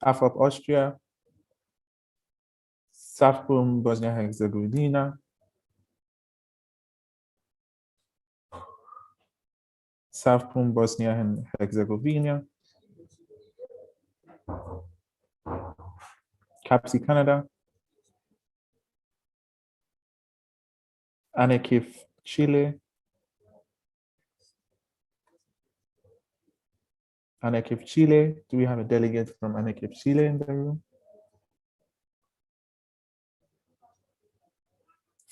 AFOP Austria, SAFPUM Bosnia-Herzegovina, SAFPUM Bosnia-Herzegovina, CAPSI Canada, ANECIF Chile, ANECIF Chile. Do we have a delegate from ANECIF Chile in the room?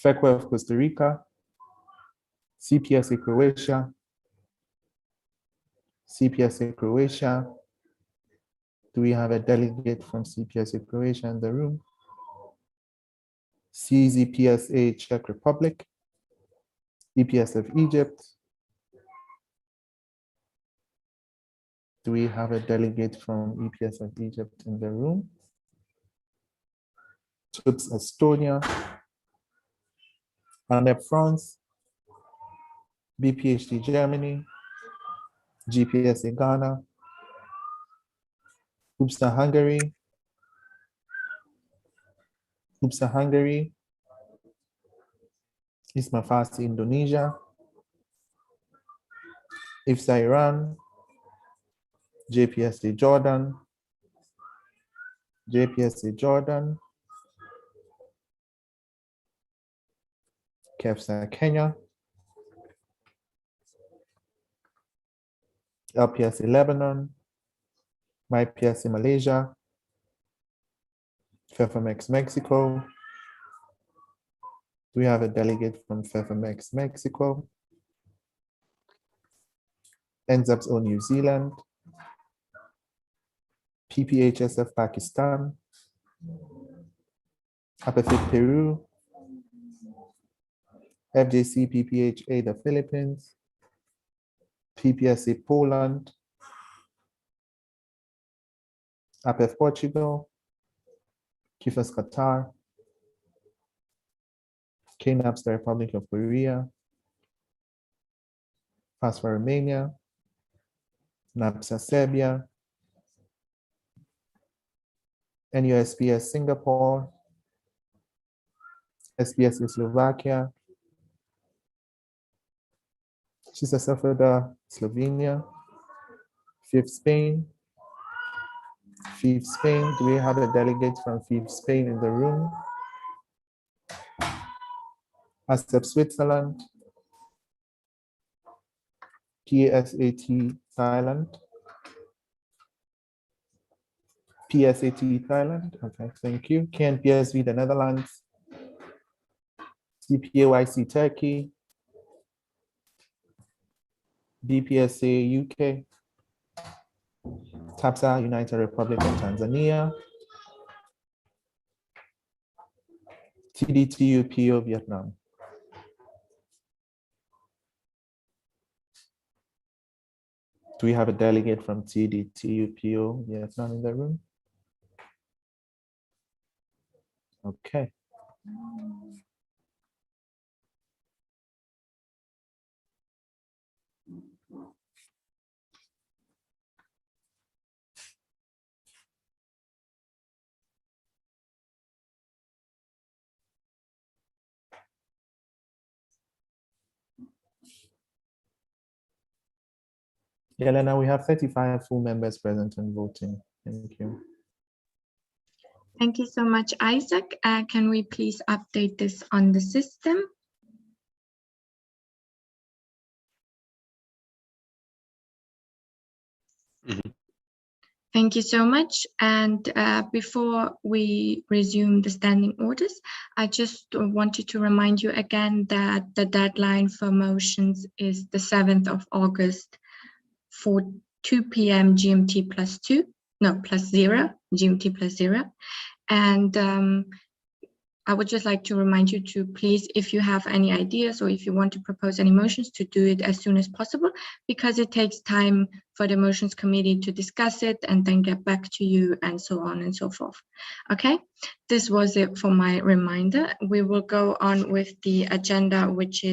FECWA of Costa Rica, CPSA Croatia, CPSA Croatia. Do we have a delegate from CPSA Croatia in the room? CZPSA Czech Republic, IPSF Egypt. Do we have a delegate from IPSF Egypt in the room? TUPS Estonia, ANEP France, BPHD Germany, GPSA Ghana, UPSA Hungary, ISMAFASI Indonesia, IFSA Iran, JPSA Jordan, KEFSA Kenya, LPSA Lebanon, MyPSA Malaysia, FEFAMEX Mexico. Do we have a delegate from FEFAMEX Mexico? NZAPSO New Zealand, PPHSF Pakistan, APEFIC Peru, FJC PPHA the Philippines, PPSA Poland, APEF Portugal, KIFAS Qatar, KNAPS the Republic of Korea, FASFA Romania, NAPSA Serbia, NUSPS Singapore, SPS Slovakia, CISA Slovenia, FIF Spain. Do we have a delegate from FIF Spain in the room? ASEP Switzerland, PSAT Thailand, okay, thank you. KNPSV the Netherlands, CPAYC Turkey, BPSA UK, TAPSA United Republic of Tanzania, TDTU-PO Vietnam. Do we have a delegate from TDTU-PO Vietnam in the room? Okay. Elena, we have 35 full members present and voting. Thank you. Thank you so much, Isaac. Can we please update this on the system? Mm-hmm. Thank you so much. And before we resume the standing orders, I just wanted to remind you again that the deadline for motions is the 7th of August for 2 p.m. GMT plus 0, GMT plus 0. And I would just like to remind you to please, if you have any ideas or if you want to propose any motions, to do it as soon as possible, because it takes time for the motions committee to discuss it and then get back to you and so on and so forth. Okay, this was it for my reminder. We will go on with the agenda, which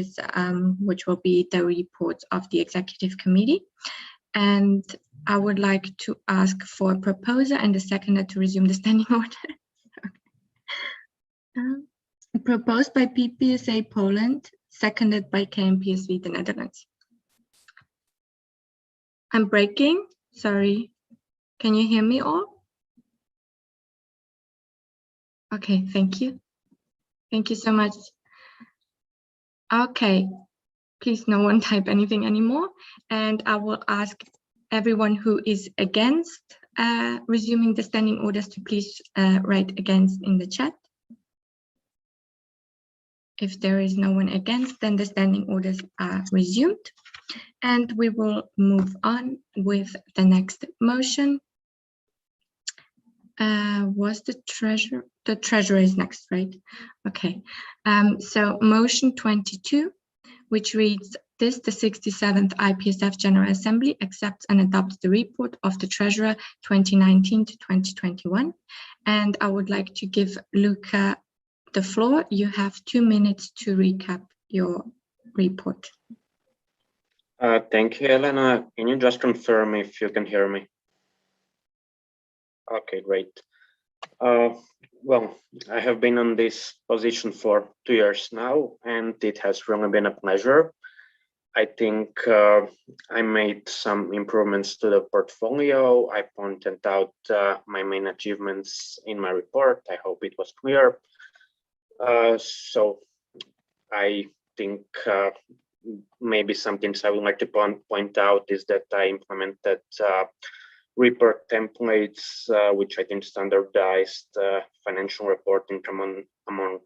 will be the reports of the executive committee. And I would like to ask for a proposer and a seconder to resume the standing order. Proposed by PPSA Poland, seconded by KMPSV the Netherlands. I'm breaking, sorry. Can you hear me all? Okay, thank you. Thank you so much. Okay, please no one type anything anymore. And I will ask everyone who is against resuming the standing orders to please write against in the chat. If there is no one against, then the standing orders are resumed. And we will move on with the next motion. Was the treasurer is next, right? Okay. So motion 22, which reads, the 67th IPSF General Assembly accepts and adopts the report of the treasurer 2019 to 2021. And I would like to give Luca the floor. You have 2 minutes to recap your report. Thank you, Elena. Can you just confirm if you can hear me? Okay, great. Well, I have been on this position for 2 years now, and it has really been a pleasure. I think I made some improvements to the portfolio. I pointed out my main achievements in my report. I hope it was clear. So I think maybe some things I would like to point out is that I implemented report templates, which I think standardized financial reporting among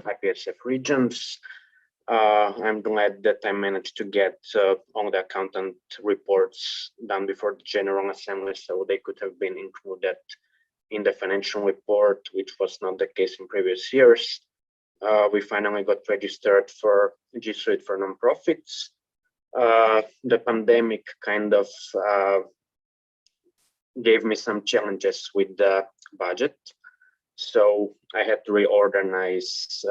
IPSF regions. I'm glad that I managed to get all the accountant reports done before the General Assembly, so they could have been included in the financial report, which was not the case in previous years. We finally got registered for G Suite for nonprofits. The pandemic kind of gave me some challenges with the budget, so I had to reorganize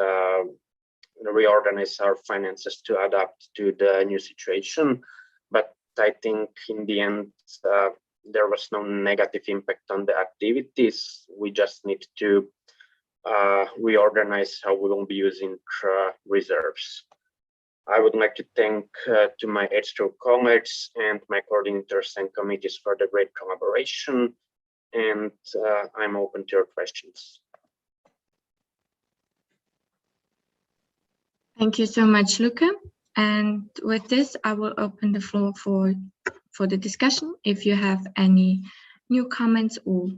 our finances to adapt to the new situation. But I think in the end, there was no negative impact on the activities. We just need to reorganize how we will be using reserves. I would like to thank to my HTO colleagues and my coordinators and committees for the great collaboration, and I'm open to your questions. Thank you so much, Luca. And with this, I will open the floor for the discussion. If you have any new comments or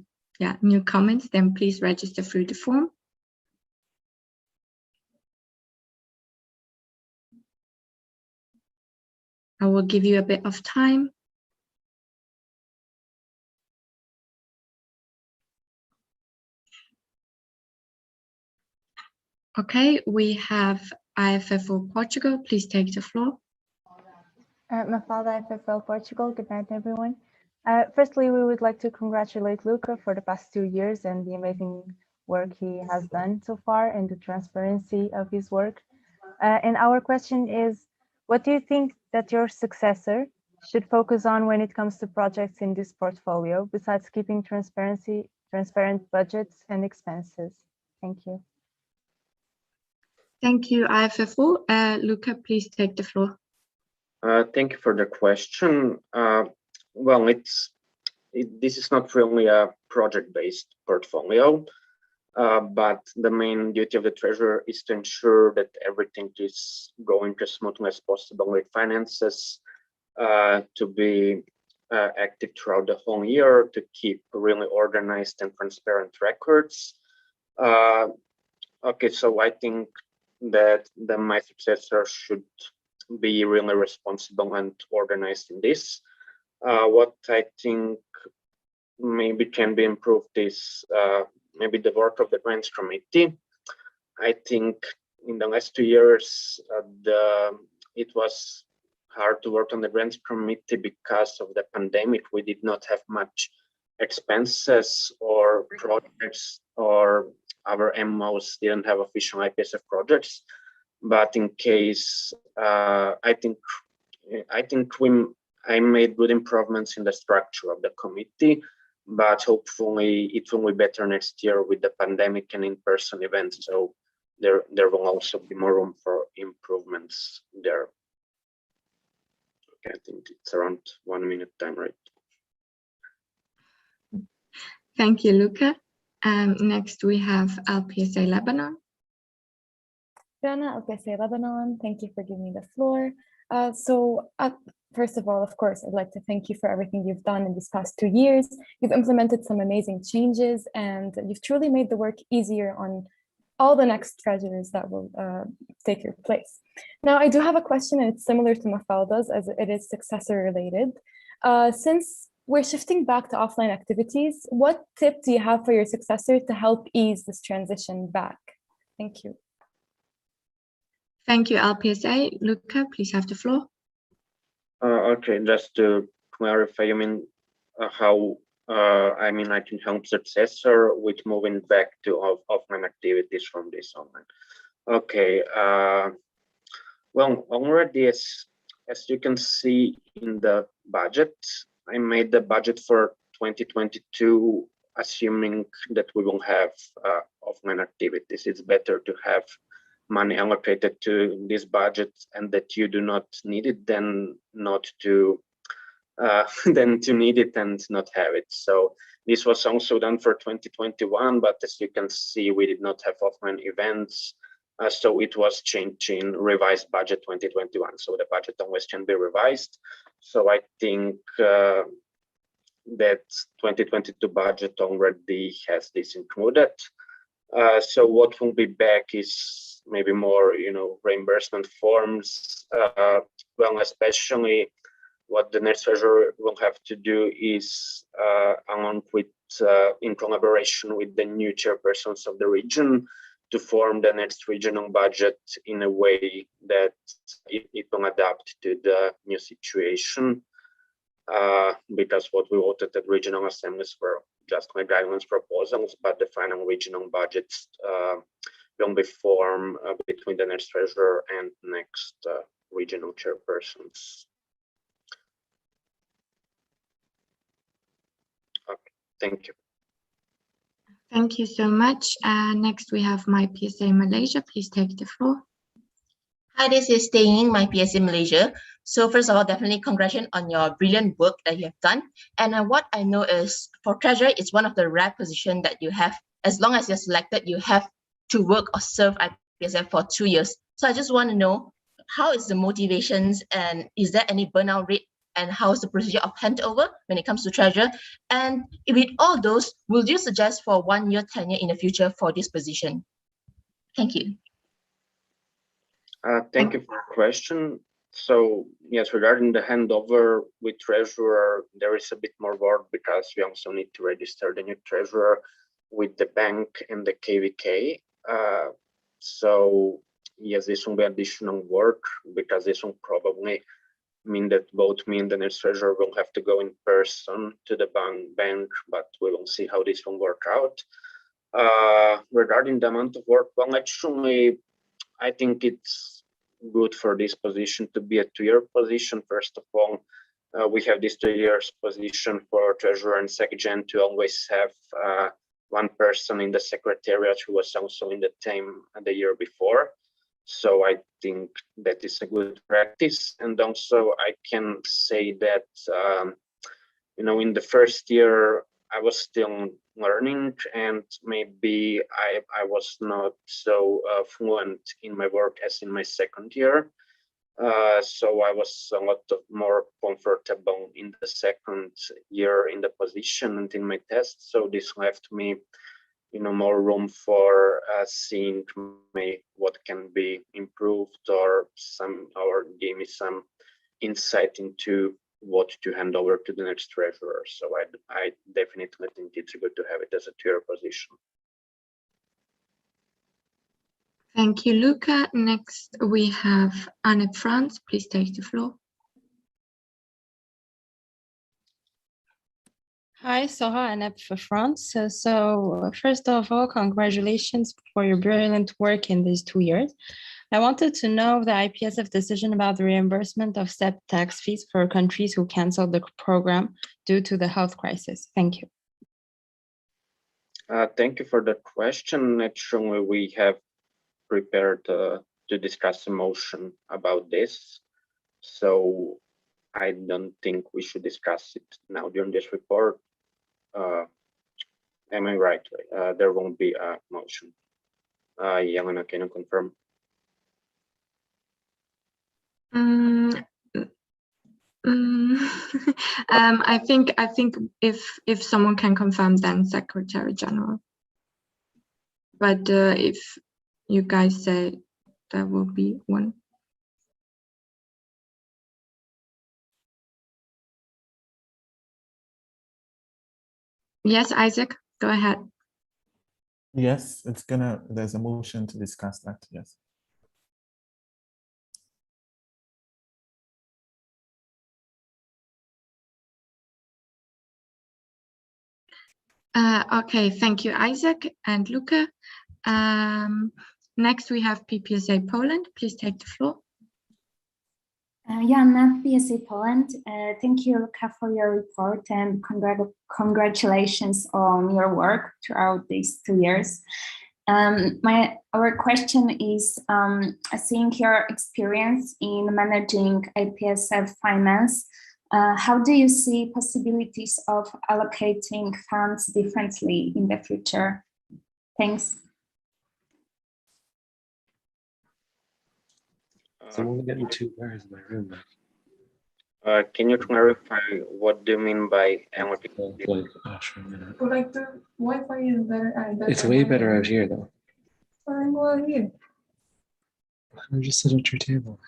new comments, then please register through the form. I will give you a bit of time. Okay, we have IFFO Portugal. Please take the floor. Mafalda, IFFO Portugal. Good night, everyone. Firstly, we would like to congratulate Luca for the past 2 years and the amazing work he has done so far and the transparency of his work. And our question is, what do you think that your successor should focus on when it comes to projects in this portfolio, besides keeping transparent budgets and expenses? Thank you. Thank you, IFFO. Luca, please take the floor. Thank you for the question. Well, this is not really a project-based portfolio, but the main duty of the treasurer is to ensure that everything is going as smoothly as possible with finances, to be active throughout the whole year, to keep really organized and transparent records. Okay, so I think that my successor should be really responsible and organized in this. What I think maybe can be improved is maybe the work of the grants committee. I think in the last 2 years, it was hard to work on the grants committee because of the pandemic. We did not have much expenses or projects, or our MOs didn't have official IPSF projects. But in case, I think we I made good improvements in the structure of the committee, but hopefully it will be better next year with the pandemic and in-person events. So there will also be more room for improvements there. Okay, I think it's around 1 minute time, right? Thank you, Luca. Next, we have IPSF Lebanon. Joanna, IPSF Lebanon, thank you for giving me the floor. First of all, of course, I'd like to thank you for everything you've done in these past 2 years. You've implemented some amazing changes and you've truly made the work easier on all the next treasurers that will take your place. Now, I do have a question, and it's similar to Mafalda's as it is successor related. Since we're shifting back to offline activities, what tip do you have for your successor to help ease this transition back? Thank you. Thank you, IPSF. Luca, please have the floor. Okay, just to clarify, you mean how I can help successor with moving back to offline activities from this online. Okay, well, already as you can see in the budget, I made the budget for 2022, assuming that we will have offline activities. It's better to have money allocated to this budget and that you do not need it than not to need it and not have it. So this was also done for 2021, but as you can see, we did not have offline events. So it was changed in revised budget 2021. So the budget always can be revised. So I think that 2022 budget already has this included. So what will be back is maybe more, reimbursement forms. Well, especially what the next treasurer will have to do is, along with, in collaboration with the new chairpersons of the region, to form the next regional budget in a way that it will adapt to the new situation. Because what we voted at regional assemblies were just my guidelines proposals, but the final regional budgets will be formed between the next treasurer and next regional chairpersons. Okay, thank you. Thank you so much. Next, we have IPSF Malaysia. Please take the floor. Hi, this is Staying, IPSF Malaysia. So first of all, definitely congratulations on your brilliant work that you have done. And what I know is for treasurer, it's one of the rare positions that you have. As long as you're selected, you have to work or serve IPSF for 2 years. So I just want to know, how is the motivations and is there any burnout rate? And how is the procedure of handover when it comes to treasurer? And with all those, will you suggest for 1 year tenure in the future for this position? Thank you. Thank you for your question. So yes, regarding the handover with treasurer, there is a bit more work because we also need to register the new treasurer with the bank and the KVK. So yes, this will be additional work because this will probably mean that both me and the next treasurer will have to go in person to the bank, but we will see how this will work out. Regarding the amount of work, well, actually, I think it's good for this position to be a 2-year position. First of all, we have this 2 years position for treasurer and secgen to always have one person in the secretariat who was also in the team the year before. So I think that is a good practice. And also I can say that, in the first year, I was still learning and maybe I was not so fluent in my work as in my second year. So I was a lot more comfortable in the second year in the position and in my test. So this left me, more room for seeing what can be improved or gave me some insight into what to hand over to the next treasurer. So I definitely think it's good to have it as a 2-year position. Thank you, Luca. Next, we have Annette France. Please take the floor. Hi, Sora Annette for France. So first of all, congratulations for your brilliant work in these 2 years. I wanted to know the IPSF decision about the reimbursement of STEP tax fees for countries who canceled the program due to the health crisis. Thank you. Thank you for the question. Actually, we have prepared to discuss a motion about this. So I don't think we should discuss it now during this report. Am I right? There won't be a motion. Jelena, can you confirm? I think if someone can confirm, then Secretary General. But if you guys say there will be one. Yes, Isaac, go ahead. Yes, there's a motion to discuss that, yes. Okay, thank you, Isaac and Luca. Next, we have PPSA Poland. Please take the floor. Joanna, PSA Poland. Thank you, Luca, for your report and congratulations on your work throughout these 2 years. Our question is, seeing your experience in managing IPSF finance, how do you see possibilities of allocating funds differently in the future? Thanks. Someone getting 2 bars in my room. Can you clarify what do you mean by allocating? Like, oh, sure, a minute. Like the Wi-Fi is better. It's way better out here, though. Fine, well, here. I just sit at your table.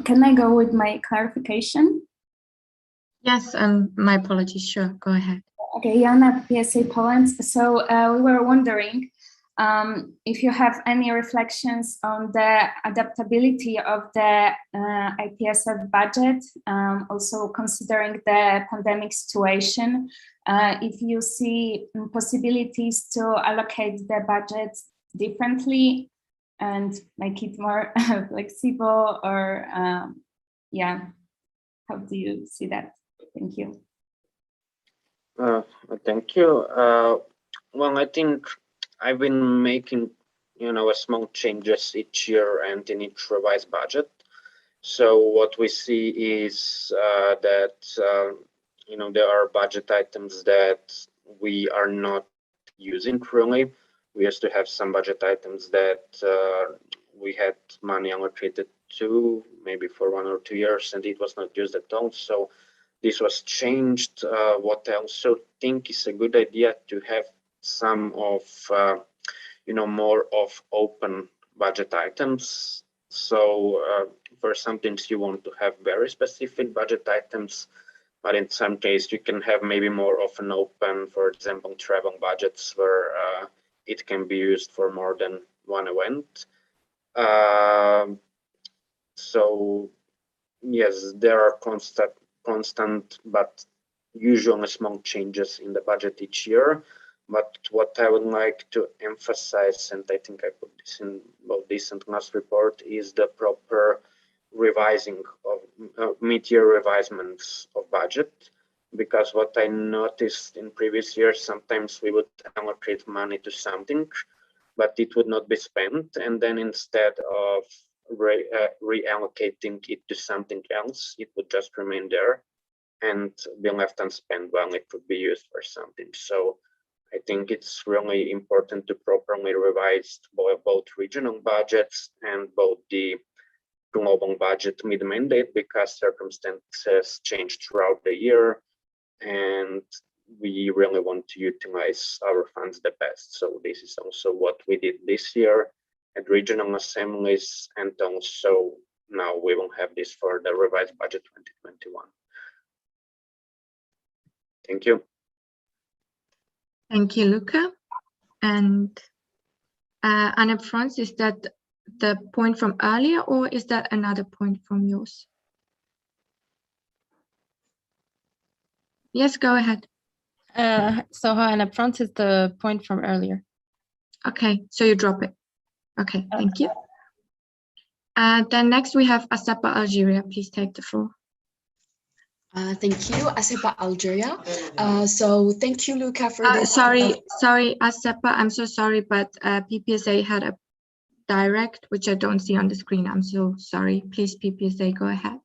Can I go with my clarification? Yes, my apologies. Sure, go ahead. Okay, Joanna, PSA Poland. So we were wondering if you have any reflections on the adaptability of the IPSF budget, also considering the pandemic situation, if you see possibilities to allocate the budget differently and make it more flexible, or yeah, how do you see that? Thank you. Thank you. Well, I think I've been making, small changes each year and in each revised budget. So what we see is that, there are budget items that we are not using really. We used to have some budget items that we had money allocated to maybe for 1 or 2 years and it was not used at all. So this was changed. What I also think is a good idea to have some of, more of open budget items. So for some things you want to have very specific budget items, but in some cases you can have maybe more of an open, for example, travel budgets where it can be used for more than one event. So yes, there are constant but usually small changes in the budget each year. But what I would like to emphasize, and I think I put this in both this and last report, is the proper revising of mid-year revisements of budget. Because what I noticed in previous years, sometimes we would allocate money to something, but it would not be spent. And then instead of reallocating it to something else, it would just remain there and be left unspent while it could be used for something. So I think it's really important to properly revise both regional budgets and both the global budget mid-mandate, because circumstances change throughout the year and we really want to utilize our funds the best. So this is also what we did this year at regional assemblies, and also now we will have this for the revised budget 2021. Thank you. Thank you, Luca. And Anne-Franz, is that the point from earlier or is that another point from yours? Yes, go ahead. So and up front is the point from earlier. Okay, so you drop it. Okay, thank you. Then next we have Asepa Algeria. Please take the floor. Thank you, Asepa Algeria. So thank you, Luca, for this. Sorry, Asepa, I'm so sorry, but PPSA had a direct, which I don't see on the screen. I'm so sorry. Please, PPSA, go ahead.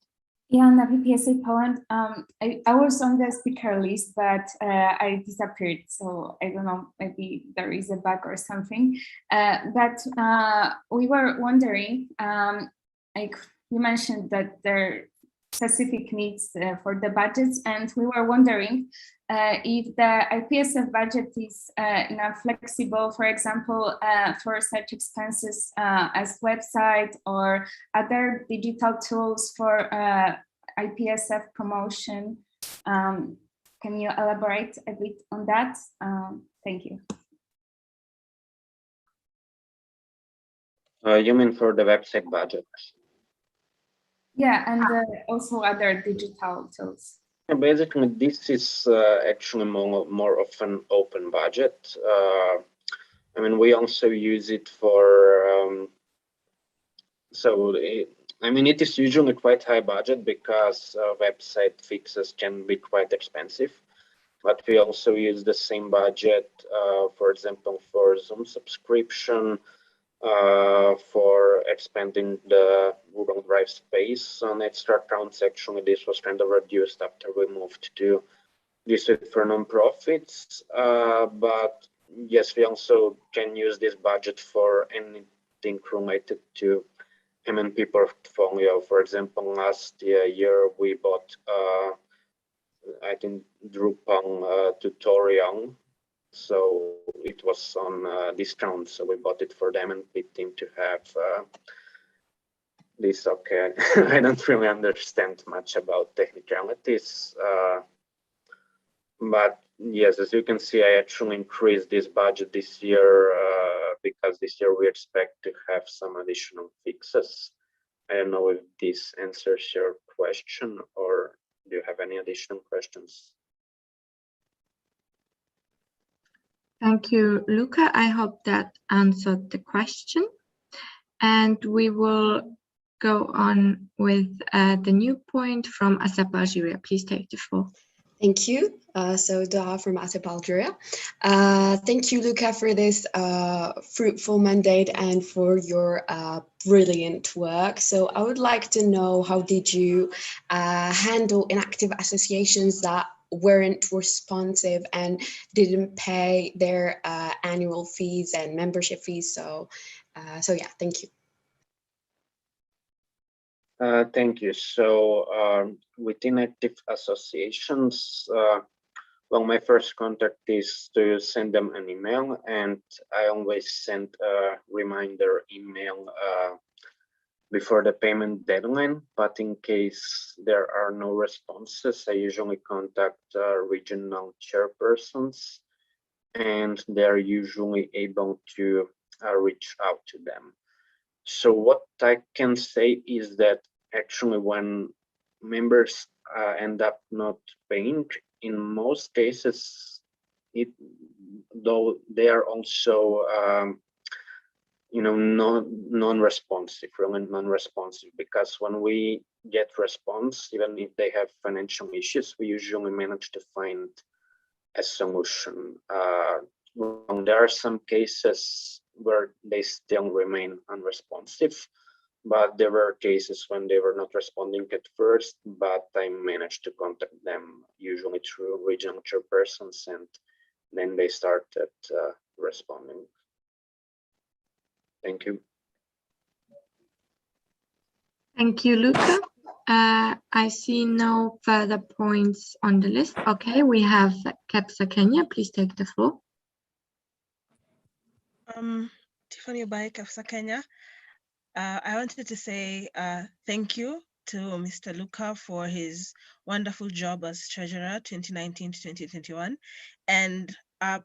Yeah, on the PPSA Poland, I was on the speaker list, but I disappeared. So I don't know, maybe there is a bug or something. But we were wondering, like you mentioned that there are specific needs for the budgets, and we were wondering if the IPSF budget is flexible, for example, for such expenses as website or other digital tools for IPSF promotion. Can you elaborate a bit on that? Thank you. You mean for the website budget? Yeah, and also other digital tools. Basically, this is actually more of an open budget. I mean, we also use it for, it is usually quite high budget because website fixes can be quite expensive. But we also use the same budget, for example, for Zoom subscription, for expanding the Google Drive space on extra accounts. Actually, this was kind of reduced after we moved to this for nonprofits. But yes, we also can use this budget for anything related to MNP portfolio. For example, last year we bought, I think, Drupal tutorial. So it was on discount, so we bought it for the MNP team to have this. Okay, I don't really understand much about technicalities, but yes, as you can see, I actually increased this budget this year because this year we expect to have some additional fixes. I don't know if this answers your question, or do you have any additional questions? Thank you, Luca. I hope that answered the question. And we will go on with the new point from Asepa Algeria. Please take the floor. Thank you. So Daha from Asepa Algeria. Thank you, Luca, for this fruitful mandate and for your brilliant work. So I would like to know, how did you handle inactive associations that weren't responsive and didn't pay their annual fees and membership fees? So yeah, thank you. Thank you. So with inactive associations, well, my first contact is to send them an email, and I always send a reminder email before the payment deadline. But in case there are no responses, I usually contact regional chairpersons, and they're usually able to reach out to them. So what I can say is that actually when members end up not paying, in most cases, though they are also non-responsive, really non-responsive, because when we get response, even if they have financial issues, we usually manage to find a solution. Well, there are some cases where they still remain unresponsive, but there were cases when they were not responding at first, but I managed to contact them usually through regional chairpersons, and then they started responding. Thank you. Thank you, Luca. I see no further points on the list. Okay, we have Kepsa Kenya. Please take the floor. Tiffany Obai, Kepsa Kenya. I wanted to say thank you to Mr. Luca for his wonderful job as treasurer 2019 to 2021. And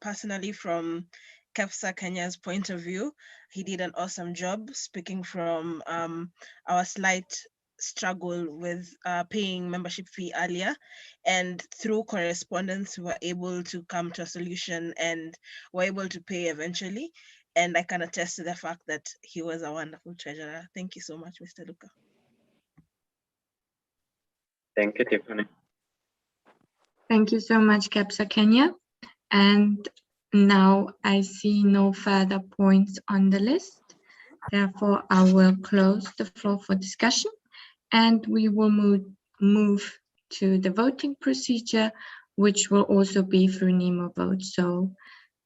personally, from Kepsa Kenya's point of view, he did an awesome job, speaking from our slight struggle with paying membership fee earlier, and through correspondence we were able to come to a solution and were able to pay eventually. And I can attest to the fact that he was a wonderful treasurer. Thank you so much, Mr. Luka. Thank you, Tiffany. Thank you so much, Capsa Kenya. And now I see no further points on the list. Therefore, I will close the floor for discussion, and we will move to the voting procedure, which will also be through NEMO vote. So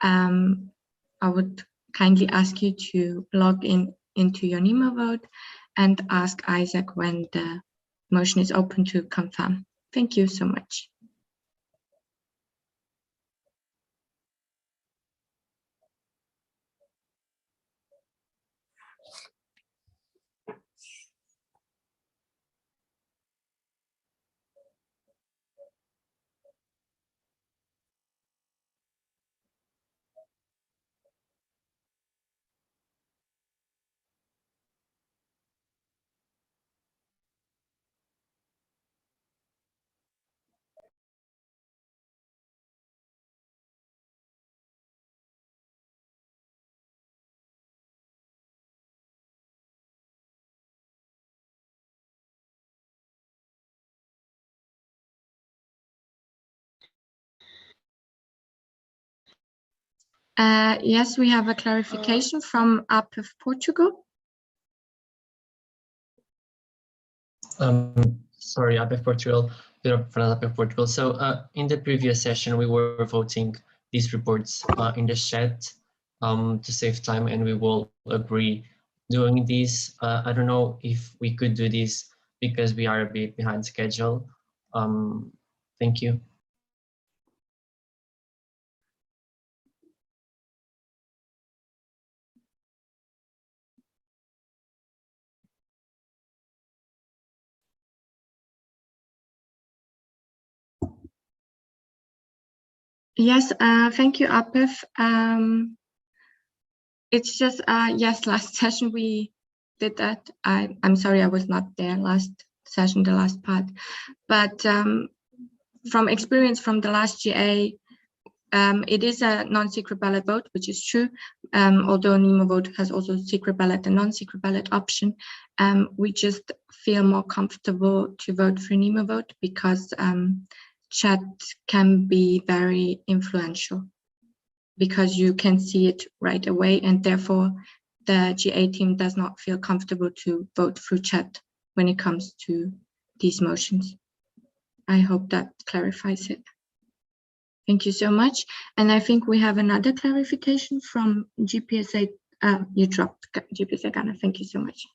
I would kindly ask you to log into your NEMO vote and ask Isaac when the motion is open to confirm. Thank you so much. Yes, we have a clarification from IPSF Portugal. Sorry, IPSF Portugal, from IPSF Portugal. So in the previous session, we were voting these reports in the chat to save time, and we will agree doing this. I don't know if we could do this because we are a bit behind schedule. Thank you. Yes, thank you, IPSF. It's just, yes, last session we did that. I'm sorry I was not there last session, the last part. But from experience from the last GA, it is a non-secret ballot vote, which is true. Although NEMO vote has also secret ballot and non-secret ballot option, we just feel more comfortable to vote for NEMO vote because chat can be very influential because you can see it right away, and therefore the GA team does not feel comfortable to vote through chat when it comes to these motions. I hope that clarifies it. Thank you so much. And I think we have another clarification from GPSA. You dropped GPSA Ghana. Thank you so much.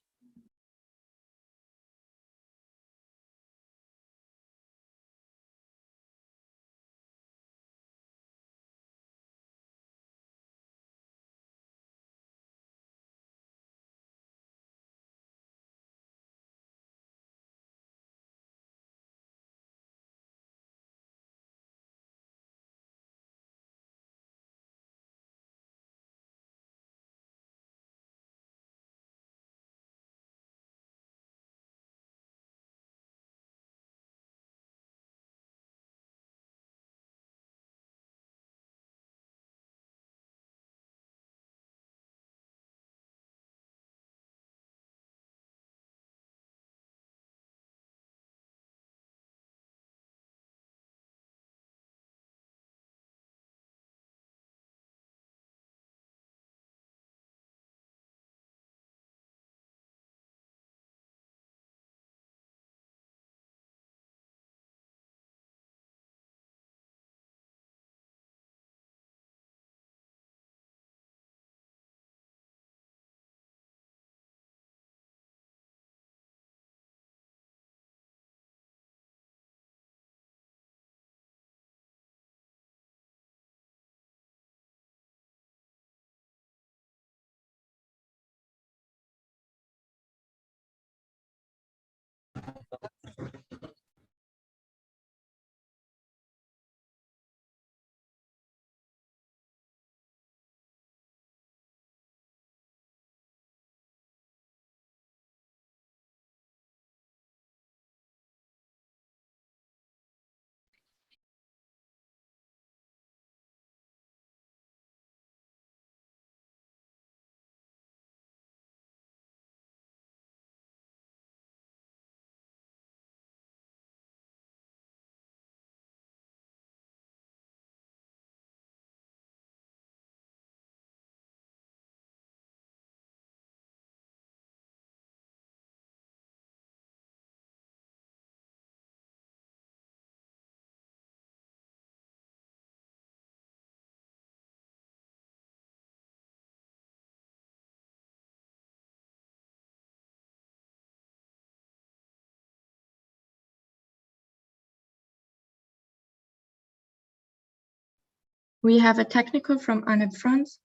We have a technical from Anne France.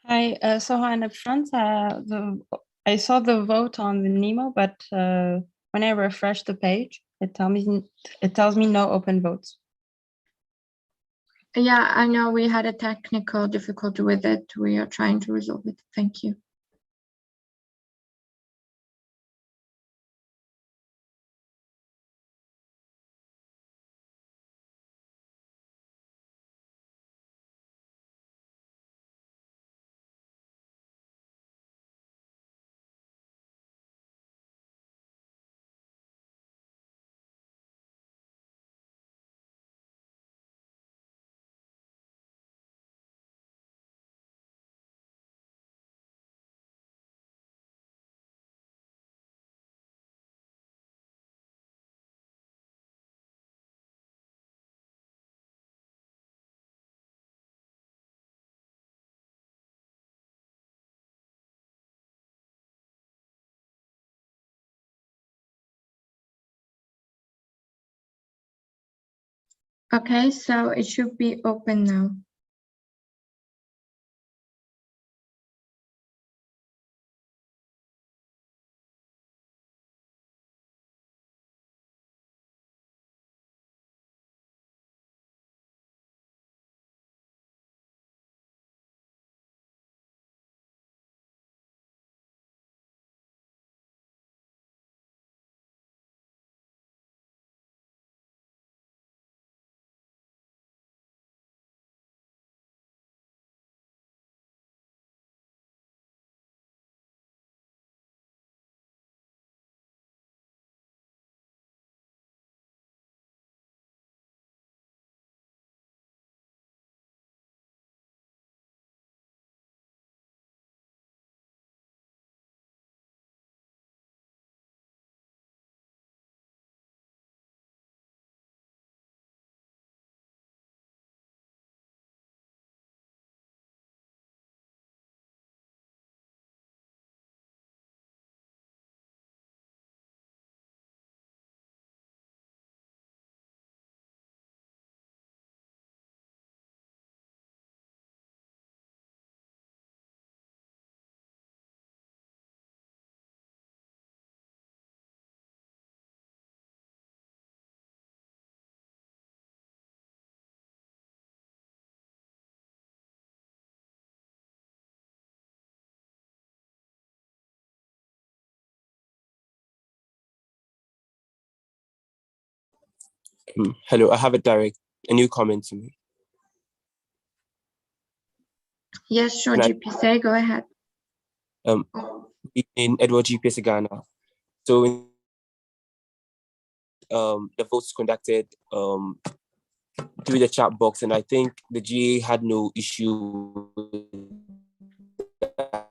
Hi, so Anne France, I saw the vote on the Nemo, but when I refresh the page, it tells me no open votes. Yeah, I know we had a technical difficulty with it. We are trying to resolve it. Thank you. Okay, so it should be open now. Hello, I have a new comment to make. Yes, sure, Can I- GPSA, go ahead. In Edward GPS Ghana. So the votes conducted through the chat box, and I think the GA had no issue with that,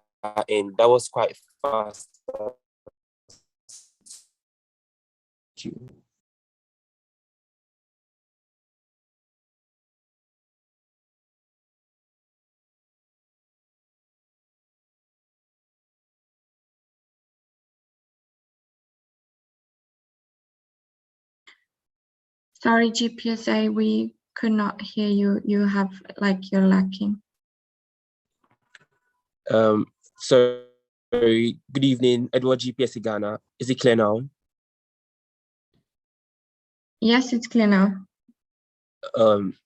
and that was quite fast. Thank you. Sorry, GPSA, we could not hear you. You have, like, you're lacking. Sorry, good evening, Edward GPS Ghana. Is it clear now? Yes, it's clear now.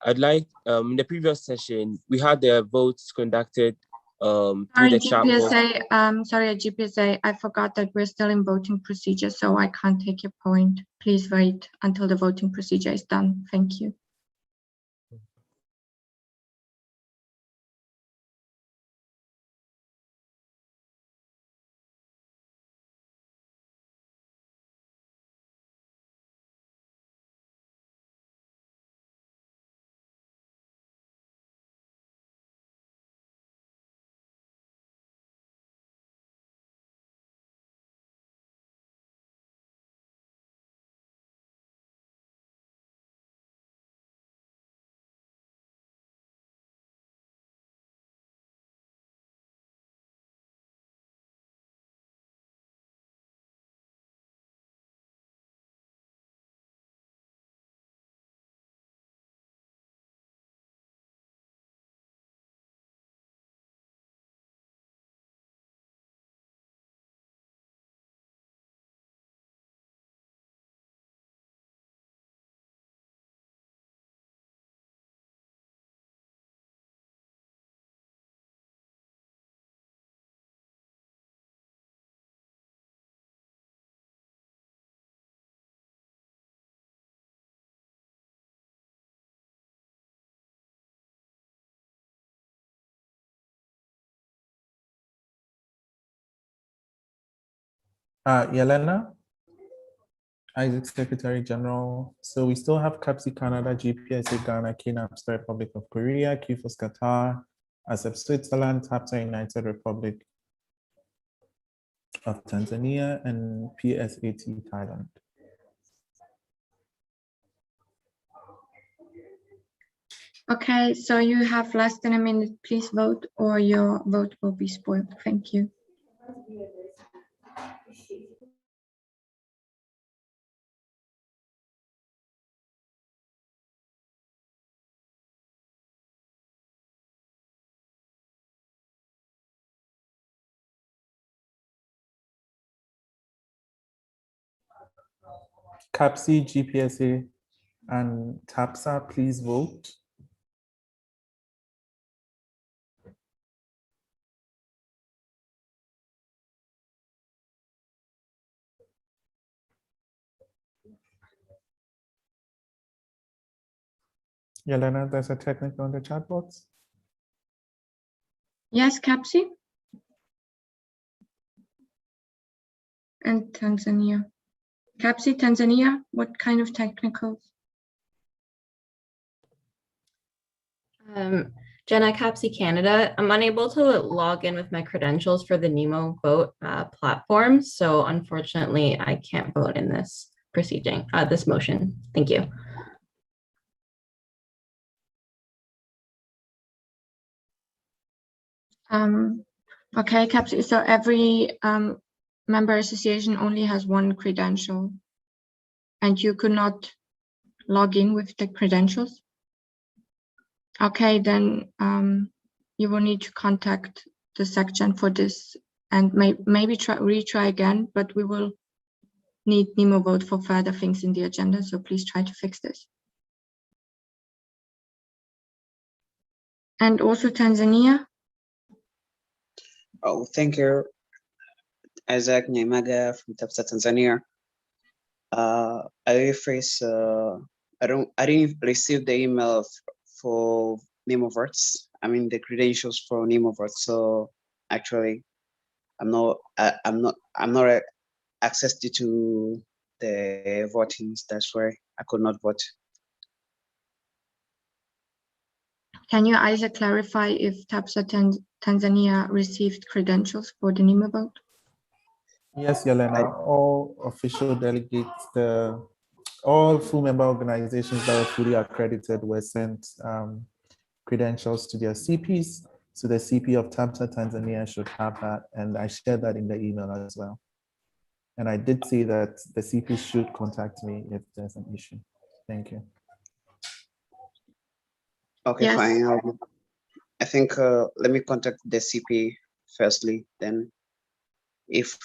I'd like, in the previous session, we had the votes conducted through Sorry, the chat box. GPSA, sorry, GPSA, I forgot that we're still in voting procedure, so I can't take your point. Please wait until the voting procedure is done. Thank you. Yelena, Isaac Secretary General. So we still have CAPSI Canada, GPSA Ghana, KNAPS Republic of Korea, QFOS Qatar, ASEP Switzerland, TAPSA United Republic of Tanzania, and PSAT Thailand. Okay, so you have less than a minute. Please vote or your vote will be spoiled. Thank you. CAPSI, GPSA, and TAPSA, please vote. Yelena, there's a technical on the chat box. Yes, CAPSI and Tanzania. CAPSI, Tanzania, what kind of technicals? Jenna, CAPSI Canada. I'm unable to log in with my credentials for the Nemo Vote platform, so unfortunately, I can't vote in this proceeding, this motion. Thank you. Okay, CAPSI. So every member association only has one credential, and you could not log in with the credentials. Okay, then you will need to contact the section for this and maybe retry again, but we will need Nemo Vote for further things in the agenda, so please try to fix this. And also Tanzania. Oh, thank you. Isaac Nyamaga from TAPSA Tanzania. I face I didn't receive the email for Nemo Votes. I mean the credentials for Nemo Votes. So actually, I'm not access due to the votings. That's why I could not vote. Can you, Isaac, clarify if TAPSA Tanzania received credentials for the Nemo Vote? Yes, Yelena, all official delegates, all full member organizations that were fully accredited were sent credentials to their CPs. So the CP of TAPSA Tanzania should have that. And I shared that in the email as well. And I did say that the CP should contact me if there's an issue. Thank you. Okay, yes. Fine. I think let me contact the CP firstly. Then, if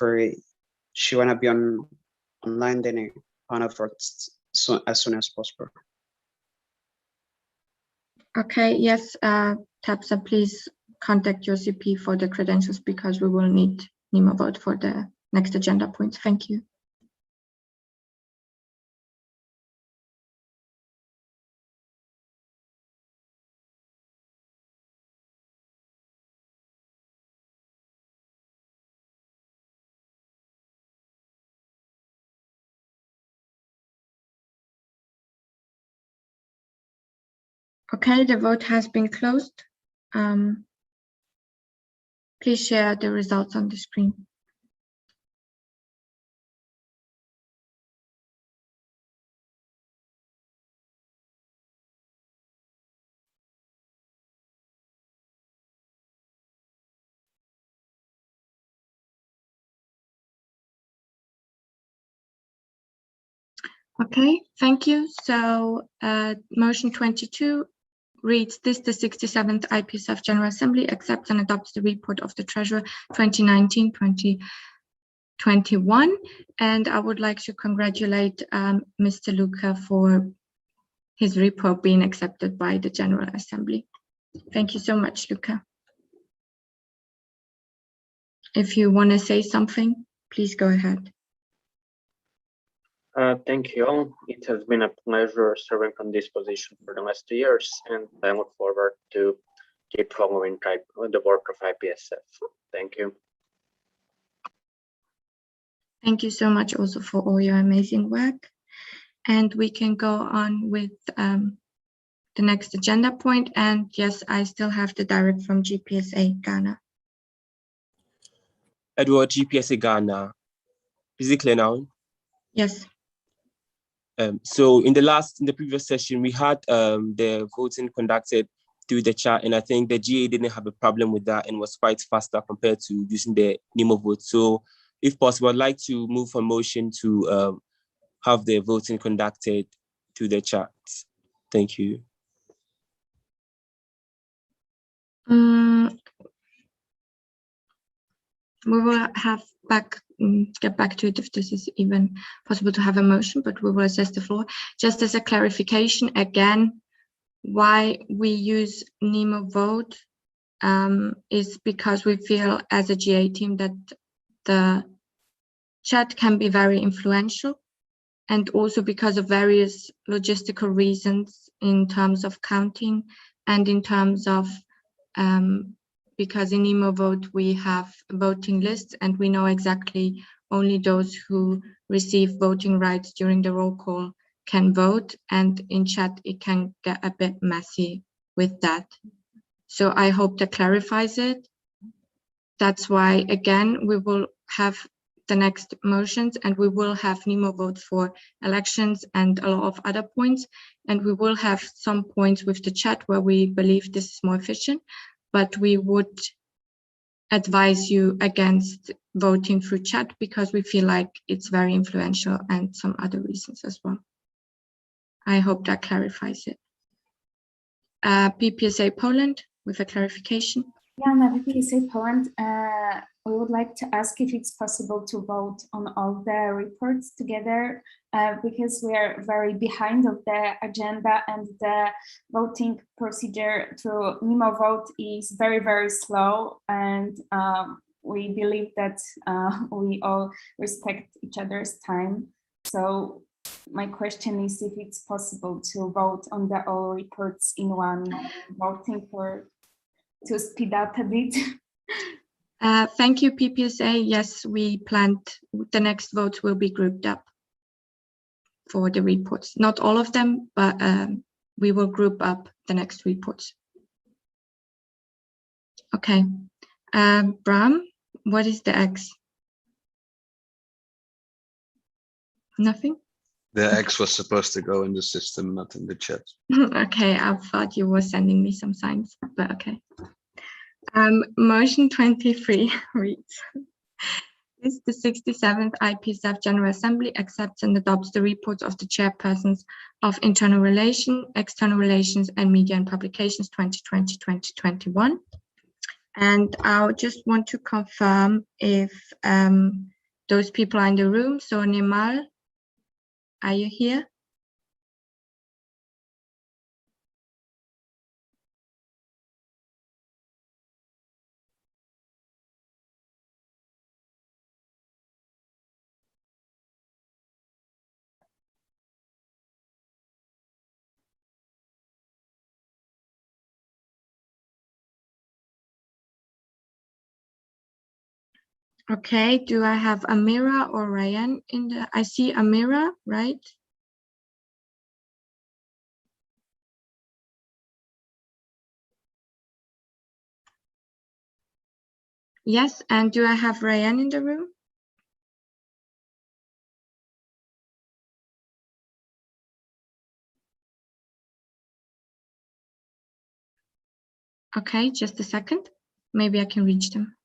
she wanna be online, then I wanna vote as soon as possible. Okay. Yes, TAPSA, please contact your CP for the credentials because we will need Nemo Vote for the next agenda points. Thank you. Okay, the vote has been closed. Please share the results on the screen. Okay, thank you. So motion 22 reads, this the 67th IPSF General Assembly accepts and adopts the report of the Treasurer 2019-2021. And I would like to congratulate Mr. Luca for his report being accepted by the General Assembly. Thank you so much, Luca. If you want to say something, please go ahead. Thank you all. It has been a pleasure serving on this position for the last 2 years, and I look forward to keep following the work of IPSF. Thank you. Thank you so much also for all your amazing work. And we can go on with the next agenda point. And yes, I still have the direct from GPSA Ghana. Edward, GPSA Ghana. Is it clear now? Yes. So in the previous session, we had the voting conducted through the chat, and I think the GA didn't have a problem with that and was quite faster compared to using the NEMO vote. So if possible, I'd like to move a motion to have the voting conducted through the chat. Thank you. We will have get back to it if this is even possible to have a motion, but we will assess the floor. Just as a clarification, again, why we use NEMO vote is because we feel as a GA team that the chat can be very influential, and also because of various logistical reasons in terms of counting and in terms of because in NEMO vote we have voting lists and we know exactly only those who receive voting rights during the roll call can vote, and in chat it can get a bit messy with that. So I hope that clarifies it. That's why, again, we will have the next motions and we will have NEMO vote for elections and a lot of other points. And we will have some points with the chat where we believe this is more efficient, but we would advise you against voting through chat because we feel like it's very influential and some other reasons as well. I hope that clarifies it. PPSA Poland with a clarification. Yeah, now PPSA Poland, we would like to ask if it's possible to vote on all the reports together because we are very behind of the agenda and the voting procedure through NEMO vote is very, very slow, and we believe that we all respect each other's time. So my question is if it's possible to vote on the all reports in one voting for to speed up a bit. Thank you, PPSA. Yes, we planned the next votes will be grouped up for the reports. Not all of them, but we will group up the next reports. Okay. Bram, what is the X? Nothing? The X was supposed to go in the system, not in the chat. Okay, I thought you were sending me some signs, but okay. Motion 23 reads, is the 67th IPSF General Assembly accepts and adopts the reports of the chairpersons of Internal Relations, External Relations, and Media and Publications 2020-2021. And I just want to confirm if those people are in the room. So Nimal, are you here? Okay, do I have Amira or Ryan in the, I see Amira, right? Yes, and do I have Ryan in the room? Okay, just a second. Maybe I can reach them.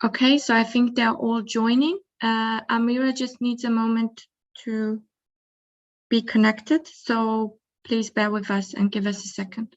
Okay, so I think they're all joining. Amira just needs a moment to be connected, so please bear with us and give us a second.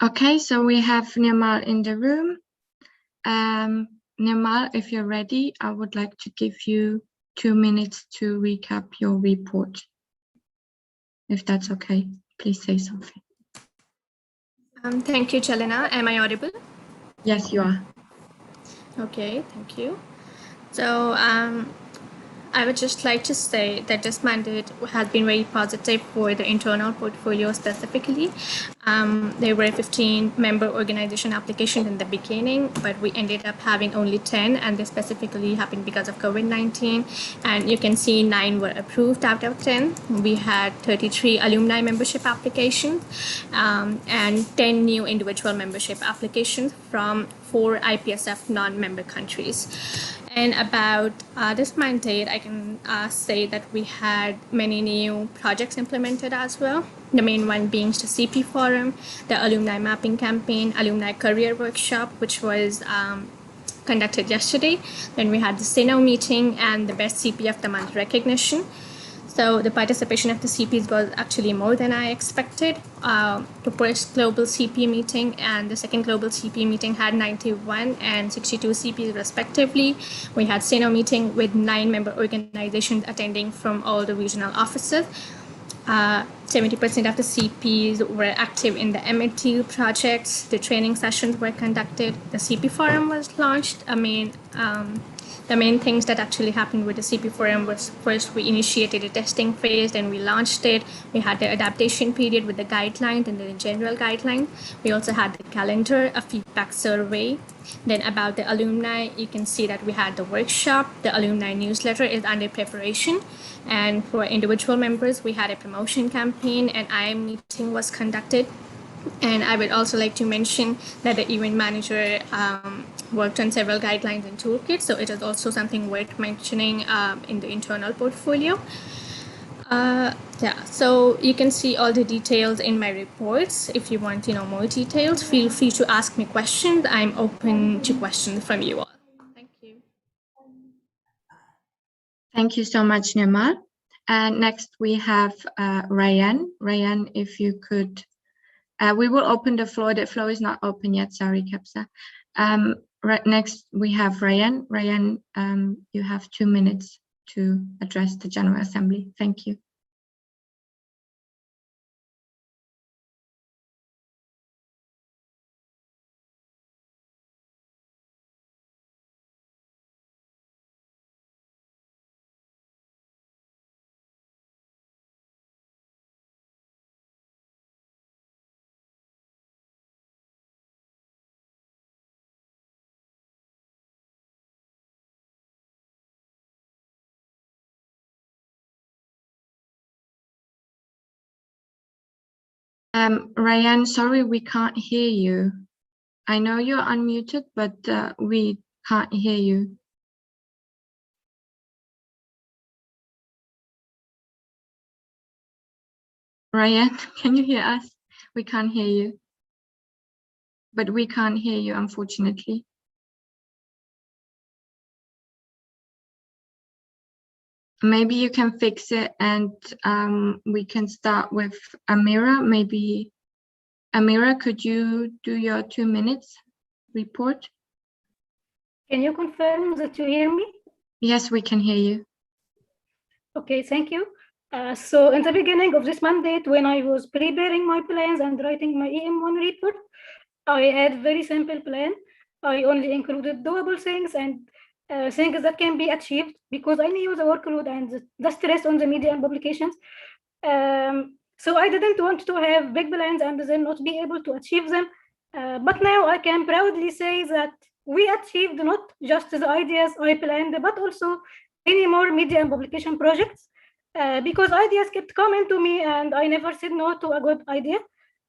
Okay, so we have Nirmal in the room. Nirmal, if you're ready, I would like to give you 2 minutes to recap your report. If that's okay, please say something. Thank you, Chelena. Am I audible? Yes, you are. Okay, thank you. So I would just like to say that this mandate has been very positive for the internal portfolio specifically. There were 15 member organization applications in the beginning, but we ended up having only 10, and this specifically happened because of COVID-19. And you can see 9 were approved out of 10. We had 33 alumni membership applications and 10 new individual membership applications from 4 IPSF non-member countries. And about this mandate, I can say that we had many new projects implemented as well. The main one being the CP Forum, the Alumni Mapping Campaign, Alumni Career Workshop, which was conducted yesterday. Then we had the SINO meeting and the Best CP of the Month recognition. So the participation of the CPs was actually more than I expected. The first global CP meeting and the second global CP meeting had 91 and 62 CPs respectively. We had SINO meeting with 9 member organizations attending from all the regional offices. 70% of the CPs were active in the MAT projects. The training sessions were conducted. The CP forum was launched. The main things that actually happened with the CP forum was first we initiated a testing phase, then we launched it. We had the adaptation period with the guidelines and the general guidelines. We also had the calendar, a feedback survey. Then about the alumni, you can see that we had the workshop. The alumni newsletter is under preparation. And for individual members, we had a promotion campaign and IM meeting was conducted. And I would also like to mention that the event manager worked on several guidelines and toolkits, so it is also something worth mentioning in the internal portfolio. Yeah, so you can see all the details in my reports. If you want more details, feel free to ask me questions. I'm open to questions from you all. Thank you. Thank you so much, Nirmal. And next we have Ryan. Ryan, if you could. We will open the floor. The floor is not open yet. Sorry, Kepsa. Right next, we have Ryan. Ryan, you have 2 minutes to address the General Assembly. Thank you. Ryan, sorry, we can't hear you. I know you're unmuted, but we can't hear you. Ryan, can you hear us? We can't hear you. But we can't hear you, unfortunately. Maybe you can fix it and we can start with Amira. Maybe Amira, could you do your 2 minutes report? Can you confirm that you hear me? Yes, we can hear you. Okay, thank you. So in the beginning of this mandate, when I was preparing my plans and writing my EM1 report, I had very simple plan. I only included doable things and things that can be achieved because I knew the workload and the stress on the media and publications. So I didn't want to have big plans and then not be able to achieve them. But now I can proudly say that we achieved not just the ideas I planned, but also many more media and publication projects because ideas kept coming to me and I never said no to a good idea.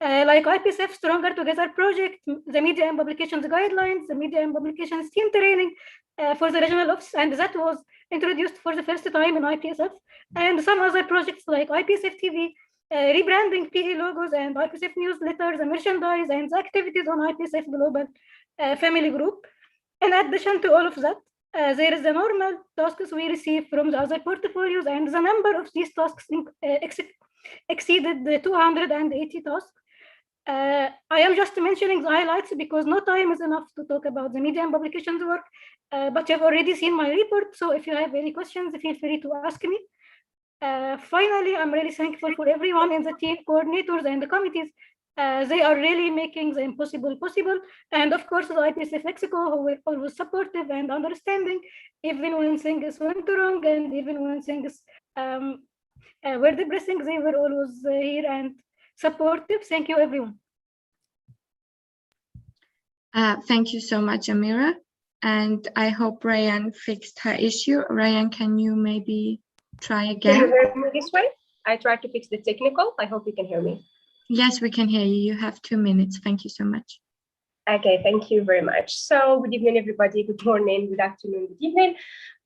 Like IPSF Stronger Together project, the media and publications guidelines, the media and publications team training for the regional office, and that was introduced for the first time in IPSF, and some other projects like IPSF TV, rebranding PA logos and IPSF newsletters, the merchandise, and the activities on IPSF Global Family Group. In addition to all of that, there is the normal tasks we receive from the other portfolios, and the number of these tasks exceeded the 280 tasks. I am just mentioning the highlights because no time is enough to talk about the media and publications work, but you've already seen my report, so if you have any questions, feel free to ask me. Finally, I'm really thankful for everyone in the team, coordinators and the committees. They are really making the impossible possible. And of course, the IPSF Mexico, who were always supportive and understanding, even when things went wrong and even when things were depressing, they were always here and supportive. Thank you, everyone. Thank you so much, Amira. And I hope Ryan fixed her issue. Ryan, can you maybe try again? Can you hear me this way? I tried to fix the technical. I hope you can hear me. Yes, we can hear you. You have 2 minutes. Thank you so much. Okay, thank you very much. So good evening, everybody. Good morning, good afternoon, good evening.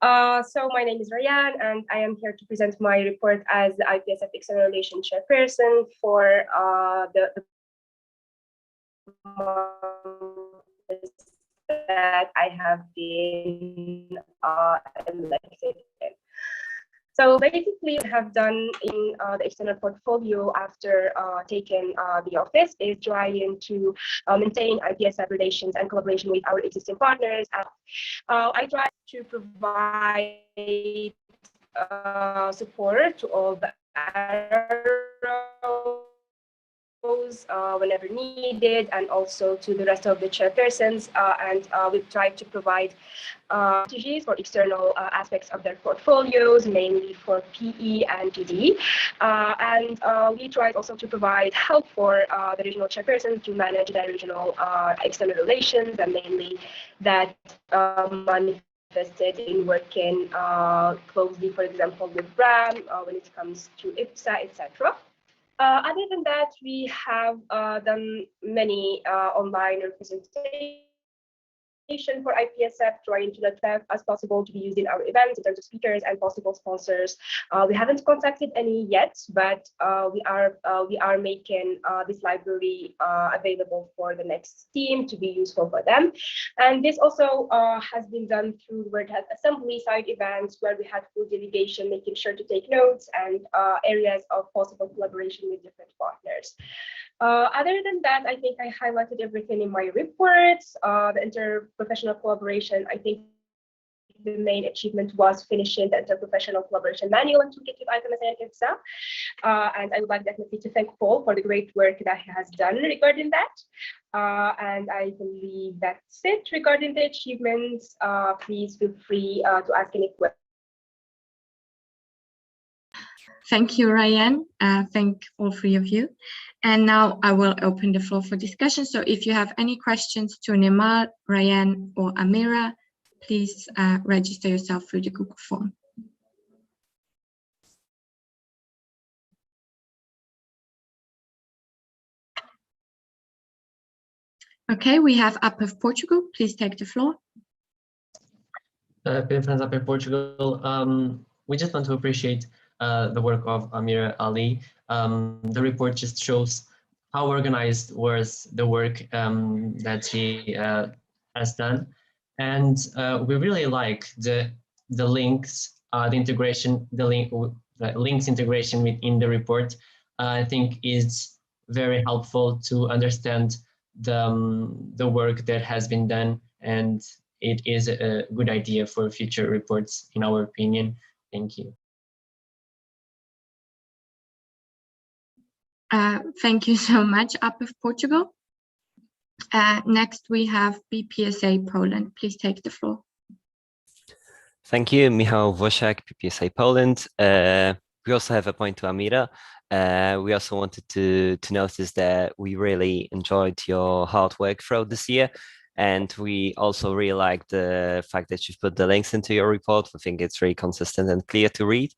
So my name is Ryan, and I am here to present my report as the IPSF External Relations Chairperson for the that I have been elected in. So basically, what I have done in the external portfolio after taking the office is trying to maintain IPSF relations and collaboration with our existing partners. I try to provide support to all the arrows whenever needed, and also to the rest of the chairpersons, and we've tried to provide strategies for external aspects of their portfolios, mainly for PE and PD. And we tried also to provide help for the regional chairpersons to manage their regional external relations, and mainly that manifested in working closely, for example, with RAM when it comes to IPSA, etc. Other than that, we have done many online representations for IPSF, trying to let them as possible to be used in our events in terms of speakers and possible sponsors. We haven't contacted any yet, but we are making this library available for the next team to be useful for them. And this also has been done through Word Health Assembly side events, where we had full delegation making sure to take notes and areas of possible collaboration with different partners. Other than that, I think I highlighted everything in my reports. The interprofessional collaboration, I think the main achievement was finishing the interprofessional collaboration manual and toolkit with IPMS and IPSA. And I would like definitely to thank Paul for the great work that he has done regarding that. And I believe that's it regarding the achievements. Please feel free to ask any questions. Thank you, Ryan. Thank all three of you. And now I will open the floor for discussion. So if you have any questions to Neymar, Ryan, or Amira, please register yourself through the Google form. Okay, we have IPSF Portugal. Please take the floor. Friends up in Portugal. We just want to appreciate the work of Amira Ali. The report just shows how organized was the work that she has done, and we really like the links, the integration, links integration within the report. I think is very helpful to understand the work that has been done, and it is a good idea for future reports, in our opinion. Thank you. Thank you so much, IPSF Portugal. Next, we have BPSA Poland. Please take the floor. Thank you, Michał Wosiak, BPSA Poland. We also have a point to Amira. We also wanted to notice that we really enjoyed your hard work throughout this year. And we also really like the fact that you've put the links into your report. We think it's really consistent and clear to read.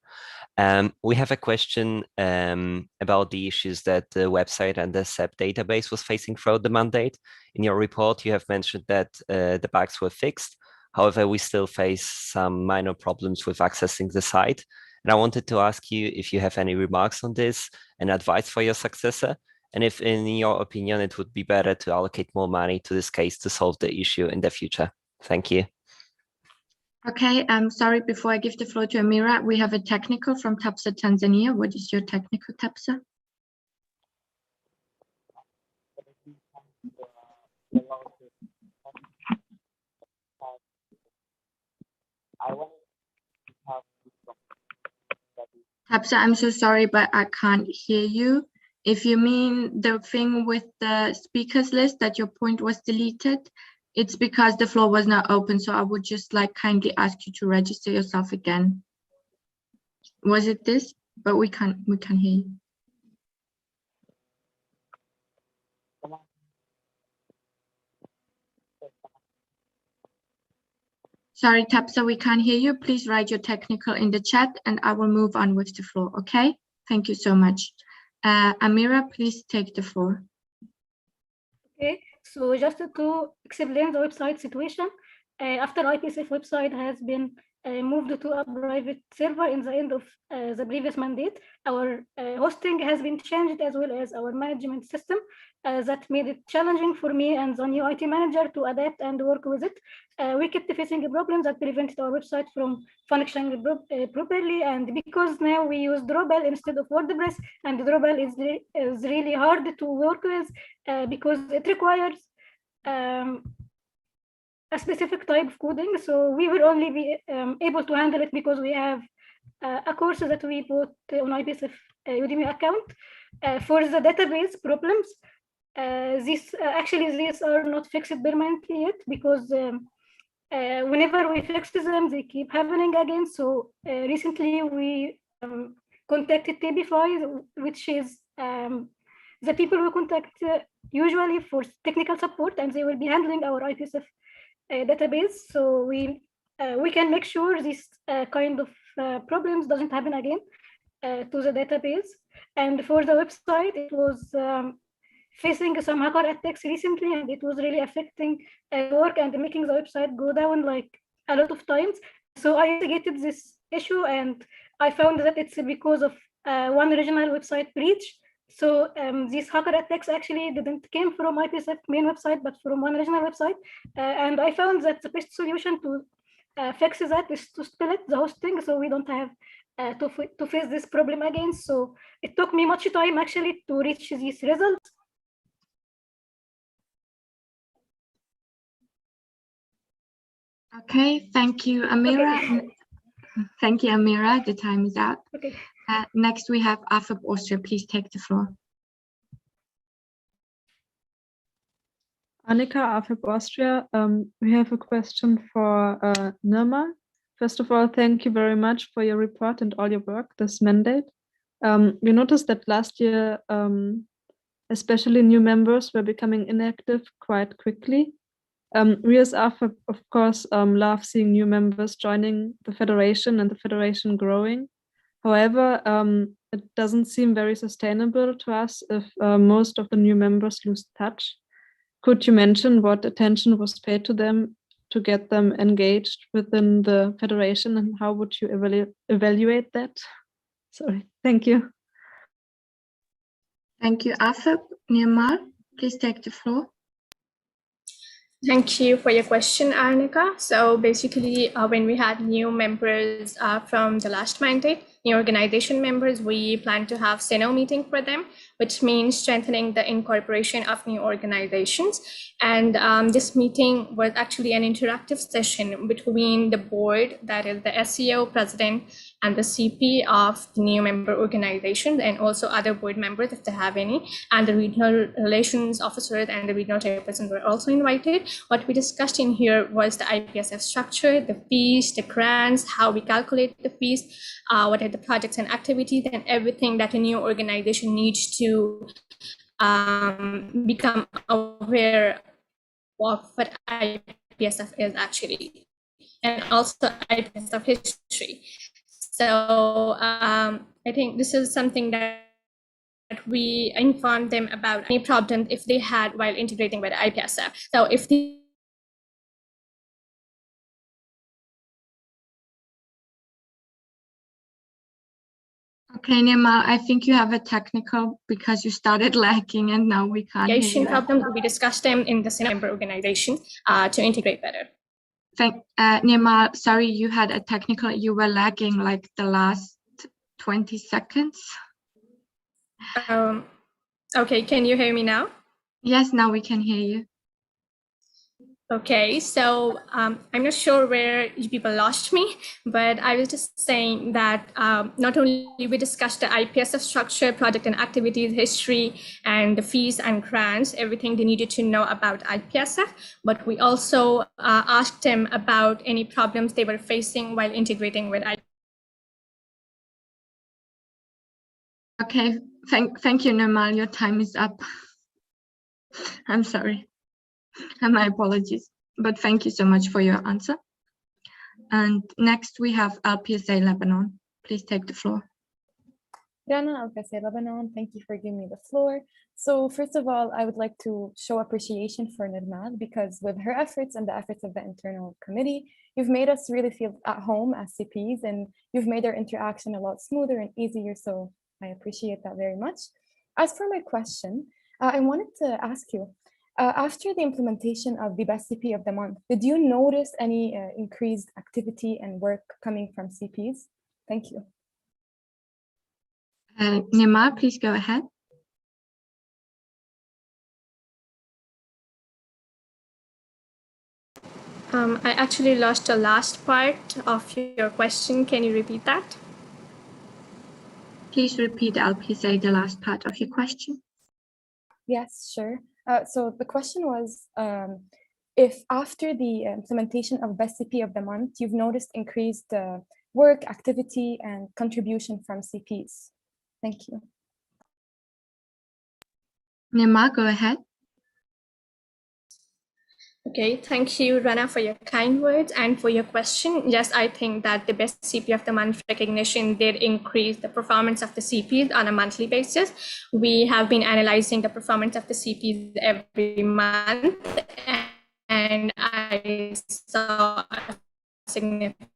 We have a question about the issues that the website and the SEP database was facing throughout the mandate. In your report, you have mentioned that the bugs were fixed. However, we still face some minor problems with accessing the site. And I wanted to ask you if you have any remarks on this and advice for your successor, and if in your opinion, it would be better to allocate more money to this case to solve the issue in the future. Thank you. Okay, I'm sorry, before I give the floor to Amira, we have a technical from TAPSA Tanzania. What is your technical, TAPSA? Tapsa, I'm so sorry, but I can't hear you. If you mean the thing with the speakers list that your point was deleted, it's because the floor was not open. So I would just like kindly ask you to register yourself again. Was it this? But we can't hear you. Sorry, Tapsa, we can't hear you. Please write your technical in the chat and I will move on with the floor, okay? Thank you so much. Amira, please take the floor. Okay, so just to explain the website situation, after IPSF website has been moved to a private server in the end of the previous mandate, our hosting has been changed as well as our management system. That made it challenging for me and the new IT manager to adapt and work with it. We kept facing problems that prevented our website from functioning properly, and because now we use Drupal instead of WordPress, and Drupal is really hard to work with because it requires a specific type of coding. So we will only be able to handle it because we have a course that we put on IPSF Udemy account for the database problems. These are not fixed permanently yet because whenever we fix them, they keep happening again. So recently we contacted TBFI, which is the people we contact usually for technical support, and they will be handling our IPSF database. So we can make sure this kind of problems doesn't happen again to the database. And for the website, it was facing some hacker attacks recently, and it was really affecting work and making the website go down like a lot of times. So I investigated this issue, and I found that it's because of one regional website breach. So these hacker attacks actually didn't came from IPSF main website, but from one regional website. And I found that the best solution to fix that is to split the hosting, so we don't have to face this problem again. So it took me much time actually to reach these results. Okay, thank you, Amira. Okay. Thank you, Amira. The time is out. Okay. Next, we have Afab Austria. Please take the floor. Annika, AFIP Austria. We have a question for Nirma. First of all, thank you very much for your report and all your work this mandate. We noticed that last year, especially new members were becoming inactive quite quickly. We as AFIP, of course, love seeing new members joining the federation and the federation growing. However, it doesn't seem very sustainable to us if most of the new members lose touch. Could you mention what attention was paid to them to get them engaged within the federation, and how would you evaluate that? Sorry, thank you. Thank you, Afab. Nirmal, please take the floor. Thank you for your question, Arnika. So basically, when we had new members from the last mandate, new organization members, we plan to have Seno meeting for them, which means strengthening the incorporation of new organizations. And this meeting was actually an interactive session between the board, that is the SEO president, and the CP of the new member organizations, and also other board members if they have any, and the regional relations officers and the regional chairperson were also invited. What we discussed in here was the IPSF structure, the fees, the grants, how we calculate the fees, what are the projects and activities, and everything that a new organization needs to become aware of what IPSF is actually, and also IPSF history. So I think this is something that we informed them about any problems if they had while integrating with IPSF. So if the Okay, Nirmal, I think you have a technical because you started lagging and now we can't hear you. problems, we discussed them in the member organization to integrate better. Nirmal, sorry, you had a technical, you were lagging like the last 20 seconds. Okay, can you hear me now? Yes, now we can hear you. Okay, so I'm not sure where you people lost me, but I was just saying that not only we discussed the IPSF structure, project and activities, history, and the fees and grants, everything they needed to know about IPSF, but we also asked them about any problems they were facing while integrating with IPSF. Okay, thank you, Namal. Your time is up. I'm sorry, and my apologies, but thank you so much for your answer. And next we have IPSA Lebanon. Please take the floor. Rana Al-Qasir, Lebanon, thank you for giving me the floor. So first of all, I would like to show appreciation for Nirmal because with her efforts and the efforts of the internal committee, you've made us really feel at home as CPs and you've made our interaction a lot smoother and easier. So I appreciate that very much. As for my question, I wanted to ask you, after the implementation of the best CP of the month, did you notice any increased activity and work coming from CPs? Thank you. Nima, please go ahead. I actually lost the last part of your question. Can you repeat that? Please repeat, IPSA, the last part of your question. Yes, sure. So the question was, if after the implementation of Best CP of the Month, you've noticed increased work, activity, and contribution from CPs. Thank you. Nima, go ahead. Okay, thank you, Rana, for your kind words and for your question. Yes, I think that the Best CP of the Month recognition did increase the performance of the CPs on a monthly basis. We have been analyzing the performance of the CPs every month, and I saw a significant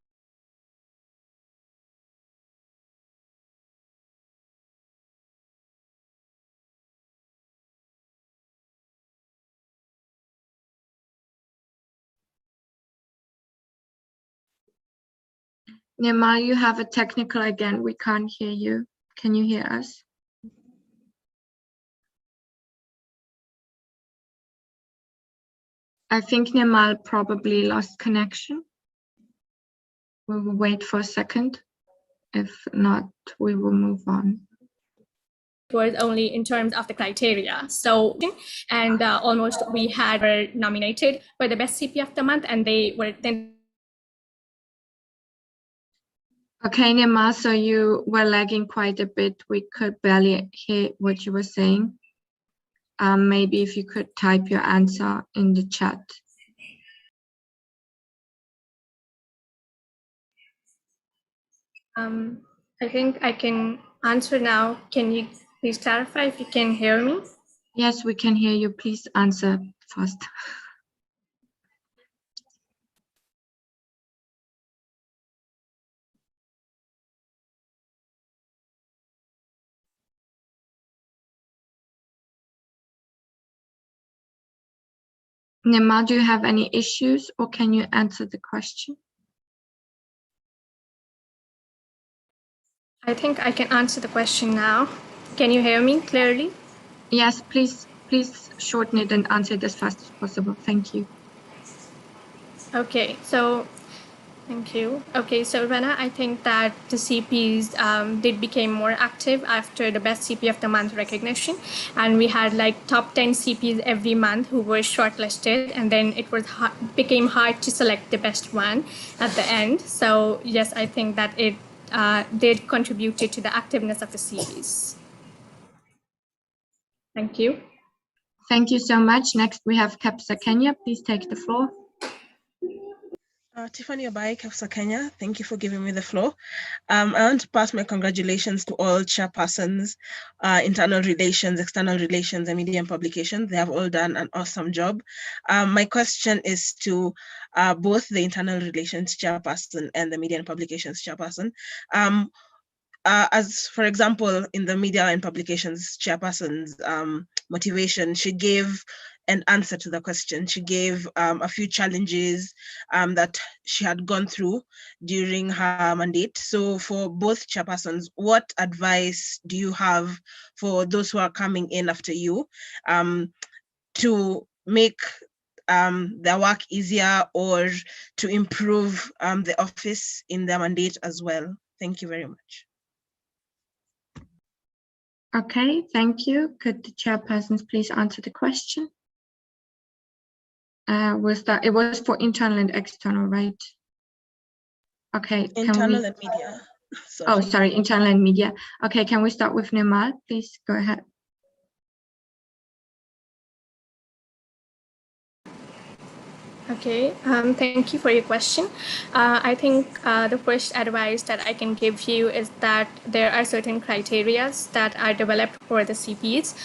Nima, you have a technical again. We can't hear you. Can you hear us? I think Nimal probably lost connection. We will wait for a second. If not, we will move on. was only in terms of the criteria. So, and almost we had were nominated for the Best CP of the Month, and they were then. Okay, Nima, so you were lagging quite a bit. We could barely hear what you were saying. Maybe if you could type your answer in the chat. I think I can answer now. Can you please clarify if you can hear me? Yes, we can hear you. Please answer first. Nima, do you have any issues or can you answer the question? I think I can answer the question now. Can you hear me clearly? Yes, please shorten it and answer it as fast as possible. Thank you. Okay, so thank you. Okay, so Rana, I think that the CPs did become more active after the Best CP of the Month recognition, and we had like top 10 CPs every month who were shortlisted, and then it was became hard to select the best one at the end. So yes, I think that it did contributed to the activeness of the CPs. Thank you. Thank you so much. Next, we have Kapsa Kenya. Please take the floor. Tiffany Obaik of Kenya, thank you for giving me the floor. I want to pass my congratulations to all chairpersons, internal relations, external relations, and media and publications. They have all done an awesome job. My question is to both the internal relations chairperson and the media and publications chairperson. As for example, in the media and publications chairperson's motivation, she gave an answer to the question. She gave a few challenges that she had gone through during her mandate. So for both chairpersons, what advice do you have for those who are coming in after you to make their work easier or to improve the office in their mandate as well. Thank you very much. Okay, thank you. Could the chairpersons please answer the question? It was for internal and external, right? Okay. Internal and media. Sorry. Oh, sorry, internal and media. Okay, can we start with Nimal? Please go ahead. Okay, thank you for your question. I think the first advice that I can give you is that there are certain criteria that are developed for the CPs,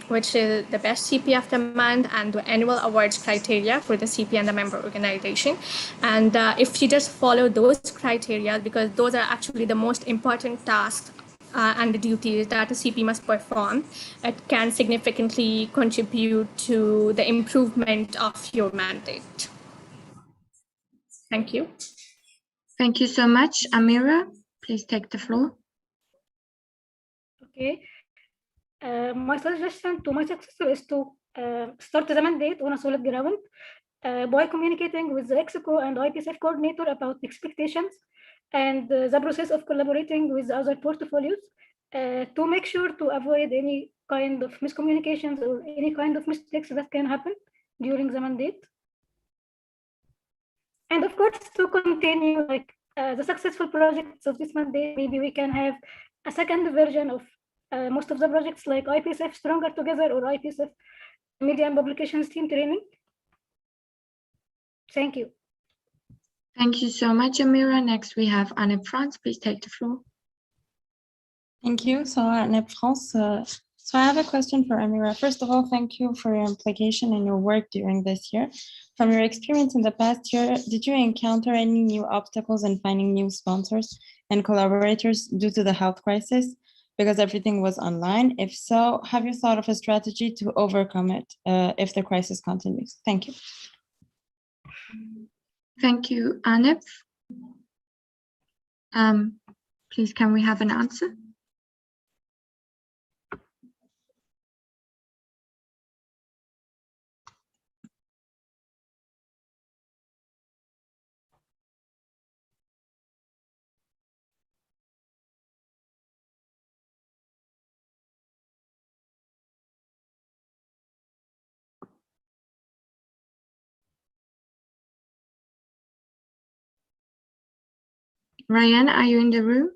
which is the best CP of the month and the annual awards criteria for the CP and the member organization. And if you just follow those criteria, because those are actually the most important tasks and the duties that a CP must perform, it can significantly contribute to the improvement of your mandate. Thank you. Thank you so much. Amira, please take the floor. Okay. My suggestion to my successor is to start the mandate on a solid ground by communicating with the EXCO and IPSF coordinator about expectations and the process of collaborating with other portfolios to make sure to avoid any kind of miscommunications or any kind of mistakes that can happen during the mandate. And of course, to continue like the successful projects of this mandate, maybe we can have a second version of most of the projects like IPSF Stronger Together or IPSF Media and Publications Team Training. Thank you. Thank you so much, Amira. Next, we have Anne France. Please take the floor. Thank you. So Anne France. So I have a question for Amira. First of all, thank you for your implication and your work during this year. From your experience in the past year, did you encounter any new obstacles in finding new sponsors and collaborators due to the health crisis? Because everything was online. If so, have you thought of a strategy to overcome it if the crisis continues? Thank you. Thank you, Anne. Please, can we have an answer? Ryan, are you in the room?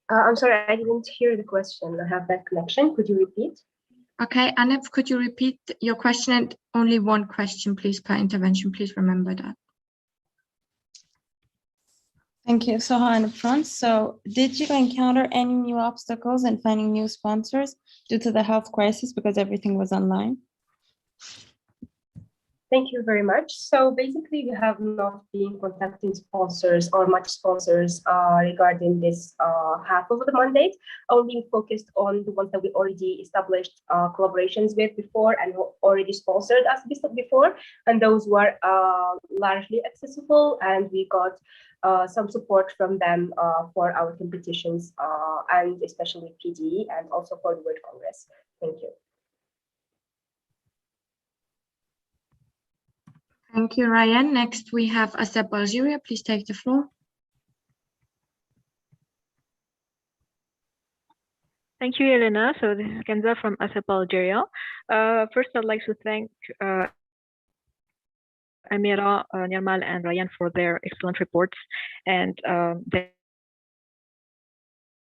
I'm sorry, I didn't hear the question. I have bad connection. Could you repeat? Okay, Anep, could you repeat your question and only one question, please, per intervention? Please remember that. Thank you. So Anne France, so did you encounter any new obstacles in finding new sponsors due to the health crisis because everything was online? Thank you very much. So basically, we have not been contacting sponsors or much sponsors regarding this half of the mandate. Only focused on the ones that we already established collaborations with before and already sponsored us before. And those were largely accessible, and we got some support from them for our competitions and especially PD and also for the World Congress. Thank you. Thank you, Ryan. Next, we have Asep Algeria. Please take the floor. Thank you, Elena. So this is Kenza from Asep Algeria. First, I'd like to thank Amira, Nirmal, and Ryan for their excellent reports and their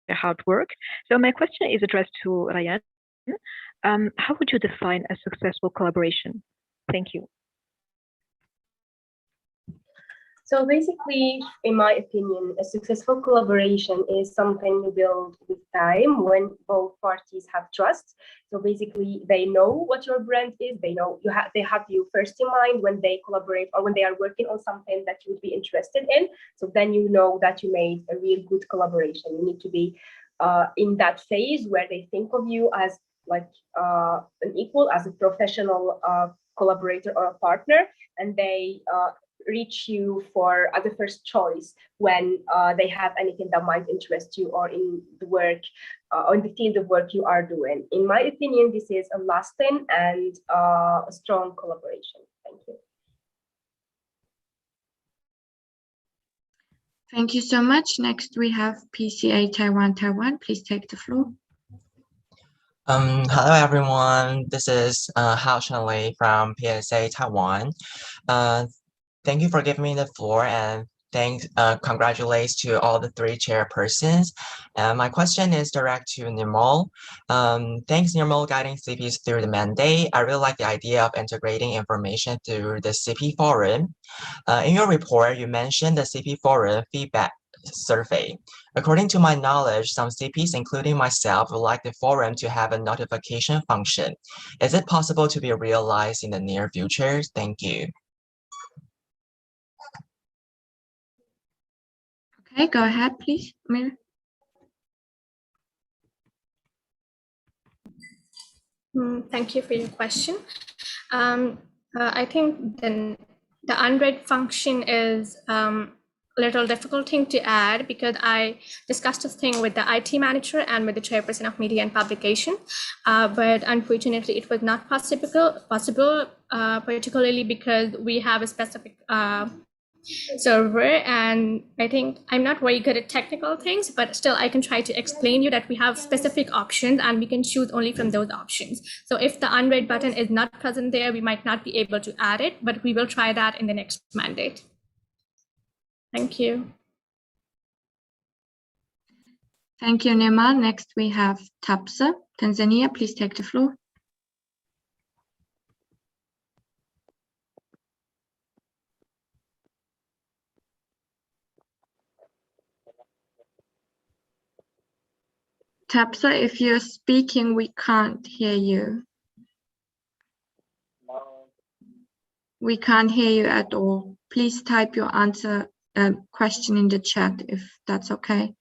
hard work. So my question is addressed to Ryan. How would you define a successful collaboration? Thank you. So basically, in my opinion, a successful collaboration is something you build with time when both parties have trust. So basically, they know what your brand is. They know they have you first in mind when they collaborate or when they are working on something that you would be interested in. So then you know that you made a real good collaboration. You need to be in that phase where they think of you as like an equal, as a professional collaborator or a partner, and they reach you for the first choice when they have anything that might interest you or in the work or in the field of work you are doing. In my opinion, this is a lasting and a strong collaboration. Thank you. Thank you so much. Next, we have PCA Taiwan. Please take the floor. Hello everyone. This is Hao Shenlei from PSA Taiwan. Thank you for giving me the floor and congratulations to all the three chairpersons. My question is direct to Nirmal. Thanks Nirmal guiding CPs through the mandate. I really like the idea of integrating information through the CP forum. In your report, you mentioned the CP forum feedback survey. According to my knowledge, some CPs, including myself, would like the forum to have a notification function. Is it possible to be realized in the near future? Thank you. Okay, go ahead, please, Amira. Thank you for your question. I think the unread function is a little difficult thing to add because I discussed this thing with the IT manager and with the chairperson of media and publication, but unfortunately it was not possible, particularly because we have a specific server, and I think I'm not very good at technical things, but still I can try to explain you that we have specific options and we can choose only from those options. So if the unread button is not present there, we might not be able to add it, but we will try that in the next mandate. Thank you. Thank you, Nirmal. Next, we have Tapsa, Tanzania. Please take the floor. Tapsa, if you're speaking, we can't hear you. We can't hear you at all. Please type your question in the chat if that's okay.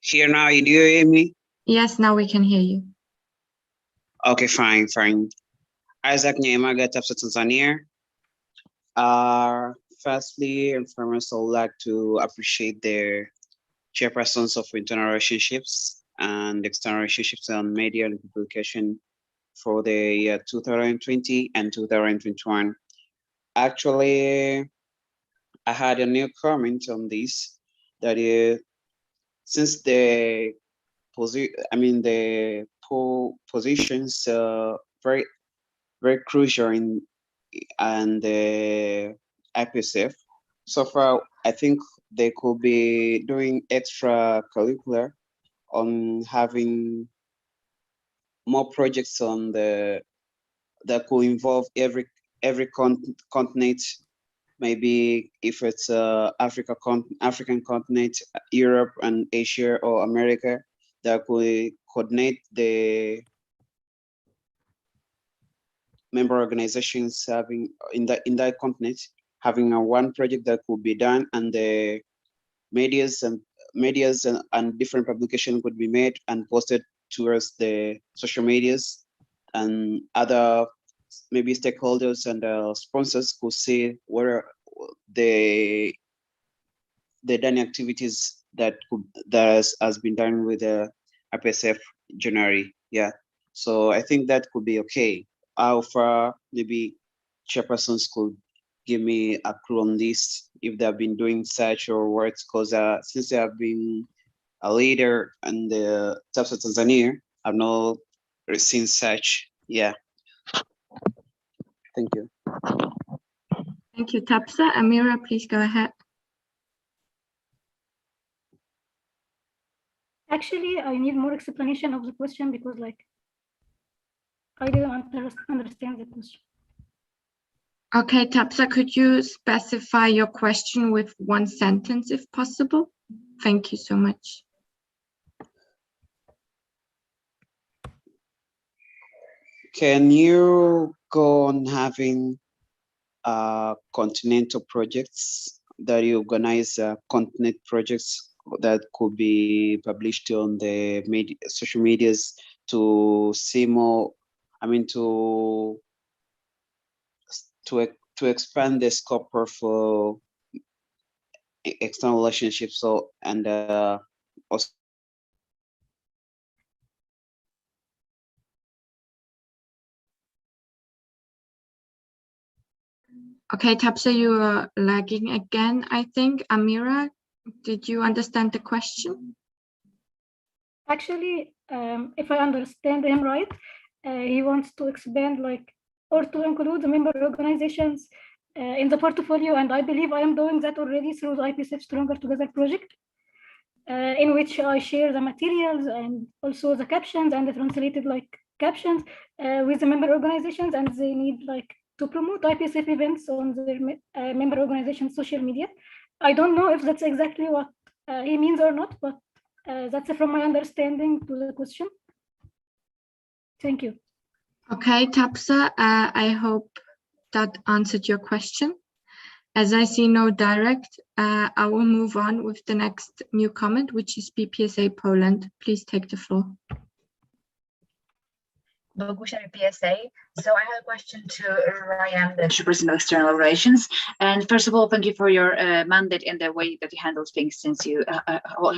Here now, do you hear me? Yes, now we can hear you. Okay, fine. Isaac Nyemaga, Tapsa, Tanzania. Firstly and foremost, I would like to appreciate the chairpersons of internal relationships and external relationships and media and publication for the year 2020 and 2021. Actually, I had a new comment on this, that since the poll positions very crucial in the IPSF. So far, I think they could be doing extracurricular on having more projects on that could involve every continent. Maybe if it's African continent, Europe and Asia or America, that could coordinate the member organizations having in that continent, having one project that could be done, and the medias and different publications could be made and posted towards the social medias, and other maybe stakeholders and sponsors could see where the done activities that has been done with the IPSF January. Yeah, so I think that could be okay. How far maybe chairpersons could give me a clue on this if they have been doing such or works, because since I have been a leader in the Tapsa Tanzania, I've not seen such. Yeah. Thank you. Thank you, Tapsa. Amira, please go ahead. Actually, I need more explanation of the question because, I didn't understand the question. Okay, Tapsa, could you specify your question with one sentence if possible? Thank you so much. Can you go on having continental projects that you organize, continent projects that could be published on the social medias to see more, to to expand the scope of external relationships. So and also. Okay, Tapsa, you are lagging again, I think. Amira, did you understand the question? Actually, if I understand him right, he wants to expand or to include the member organizations in the portfolio, and I believe I am doing that already through the IPSF Stronger Together project, in which I share the materials and also the captions and the translated captions with the member organizations, and they need to promote IPSF events on their member organization's social media. I don't know if that's exactly what he means or not, but that's from my understanding to the question. Thank you. Okay, Tapsa, I hope that answered your question. As I see no direct, I will move on with the next new comment, which is PPSA Poland. Please take the floor. Bogusha PSA. So I have a question to Ryan, the Chairperson of External Relations. And first of all, thank you for your mandate and the way that you handled things since you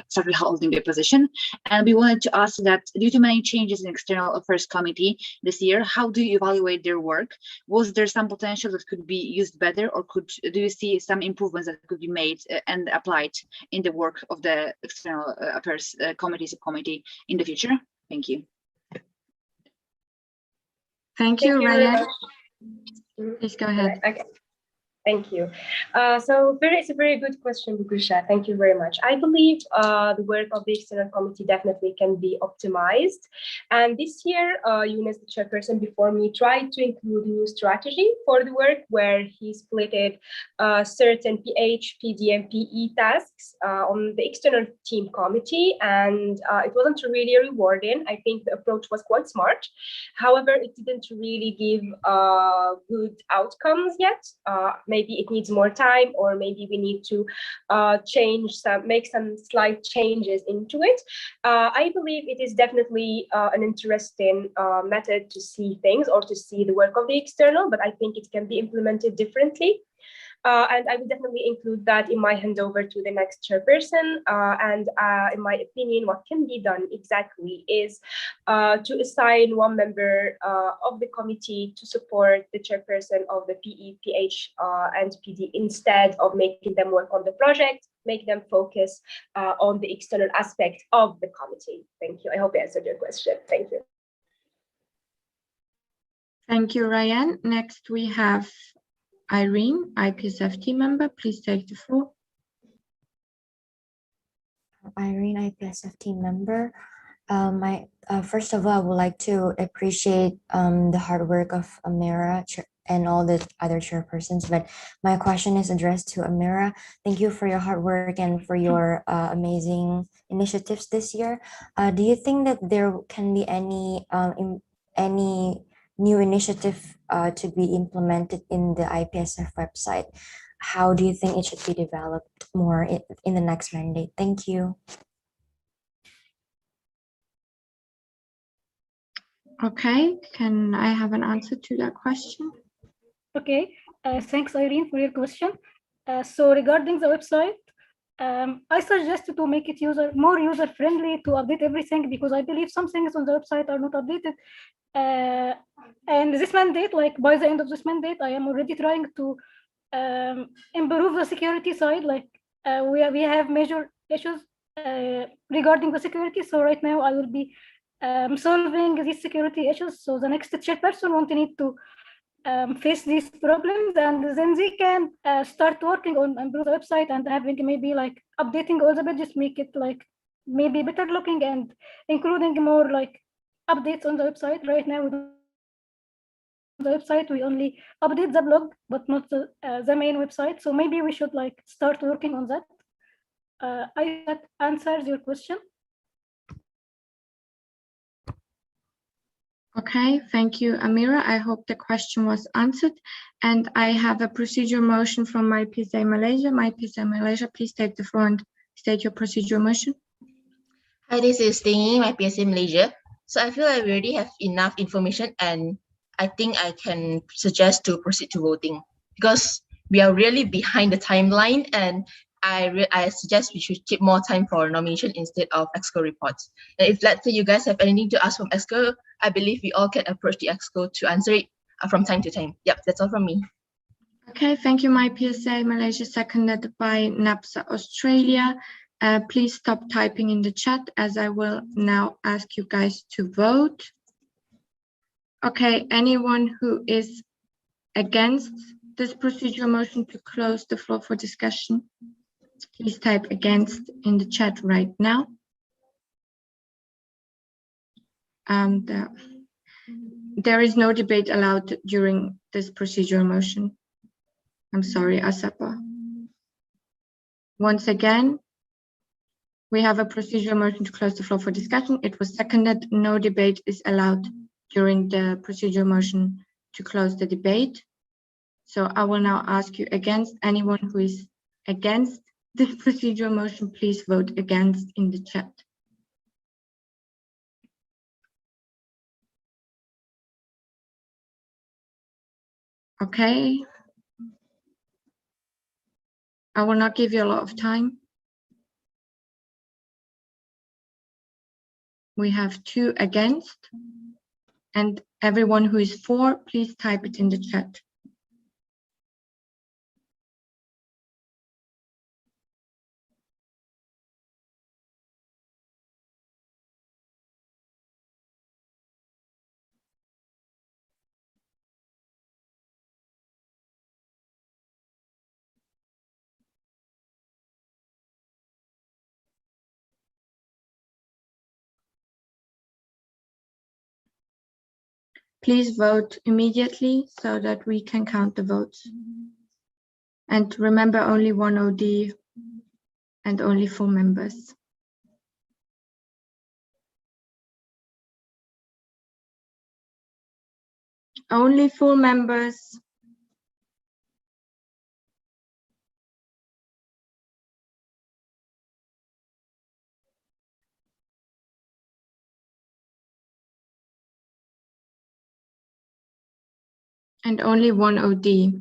started holding the position. And we wanted to ask that due to many changes in External Affairs Committee this year, how do you evaluate their work? Was there some potential that could be used better, or do you see some improvements that could be made and applied in the work of the External Affairs Committee subcommittee in the future? Thank you. Thank you, Ryan. Please go ahead. Okay. Thank you. So it's a very good question, Bogusha. Thank you very much. I believe the work of the External Committee definitely can be optimized. And this year, Eunice, the chairperson before me, tried to include a new strategy for the work where he splitted certain PH, PD, and PE tasks on the External Team Committee. And it wasn't really rewarding. I think the approach was quite smart. However, it didn't really give good outcomes yet. Maybe it needs more time, or maybe we need to make some slight changes into it. I believe it is definitely an interesting method to see things or to see the work of the external, but I think it can be implemented differently. And I will definitely include that in my handover to the next chairperson. And in my opinion, what can be done exactly is to assign one member of the committee to support the chairperson of the PE, PH, and PD instead of making them work on the project, make them focus on the external aspect of the committee. Thank you. I hope I answered your question. Thank you. Thank you, Ryan. Next, we have Irene, IPSF team member. Please take the floor. Irene, IPSF team member. First of all, I would like to appreciate the hard work of Amira and all the other chairpersons, but my question is addressed to Amira. Thank you for your hard work and for your amazing initiatives this year. Do you think that there can be any new initiative to be implemented in the IPSF website? How do you think it should be developed more in the next mandate? Thank you. Okay, can I have an answer to that question? Okay, thanks, Irene, for your question. So regarding the website, I suggested to make it more user-friendly, to update everything, because I believe some things on the website are not updated. And this mandate, by the end of this mandate, I am already trying to improve the security side. We have major issues regarding the security. So right now I will be solving these security issues. So the next chairperson won't need to face these problems, and then they can start working on improve the website and having maybe updating all the pages, make it maybe better looking and including more updates on the website. Right now on the website we only update the blog but not the main website, so maybe we should start working on that. I hope that answers your question. Okay, thank you, Amira. I hope the question was answered. And I have a procedure motion from my PSA Malaysia. My PSA Malaysia, please take the floor and state your procedure motion. Hi, this is Tingy, my PSA Malaysia. So I feel I already have enough information, and I think I can suggest to proceed to voting. because we are really behind the timeline, and I suggest we should keep more time for nomination instead of EXCO reports. And if let's say you guys have anything to ask from EXCO, I believe we all can approach the EXCO to answer it from time to time. Yep, that's all from me. Okay, thank you, MyPSA Malaysia, seconded by NAPSA Australia. Please stop typing in the chat as I will now ask you guys to vote. Okay, anyone who is against this procedural motion to close the floor for discussion, please type against in the chat right now. There is no debate allowed during this procedural motion. I'm sorry, Asapa. Once again, we have a procedural motion to close the floor for discussion. It was seconded. No debate is allowed during the procedural motion to close the debate. So I will now ask you against. Anyone who is against this procedural motion, please vote against in the chat. Okay. I will not give you a lot of time. We have 2 against, and everyone who is for, please type it in the chat. Please vote immediately so that we can count the votes. And remember, only 1 OD and only 4 members. Only 4 members. And only 1 OD.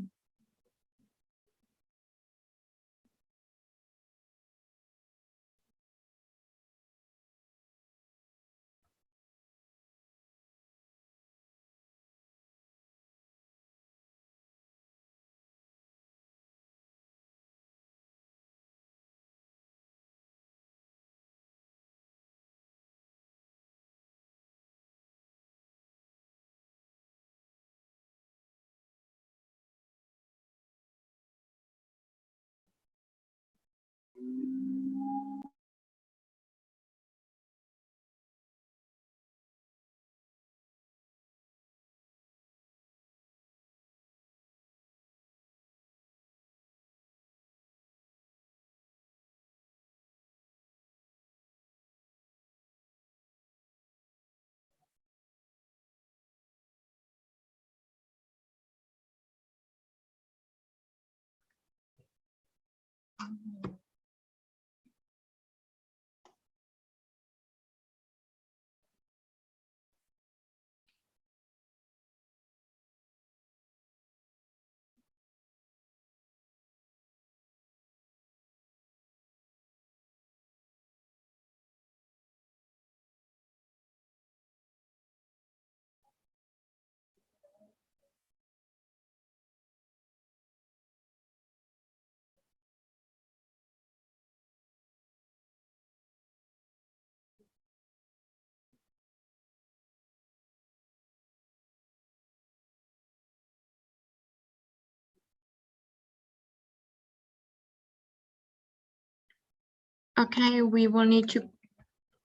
Okay, we will need to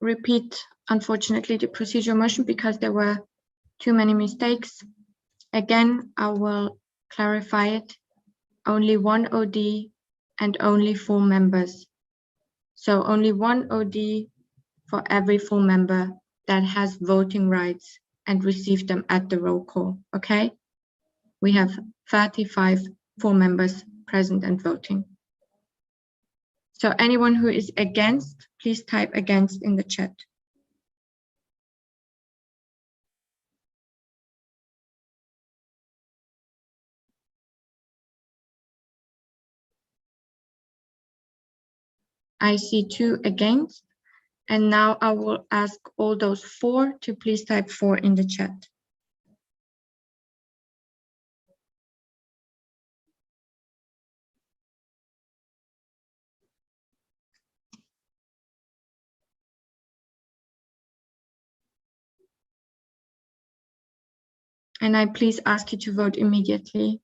repeat, unfortunately, the procedural motion because there were too many mistakes. Again, I will clarify it. Only 1 OD and only 4 members. So only 1 OD for every full member that has voting rights and received them at the roll call, okay? We have 35 full members present and voting. So anyone who is against, please type against in the chat. I see 2 against. And now I will ask all those 4 to please type 4 in the chat. And I please ask you to vote immediately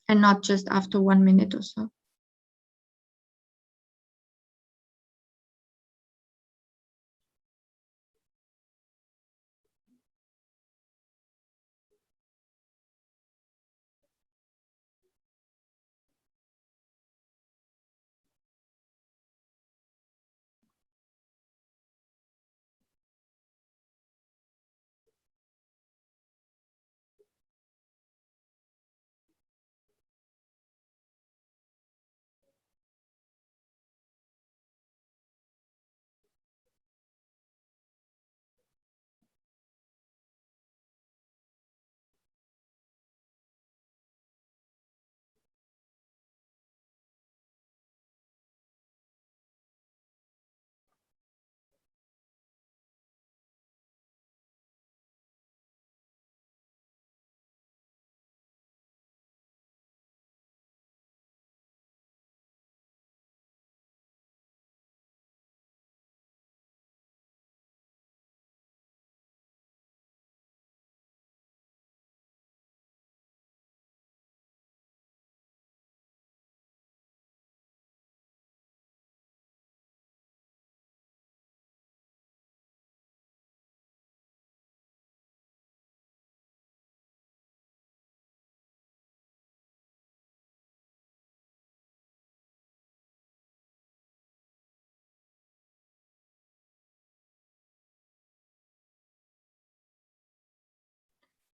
and not just after 1 minute or so.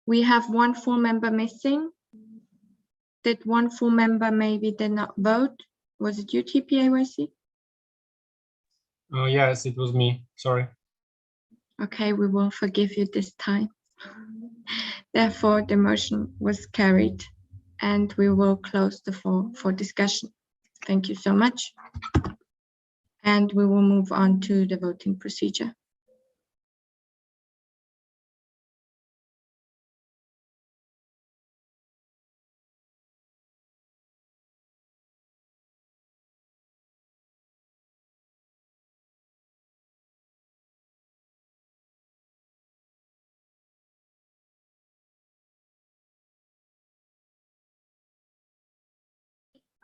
We have 1 full member missing. Did 1 full member maybe did not vote? Was it you, TPAYC? Yes, it was me. Sorry. Okay, we will forgive you this time. Therefore, the motion was carried and we will close the floor for discussion. Thank you so much. And we will move on to the voting procedure.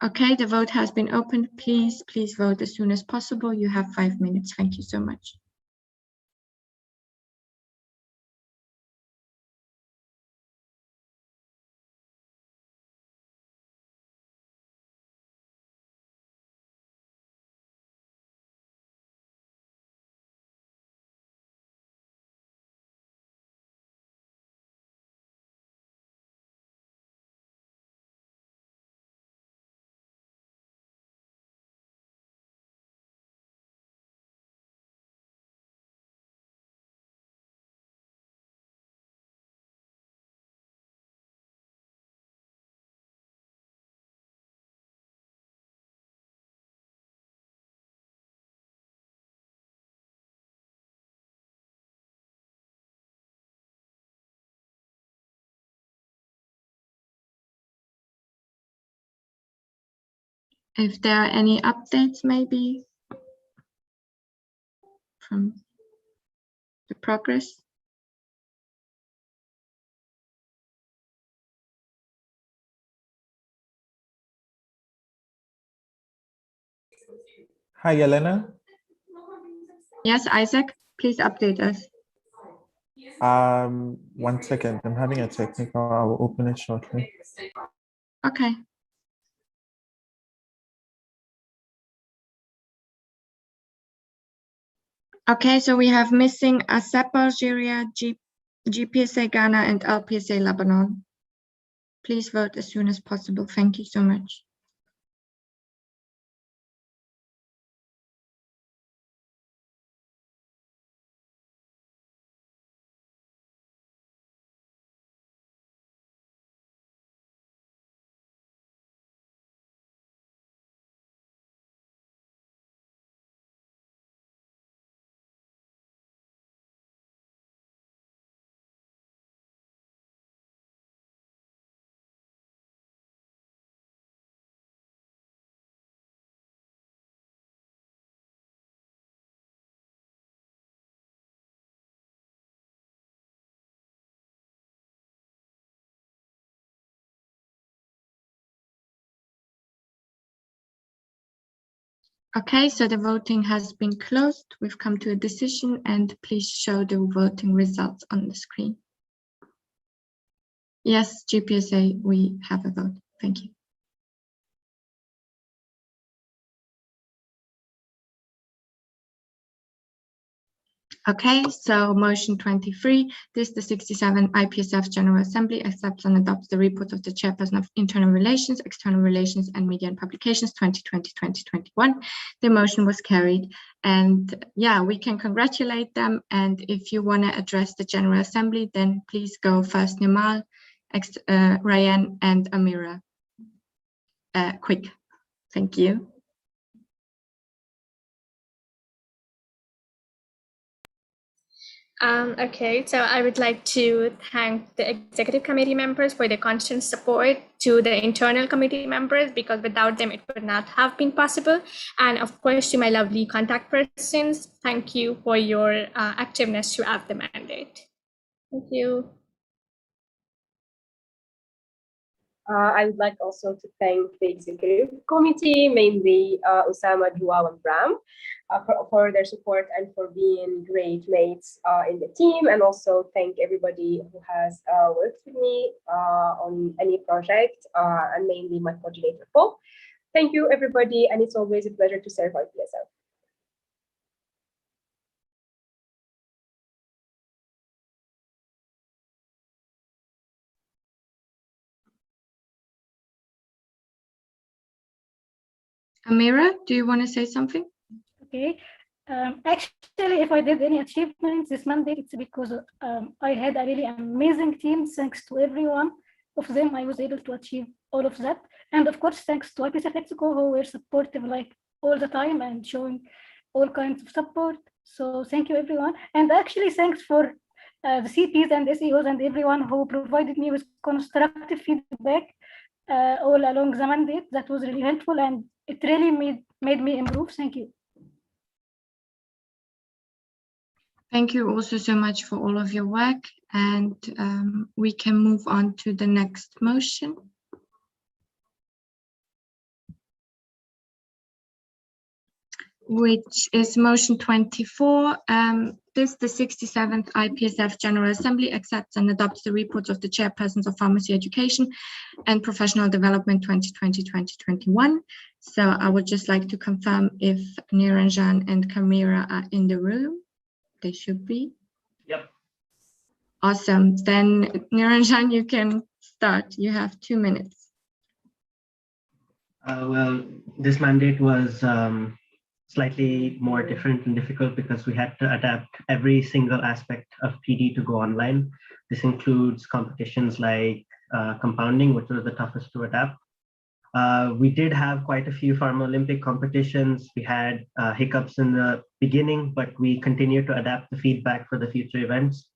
Okay, the vote has been opened. Please vote as soon as possible. You have 5 minutes. Thank you so much. If there are any updates maybe from the progress. Hi, Elena. Yes, Isaac, please update us. 1 second. I'm having a technical. I will open it shortly. Okay. Okay, so we have missing ASEP Algeria, GPSA Ghana, and LPSA Lebanon. Please vote as soon as possible. Thank you so much. Okay, so the voting has been closed. We've come to a decision, and please show the voting results on the screen. Yes, GPSA, we have a vote. Thank you. Okay, so motion 23, this the 67th IPSF General Assembly accepts and adopts the report of the Chairperson of Internal Relations, External Relations and Media and Publications 2020-2021. The motion was carried, and yeah, we can congratulate them. And if you want to address the General Assembly, then please go first Nimal, Ryan and Amira. Quick, thank you. Okay, so I would like to thank the executive committee members for the constant support to the internal committee members, because without them it would not have been possible. And of course, to my lovely contact persons, thank you for your activeness throughout the mandate. Thank you. I would like also to thank the executive committee, mainly Usama, Joao, and Bram, for their support and for being great mates in the team, and also thank everybody who has worked with me on any project, and mainly my coordinator, Paul. Thank you, everybody, and it's always a pleasure to serve IPSF. Amira, do you want to say something? Okay. Actually, if I did any achievements this mandate, it's because I had a really amazing team. Thanks to every one of them, I was able to achieve all of that. And of course, thanks to IPSF Mexico, who were supportive like all the time and showing all kinds of support. So thank you, everyone. And actually, thanks for the CPs and SEOs and everyone who provided me with constructive feedback all along the mandate. That was really helpful, and it really made me improve. Thank you. Thank you also so much for all of your work, and we can move on to the next motion. Which is motion 24. This, the 67th IPSF General Assembly accepts and adopts the reports of the chairpersons of Pharmacy Education and Professional Development 2020-2021. So I would just like to confirm if Niranjan and Kamira are in the room. They should be. Yep. Awesome. Then Niranjan, you can start. You have 2 minutes. Well, this mandate was slightly more different and difficult because we had to adapt every single aspect of PD to go online. This includes competitions like compounding, which was the toughest to adapt. We did have quite a few Pharma Olympic competitions. We had hiccups in the beginning, but we continued to adapt the feedback for the future events.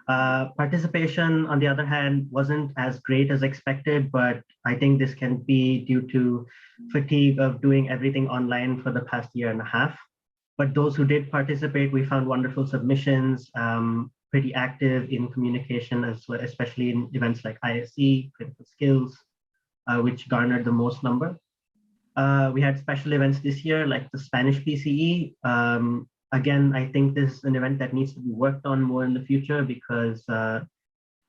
Participation, on the other hand, wasn't as great as expected, but I think this can be due to fatigue of doing everything online for the past year and a half. But those who did participate, we found wonderful submissions, pretty active in communication, as well, especially in events like ISE, critical skills, which garnered the most number. We had special events this year, like the Spanish PCE. Again, I think this is an event that needs to be worked on more in the future, because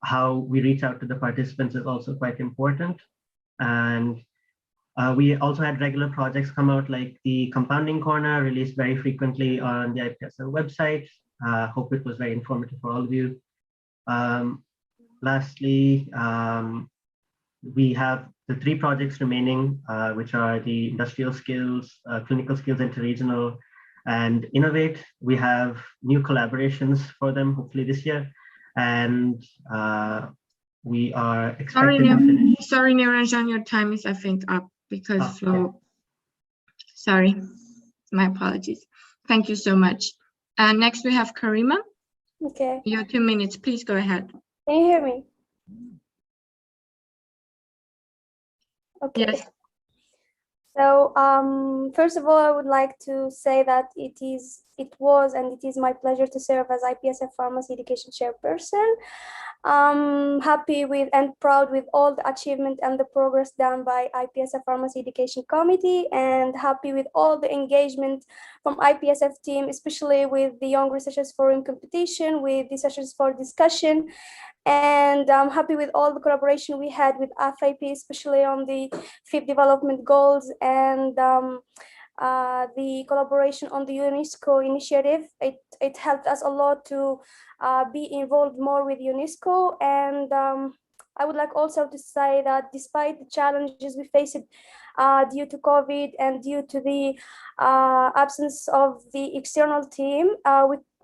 how we reach out to the participants is also quite important. And we also had regular projects come out, like the Compounding Corner, released very frequently on the IPSF website. Hope it was very informative for all of you. Lastly, we have the 3 projects remaining, which are the industrial skills, clinical skills, interregional, and innovate. We have new collaborations for them, hopefully this year. And we are expected to finish. Sorry, Niranjan, your time is, I think, up because sorry, my apologies. Thank you so much. Next we have Karima. Okay. Your 2 minutes, please go ahead. Can you hear me? Okay. Yes. So first of all, I would like to say that it was and it is my pleasure to serve as IPSF Pharmacy Education Chairperson. I'm happy with and proud with all the achievement and the progress done by IPSF Pharmacy Education Committee, and happy with all the engagement from IPSF team, especially with the Young Researchers Forum competition, with the sessions for discussion. And I'm happy with all the collaboration we had with FIP, especially on the 5 development goals and the collaboration on the UNESCO initiative. It helped us a lot to be involved more with UNESCO. And I would like also to say that despite the challenges we faced due to COVID and due to the absence of the external team,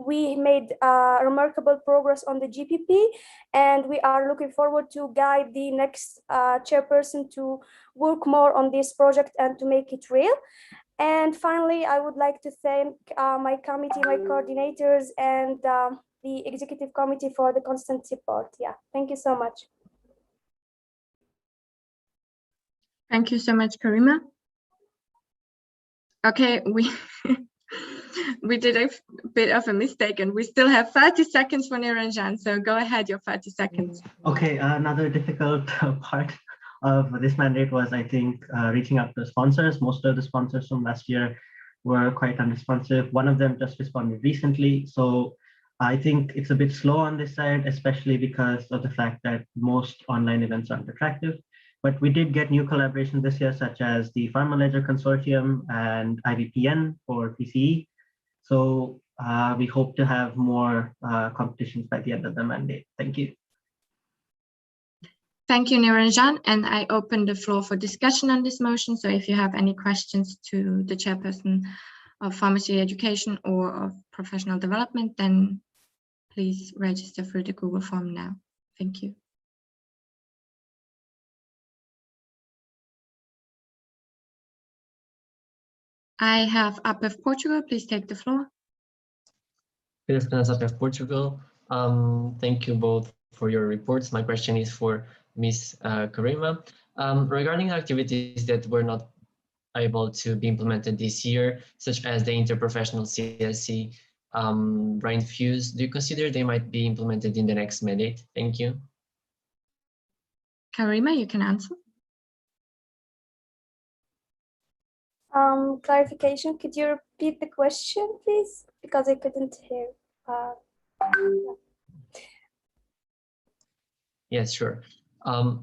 we made remarkable progress on the GPP, and we are looking forward to guide the next chairperson to work more on this project and to make it real. And finally, I would like to thank my committee, my coordinators, and the executive committee for the constant support. Yeah, thank you so much. Thank you so much, Karima. Okay, we did a bit of a mistake, and we still have 30 seconds for Niranjan. So go ahead, your 30 seconds. Okay, another difficult part of this mandate was, I think, reaching out to sponsors. Most of the sponsors from last year were quite unresponsive. One of them just responded recently. So I think it's a bit slow on this side, especially because of the fact that most online events aren't attractive. But we did get new collaborations this year, such as the Pharma Ledger Consortium and IVPN for PCE. So we hope to have more competitions by the end of the mandate. Thank you. Thank you, Niranjan. And I open the floor for discussion on this motion. So if you have any questions to the chairperson of pharmacy education or of professional development, then please register through the Google form now. Thank you. I have APF Portugal. Please take the floor. Good afternoon, APF Portugal. Thank you both for your reports. My question is for Ms. Karima. Regarding activities that were not able to be implemented this year, such as the interprofessional CSC Brain Fuse, do you consider they might be implemented in the next mandate? Thank you. Karima, you can answer. Clarification, could you repeat the question, please? Because I couldn't hear. Yes, sure.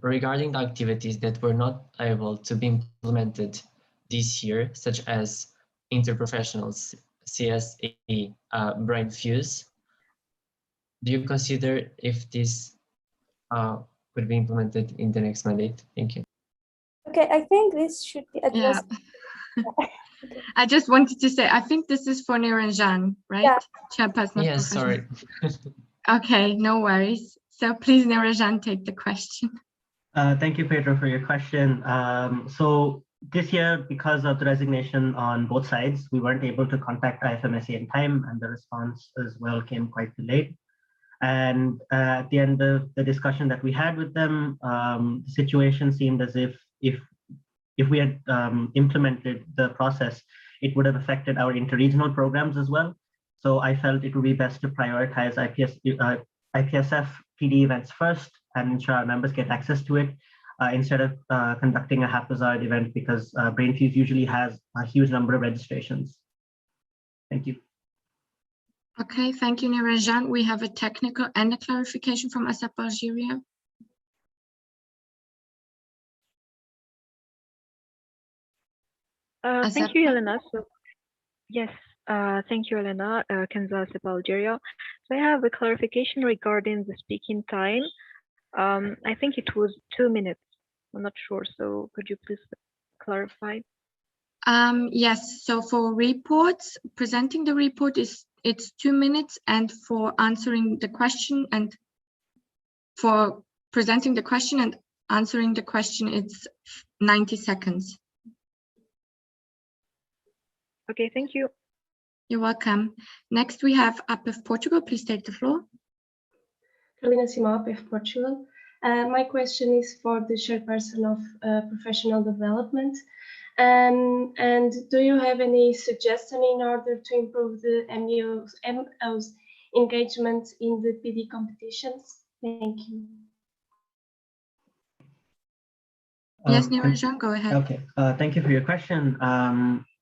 Regarding the activities that were not able to be implemented this year, such as interprofessional CSE Brain Fuse, do you consider if this could be implemented in the next mandate? Thank you. Okay, I think this should be addressed. Yeah. I just wanted to say, I think this is for Niranjan, right? Yeah. Chairperson. Yes, sorry. Okay, no worries. So please, Niranjan, take the question. Thank you, Pedro, for your question. So this year, because of the resignation on both sides, we weren't able to contact IFMSA in time, and the response as well came quite delayed. And at the end of the discussion that we had with them, the situation seemed as if we had implemented the process, it would have affected our interregional programs as well. So I felt it would be best to prioritize IPSF PD events first and ensure our members get access to it instead of conducting a haphazard event, because Brain Fuse usually has a huge number of registrations. Thank you. Okay, thank you, Niranjan. We have a technical and a clarification from ASAP Algeria. Thank you, Elena. So, yes, thank you, Elena. Kenza, ASAP Algeria. So I have a clarification regarding the speaking time. I think it was 2 minutes. I'm not sure. So could you please clarify? Yes, so for reports, presenting the report it's 2 minutes, and for answering the question and for presenting the question and answering the question, it's 90 seconds. Okay, thank you. You're welcome. Next, we have APF Portugal. Please take the floor. Carolina Simão, APF Portugal. My question is for the chairperson of professional development. And do you have any suggestion in order to improve the MO's engagement in the PD competitions? Thank you. Yes, Niranjan, go ahead. Okay, thank you for your question.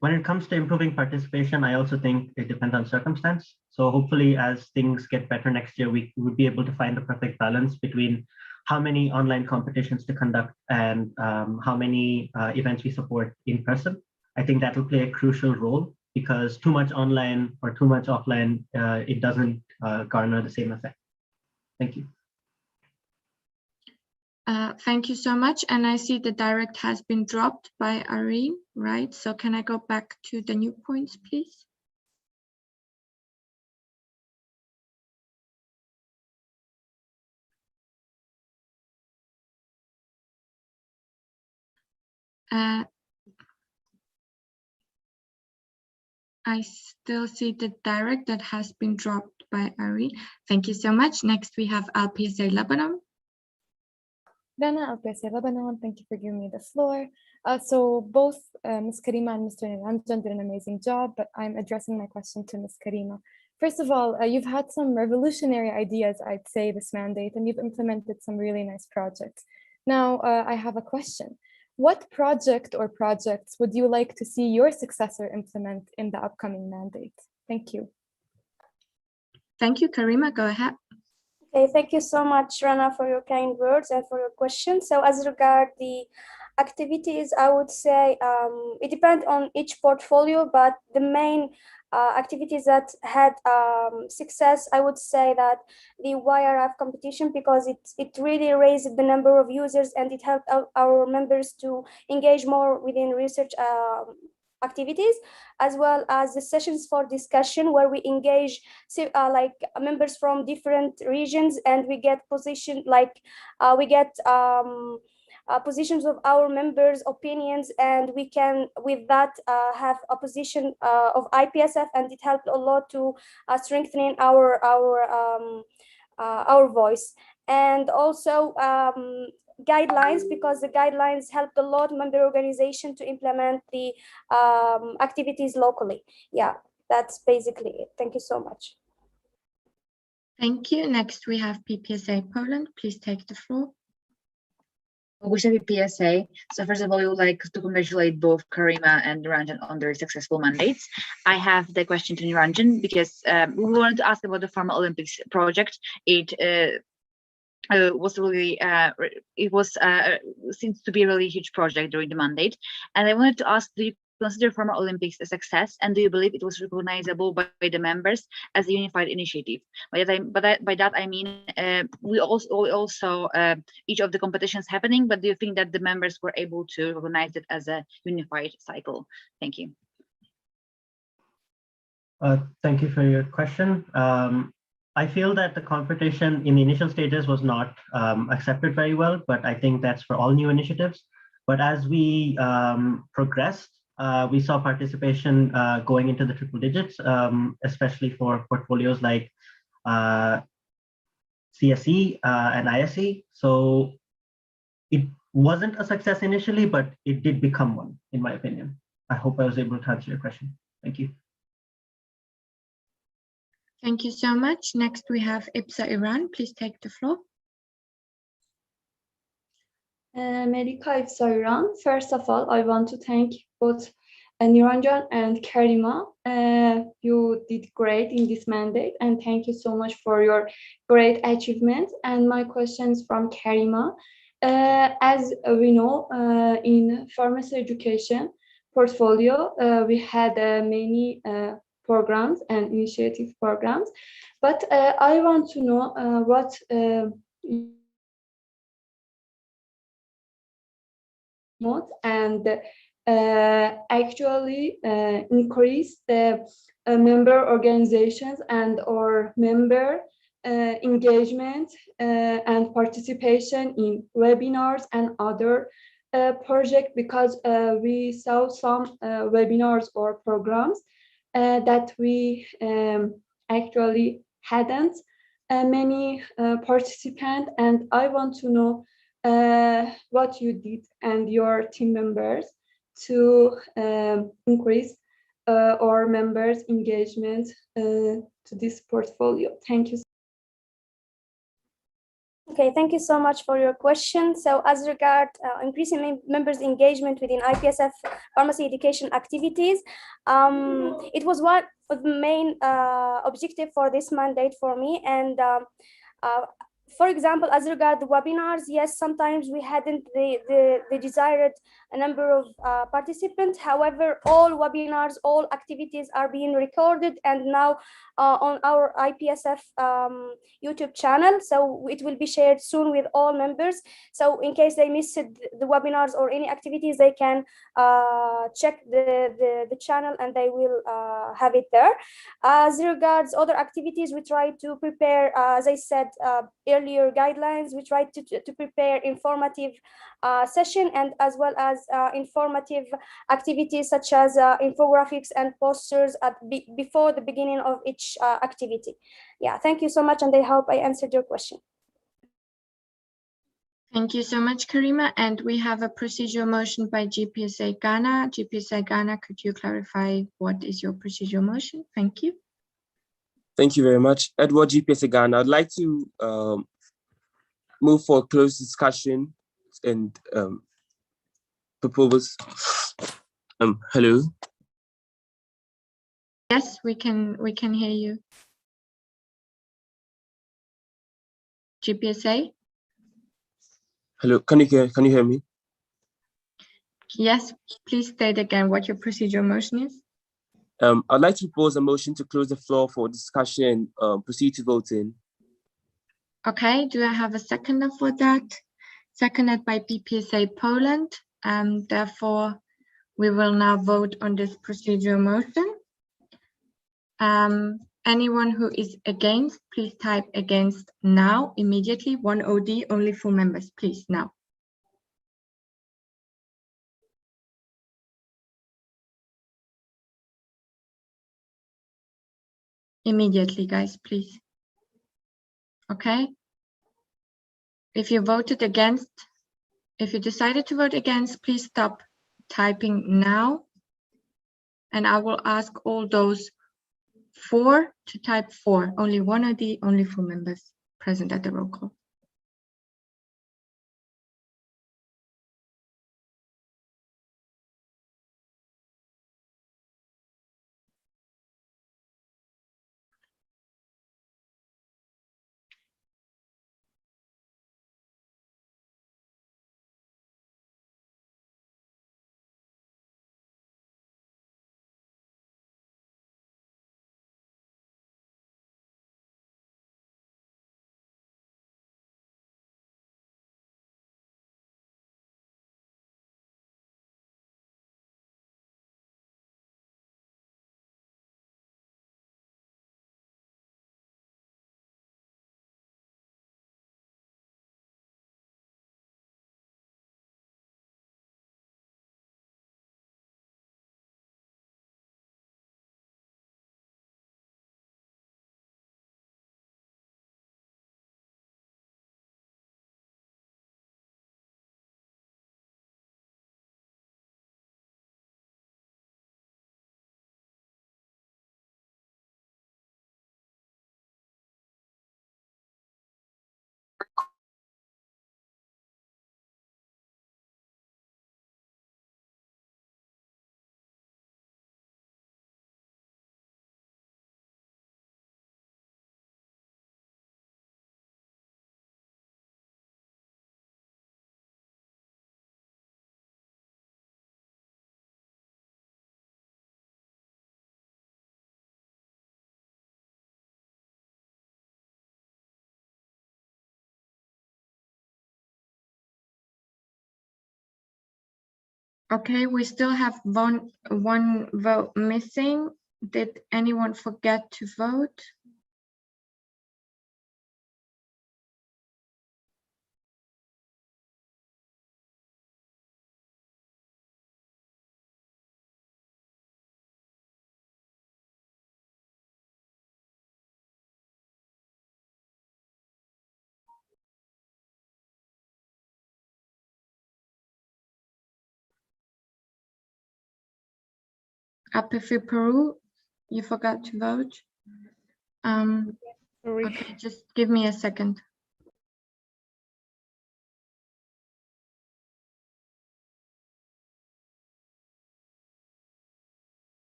When it comes to improving participation, I also think it depends on circumstance. So hopefully as things get better next year, we would be able to find the perfect balance between how many online competitions to conduct and how many events we support in person. I think that will play a crucial role because too much online or too much offline, it doesn't garner the same effect. Thank you. Thank you so much. And I see the direct has been dropped by Irene, right? So can I go back to the new points, please? I still see the direct that has been dropped by Irene. Thank you so much. Next, we have IPSA Lebanon. Rana, IPSA Lebanon, thank you for giving me the floor. So both Ms. Karima and Mr. Niranjan did an amazing job, but I'm addressing my question to Ms. Karima. First of all, you've had some revolutionary ideas, I'd say, this mandate, and you've implemented some really nice projects. Now, I have a question. What project or projects would you like to see your successor implement in the upcoming mandate? Thank you. Thank you, Karima. Go ahead. Okay, thank you so much, Rana, for your kind words and for your question. So as regard the activities, I would say it depends on each portfolio, but the main activities that had success, I would say that the YRF competition, because it really raised the number of users and it helped our members to engage more within research activities, as well as the sessions for discussion where we engage like members from different regions and we get position like we get positions of our members' opinions, and we can with that have a position of IPSF, and it helped a lot to strengthening our voice. And also guidelines, because the guidelines helped a lot member organization to implement the activities locally. Yeah, that's basically it. Thank you so much. Thank you. Next, we have PPSA Poland. Please take the floor. PPSA. So first of all, we would like to congratulate both Karima and Niranjan on their successful mandates. I have the question to Niranjan because we wanted to ask about the Pharma Olympics project. It was really seems to be a really huge project during the mandate, and I wanted to ask, do you consider Pharma Olympics a success, and do you believe it was recognizable by the members as a unified initiative? By that I mean we also each of the competitions happening, but do you think that the members were able to recognize it as a unified cycle? Thank you. Thank you for your question. I feel that the competition in the initial stages was not accepted very well, but I think that's for all new initiatives. But as we progressed, we saw participation going into the triple digits, especially for portfolios like CSE and ISE. So it wasn't a success initially, but it did become one, in my opinion. I hope I was able to answer your question. Thank you. Thank you so much. Next, we have IPSA Iran. Please take the floor. Melika, IPSA Iran. First of all, I want to thank both Niranjan and Karima. You did great in this mandate, and thank you so much for your great achievements. And my questions from Karima. As we know, in pharmacy education portfolio, we had many programs and initiative programs, but I want to know what and actually increase the member organizations and or member engagement and participation in webinars and other projects, because we saw some webinars or programs that we actually hadn't many participants, and I want to know what you did and your team members to increase our members' engagement to this portfolio? Thank you. Okay, thank you so much for your question. So as regard increasing members' engagement within IPSF pharmacy education activities, it was one of the main objective for this mandate for me. And for example, as regard the webinars, yes, sometimes we hadn't the desired number of participants. However, all webinars, all activities are being recorded and now on our IPSF YouTube channel. So it will be shared soon with all members. So in case they missed the webinars or any activities, they can check the channel and they will have it there. As regards other activities, we try to prepare, as I said earlier, guidelines. We try to prepare informative session and as well as informative activities such as infographics and posters before the beginning of each activity. Yeah, thank you so much, and I hope I answered your question. Thank you so much, Karima. And we have a procedural motion by GPSA Ghana. GPSA Ghana, could you clarify what is your procedural motion? Thank you. Thank you very much. Edward, GPSA Ghana. I'd like to move for closed discussion and propose. Hello. Yes, we can hear you. GPSA. Hello. Can you hear me? Yes, please state again what your procedural motion is. I'd like to propose a motion to close the floor for discussion and proceed to voting. Okay, do I have a seconder for that? Seconded by PPSA Poland. Therefore, we will now vote on this procedural motion. Anyone who is against, please type against now, immediately. 1 OD, only full members, please, now. Immediately, guys, please. Okay. If you voted against, if you decided to vote against, please stop typing now. And I will ask all those for to type for. Only 1 OD, only full members present at the roll call. Okay, we still have one vote missing. Did anyone forget to vote? APF Peru, you forgot to vote. Okay, just give me a second.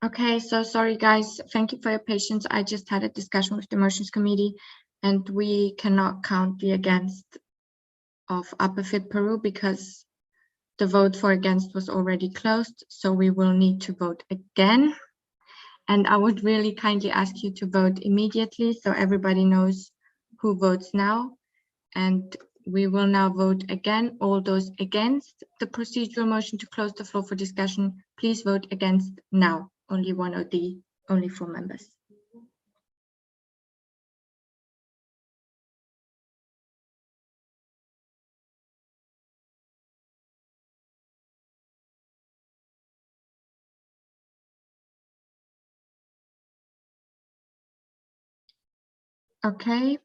Okay, so sorry guys, thank you for your patience. I just had a discussion with the motions committee and we cannot count the against of APF Peru because the vote for against was already closed, so we will need to vote again. And I would really kindly ask you to vote immediately so everybody knows who votes now. And we will now vote again. All those against the procedural motion to close the floor for discussion, please vote against now. Only one of the only 4 members. Okay.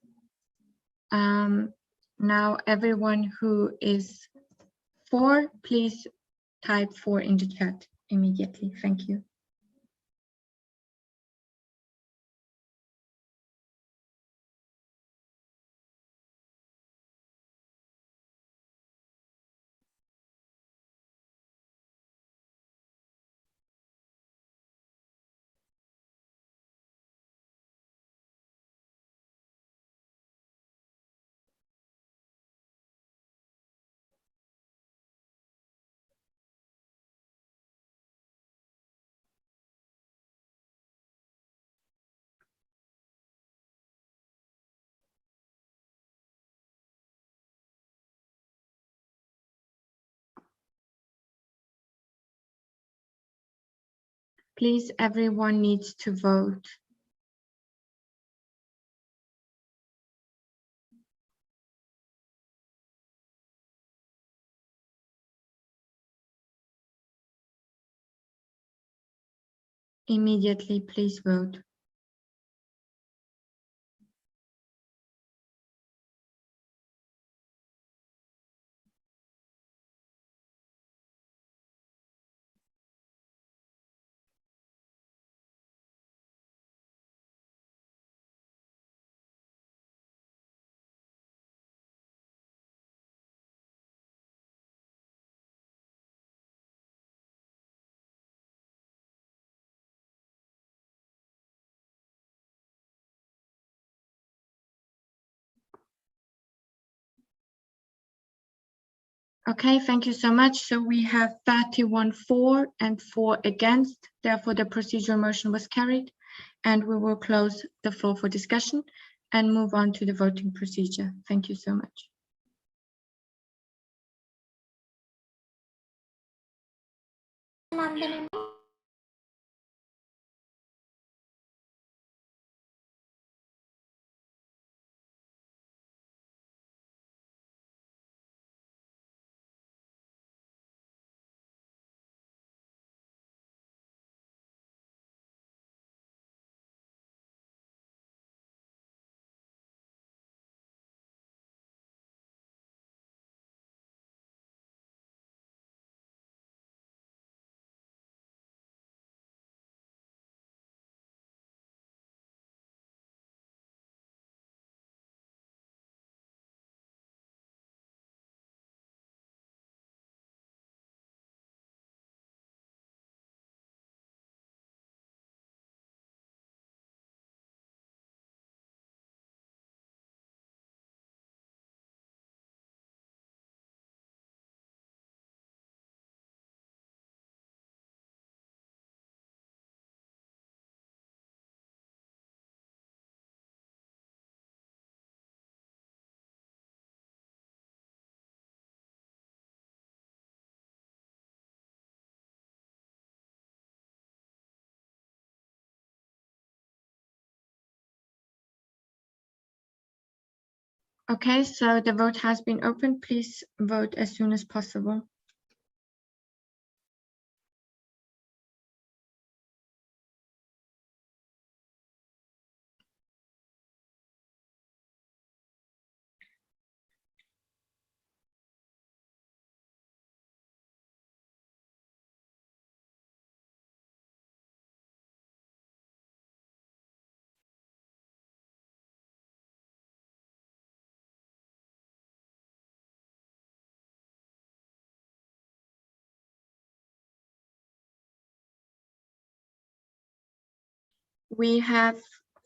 Now everyone who is for, please type 4 in the chat immediately. Thank you. Please, everyone needs to vote. Immediately, please vote. Okay, thank you so much. So we have 31 for and 4 against. Therefore, the procedural motion was carried, and we will close the floor for discussion and move on to the voting procedure. Thank you so much. Okay, so the vote has been opened. Please vote as soon as possible. We have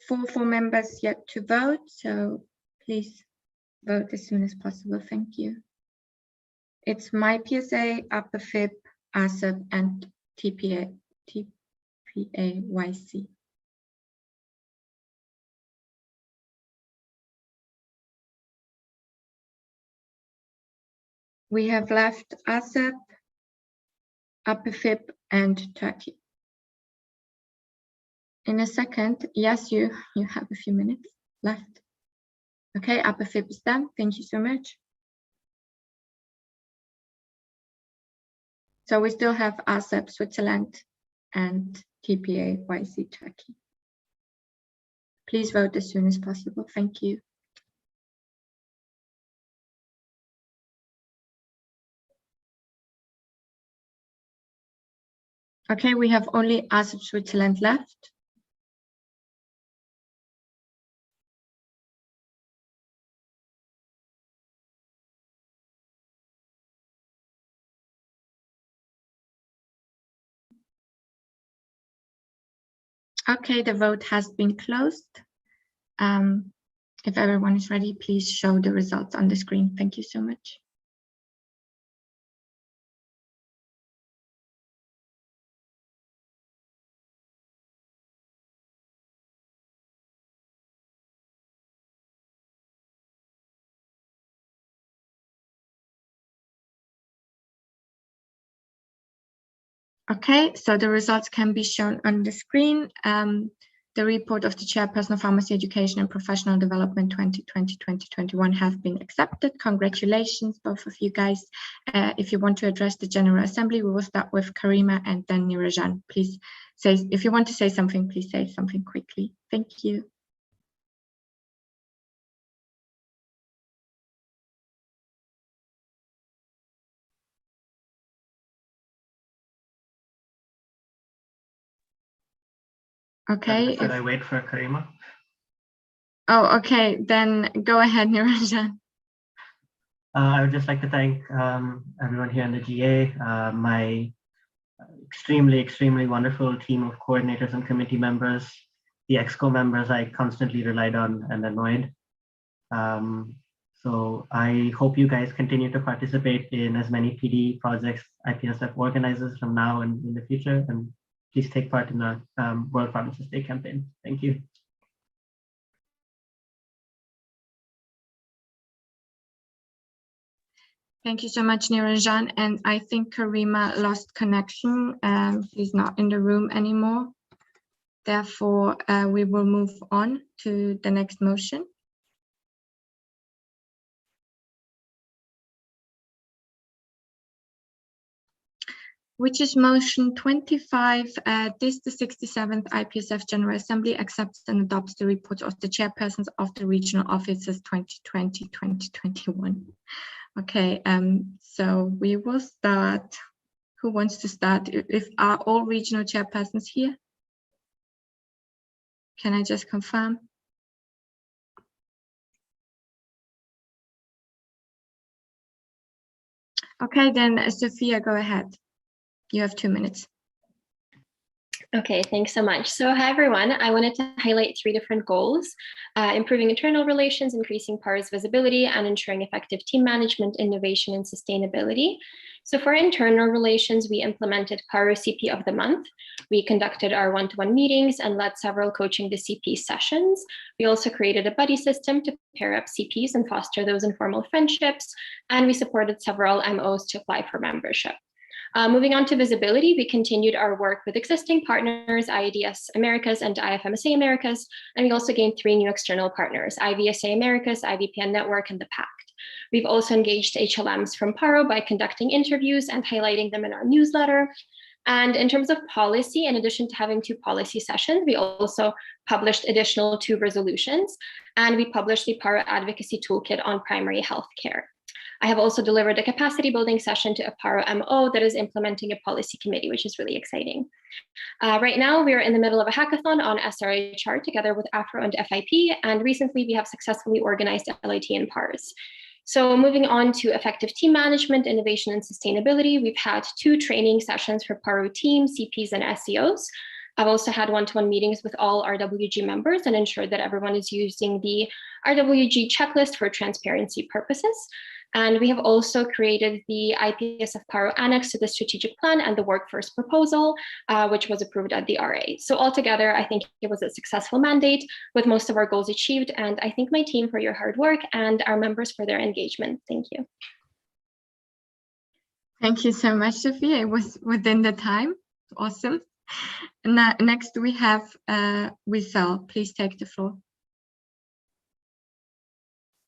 four members yet to vote, so please vote as soon as possible. Thank you. It's MyPSA, IPSF, ASAP, and TPAYC. We have left ASAP, IPSF, and Turkey. In a second, yes, you have a few minutes left. Okay, IPSF is done. Thank you so much. So we still have ASAP, Switzerland, and TPAYC, Turkey. Please vote as soon as possible. Thank you. Okay, we have only ASAP, Switzerland left. Okay, the vote has been closed. If everyone is ready, please show the results on the screen. Thank you so much. Okay, so the results can be shown on the screen. The report of the Chairperson of Pharmacy Education and Professional Development 2020-2021 have been accepted. Congratulations, both of you guys. If you want to address the General Assembly, we will start with Karima and then Nirajan. Please say, if you want to say something, please say something quickly. Thank you. Okay. Should I wait for Karima? Oh, okay. Then go ahead, Nirajan. I would just like to thank everyone here in the GA, my extremely wonderful team of coordinators and committee members, the EXCO members I constantly relied on and annoyed. So I hope you guys continue to participate in as many PD projects IPSF organizes from now and in the future, and please take part in the World Pharmacist Day campaign. Thank you. Thank you so much, Niranjan. And I think Karima lost connection. She's not in the room anymore. Therefore, we will move on to the next motion. Which is motion 25. This, the 67th IPSF General Assembly accepts and adopts the report of the chairpersons of the regional offices 2020-2021. Okay, so we will start. Who wants to start? Are all regional chairpersons here? Can I just confirm? Okay, then Sophia, go ahead. You have 2 minutes. Okay, thanks so much. So hi, everyone. I wanted to highlight 3 different goals: improving internal relations, increasing PAR's visibility, and ensuring effective team management, innovation, and sustainability. So for internal relations, we implemented PARO CP of the month. We conducted our one-to-one meetings and led several coaching the CP sessions. We also created a buddy system to pair up CPs and foster those informal friendships. And we supported several MOs to apply for membership. Moving on to visibility, we continued our work with existing partners, IADS Americas and IFMSA Americas, and we also gained 3 new external partners, IVSA Americas, IVPN Network, and the PACT. We've also engaged HLMs from PARO by conducting interviews and highlighting them in our newsletter. And in terms of policy, in addition to having 2 policy sessions, we also published additional 2 resolutions, and we published the PARO Advocacy Toolkit on primary health care. I have also delivered a capacity building session to a PARO MO that is implementing a policy committee, which is really exciting. Right now, we are in the middle of a hackathon on SRHR together with AFRO and FIP, and recently we have successfully organized LIT and PARS. So moving on to effective team management, innovation, and sustainability, we've had 2 training sessions for PARO teams, CPs, and SEOs. I've also had one-to-one meetings with all RWG members and ensured that everyone is using the RWG checklist for transparency purposes. And we have also created the IPSF PARO Annex to the strategic plan and the workforce proposal, which was approved at the RA. So altogether, I think it was a successful mandate with most of our goals achieved. And I thank my team for your hard work and our members for their engagement. Thank you. Thank you so much, Sophia. It was within the time. Awesome. Now, next we have Wissal. Please take the floor.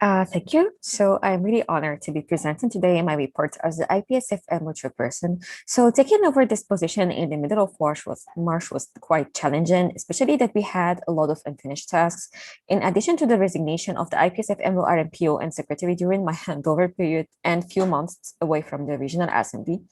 Thank you. So I'm really honored to be presenting today my report as the IPSF MO chairperson. So taking over this position in the middle of March was quite challenging, especially that we had a lot of unfinished tasks. In addition to the resignation of the IPSF MO RMPO and secretary during my handover period and few months away from the regional assembly.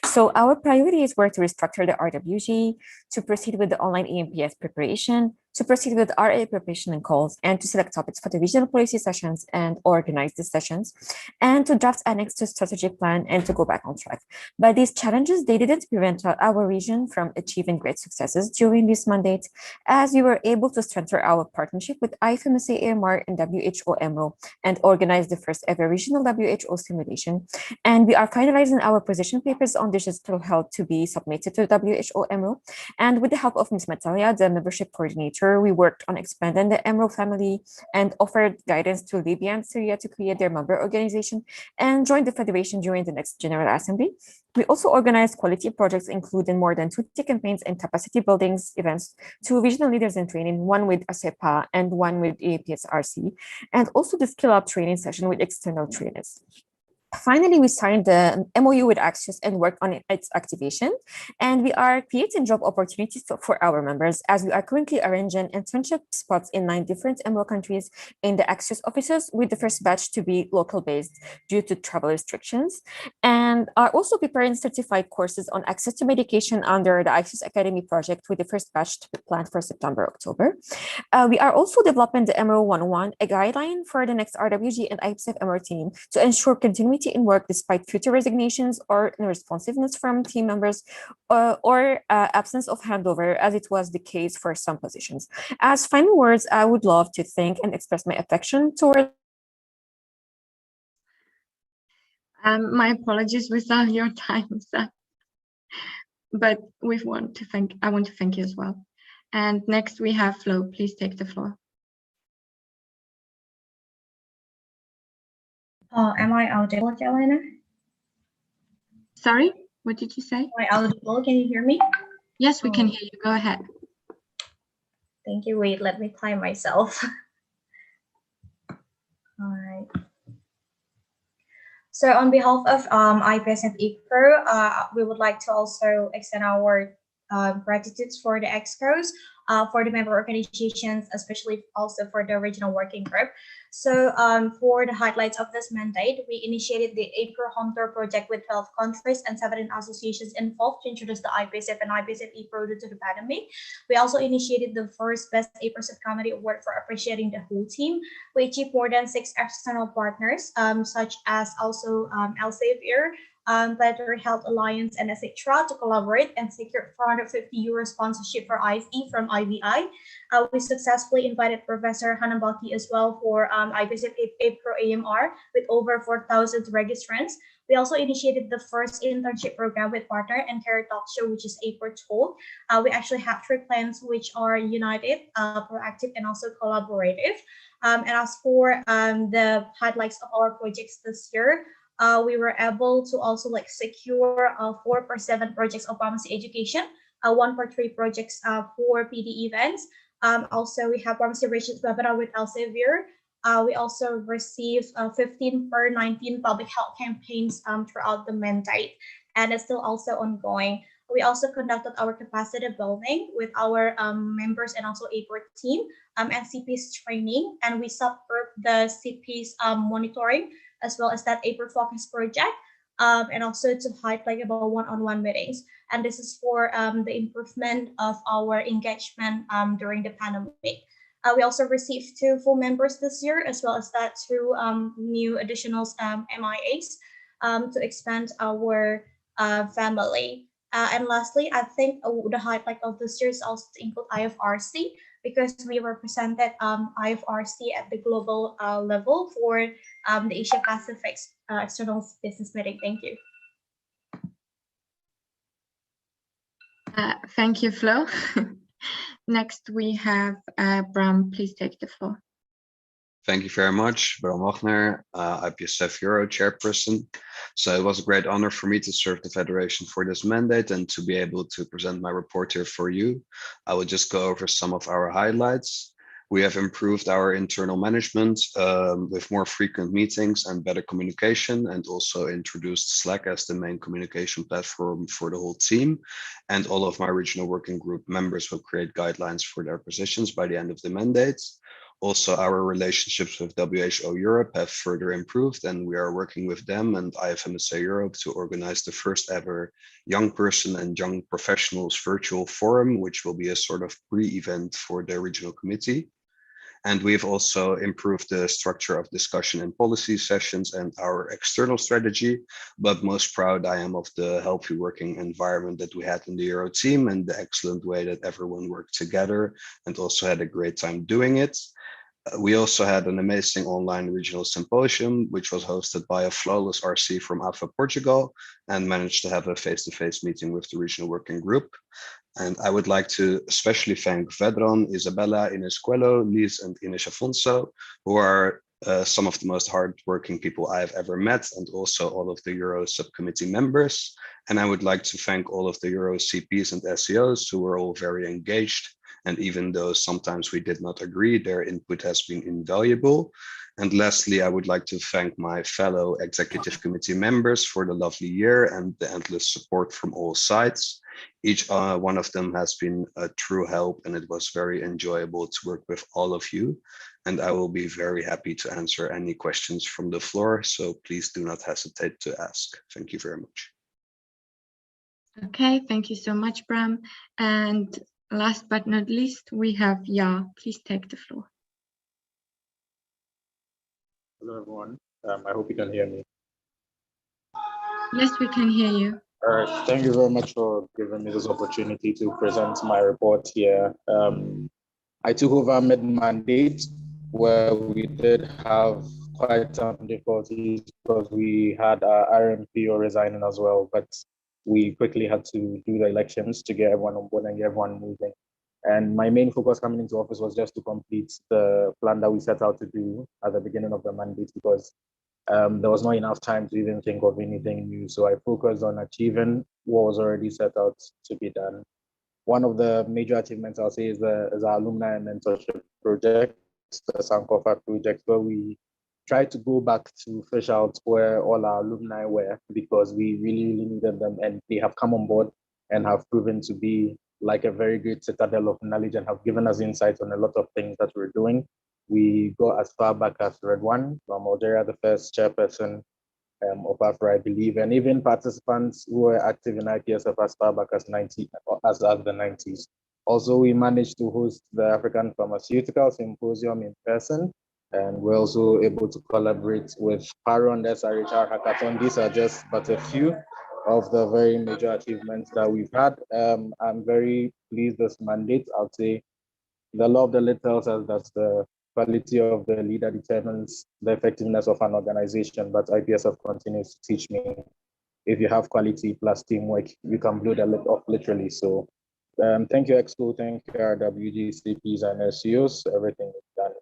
So our priorities were to restructure the RWG, to proceed with the online EMPS preparation, to proceed with RA preparation and calls, and to select topics for the regional policy sessions and organize the sessions, and to draft annex to strategic plan and to go back on track. But these challenges, they didn't prevent our region from achieving great successes during this mandate, as we were able to strengthen our partnership with IFMSA AMR and WHO MRO and organize the first ever regional WHO simulation. And we are finalizing our position papers on digital health to be submitted to WHO MRO. And with the help of Ms. Matalia, the membership coordinator, we worked on expanding the Emerald family and offered guidance to Libya and Syria to create their member organization and join the federation during the next General Assembly. We also organized quality projects, including more than 20 campaigns and capacity buildings events to regional leaders in training, one with ASEPA and one with APSRC, and also the Skill Up training session with external trainers. Finally, we signed the MOU with Axios and worked on its activation. And we are creating job opportunities for our members, as we are currently arranging internship spots in 9 different MO countries in the Axios offices, with the first batch to be local based due to travel restrictions, and are also preparing certified courses on access to medication under the Axios Academy project, with the first batch to be planned for September, October. We are also developing the MO 101, a guideline for the next RWG and IPSF MO team to ensure continuity in work despite future resignations or irresponsiveness from team members or absence of handover, as it was the case for some positions. As final words, I would love to thank and express my affection toward. My apologies with all your time, but I want to thank you as well. And next we have Flo. Please take the floor. Am I audible, Jelena? Sorry, what did you say? Am I audible? Can you hear me? Yes, we can hear you. Go ahead. Thank you. Wait, let me time myself. All right. So on behalf of IPSF EPRO, we would like to also extend our gratitudes for the EXCOs, for the member organizations, especially also for the original working group. So for the highlights of this mandate, we initiated the EPRO Home Tour project with 12 countries and 17 associations involved to introduce the IPSF and IPSF EPRO to the pandemic. We also initiated the first Best IPSF Comedy Award for appreciating the whole team. We achieved more than 6 external partners, such as also Elsevier, Planetary Health Alliance, and etc. to collaborate and secure 450 euro sponsorship for IFE from IVI. We successfully invited Professor Hanabaki as well for IPSF Pro AMR with over 4,000 registrants. We also initiated the first internship program with partner and career talk show, which is April Talk. We actually have 3 plans which are united, proactive, and also collaborative. And as for the highlights of our projects this year, we were able to also secure 4/7 projects of pharmacy education, 1/3 projects for PD events. Also, we have pharmacy relations webinar with Elsevier. We also received 15/19 public health campaigns throughout the mandate, and it's still also ongoing. We also conducted our capacity building with our members and also APOR team and CP's training, and we support the CP's monitoring as well as that APOR focus project, and also to highlight about one-on-one meetings. And this is for the improvement of our engagement during the pandemic. We also received 2 full members this year, as well as that 2 new additional MIAs to expand our family. And lastly, I think the highlight of this year is also to include IFRC, because we represented IFRC at the global level for the Asia Pacific External Business Meeting. Thank you. Thank you, Flo. Next, we have Bram. Please take the floor. Thank you very much, Bram Wagner, IPSF Euro chairperson. So it was a great honor for me to serve the Federation for this mandate and to be able to present my report here for you. I will just go over some of our highlights. We have improved our internal management with more frequent meetings and better communication, and also introduced Slack as the main communication platform for the whole team. And all of my regional working group members will create guidelines for their positions by the end of the mandate. Also, our relationships with WHO Europe have further improved, and we are working with them and IFMSA Europe to organize the first ever young person and young professionals virtual forum, which will be a sort of pre-event for the regional committee. And we've also improved the structure of discussion and policy sessions and our external strategy. But most proud I am of the healthy working environment that we had in the Euro team and the excellent way that everyone worked together and also had a great time doing it. We also had an amazing online regional symposium, which was hosted by a flawless RC from AFA Portugal, and managed to have a face-to-face meeting with the regional working group. And I would like to especially thank Vedran, Isabella, Ines Coelho, Liz, and Ines Afonso, who are some of the most hardworking people I've ever met, and also all of the Euro subcommittee members. And I would like to thank all of the Euro CPs and SEOs who were all very engaged. And even though sometimes we did not agree, their input has been invaluable. And lastly, I would like to thank my fellow executive committee members for the lovely year and the endless support from all sides. Each one of them has been a true help, and it was very enjoyable to work with all of you. And I will be very happy to answer any questions from the floor, so please do not hesitate to ask. Thank you very much. Okay, thank you so much, Bram. And last but not least, we have Ya. Please take the floor. Hello, everyone. I hope you can hear me. Yes, we can hear you. All right. Thank you very much for giving me this opportunity to present my report here. I took over mid-mandate where we did have quite some difficulties because we had our RMPO resigning as well, but we quickly had to do the elections to get everyone on board and get everyone moving. And my main focus coming into office was just to complete the plan that we set out to do at the beginning of the mandate, because there was not enough time to even think of anything new. So I focused on achieving what was already set out to be done. One of the major achievements I'll say is our alumni mentorship project, the Sankofa project, where we try to go back to fish out where all our alumni were, because we really, really needed them, and they have come on board and have proven to be like a very great citadel of knowledge and have given us insights on a lot of things that we're doing. We go as far back as Red One, from Algeria, the first chairperson of Afro, I believe, and even participants who were active in IPSF as far back as the 90s. Also, we managed to host the African Pharmaceutical Symposium in person, and we're also able to collaborate with PARO and SRHR Hackathon. These are just but a few of the very major achievements that we've had. I'm very pleased this mandate. I'll say the law of the lead tells us that the quality of the leader determines the effectiveness of an organization, but IPSF continues to teach me, if you have quality plus teamwork, you can blow the lid off literally. So thank you, Expo, thank you, RWG, CPs, and SEOs, everything is done.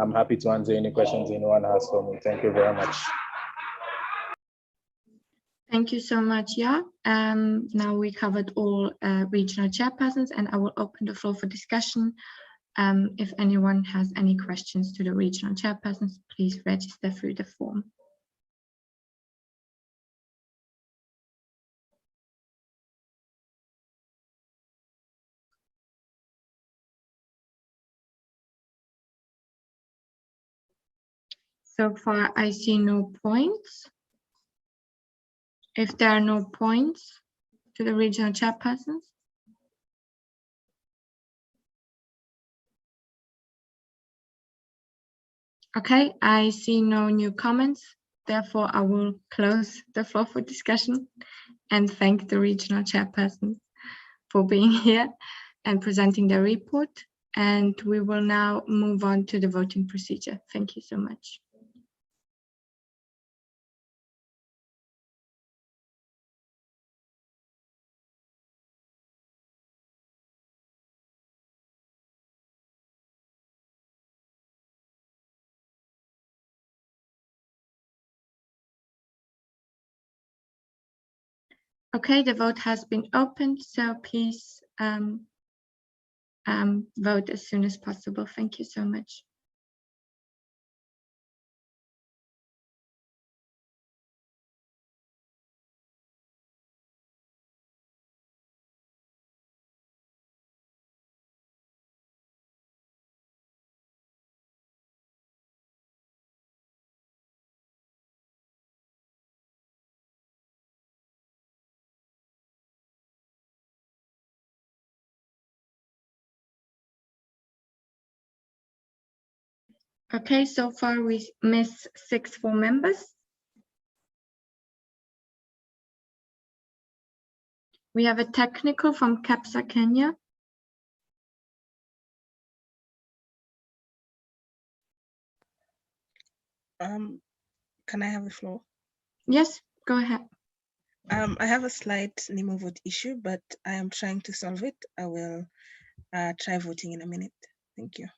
I'm happy to answer any questions anyone has for me. Thank you very much. Thank you so much, Ya. Now we covered all regional chairpersons, and I will open the floor for discussion. If anyone has any questions to the regional chairpersons, please register through the form. So far, I see no points. If there are no points to the regional chairpersons, okay, I see no new comments. Therefore, I will close the floor for discussion and thank the regional chairpersons for being here and presenting their report. And we will now move on to the voting procedure. Thank you so much. Okay, the vote has been opened, so please vote as soon as possible. Thank you so much. Okay, so far we miss 6 full members. We have a technical from CAPSA Kenya. Can I have the floor? Yes, go ahead. I have a slight name vote issue, but I am trying to solve it. I will try voting in a minute. Thank you.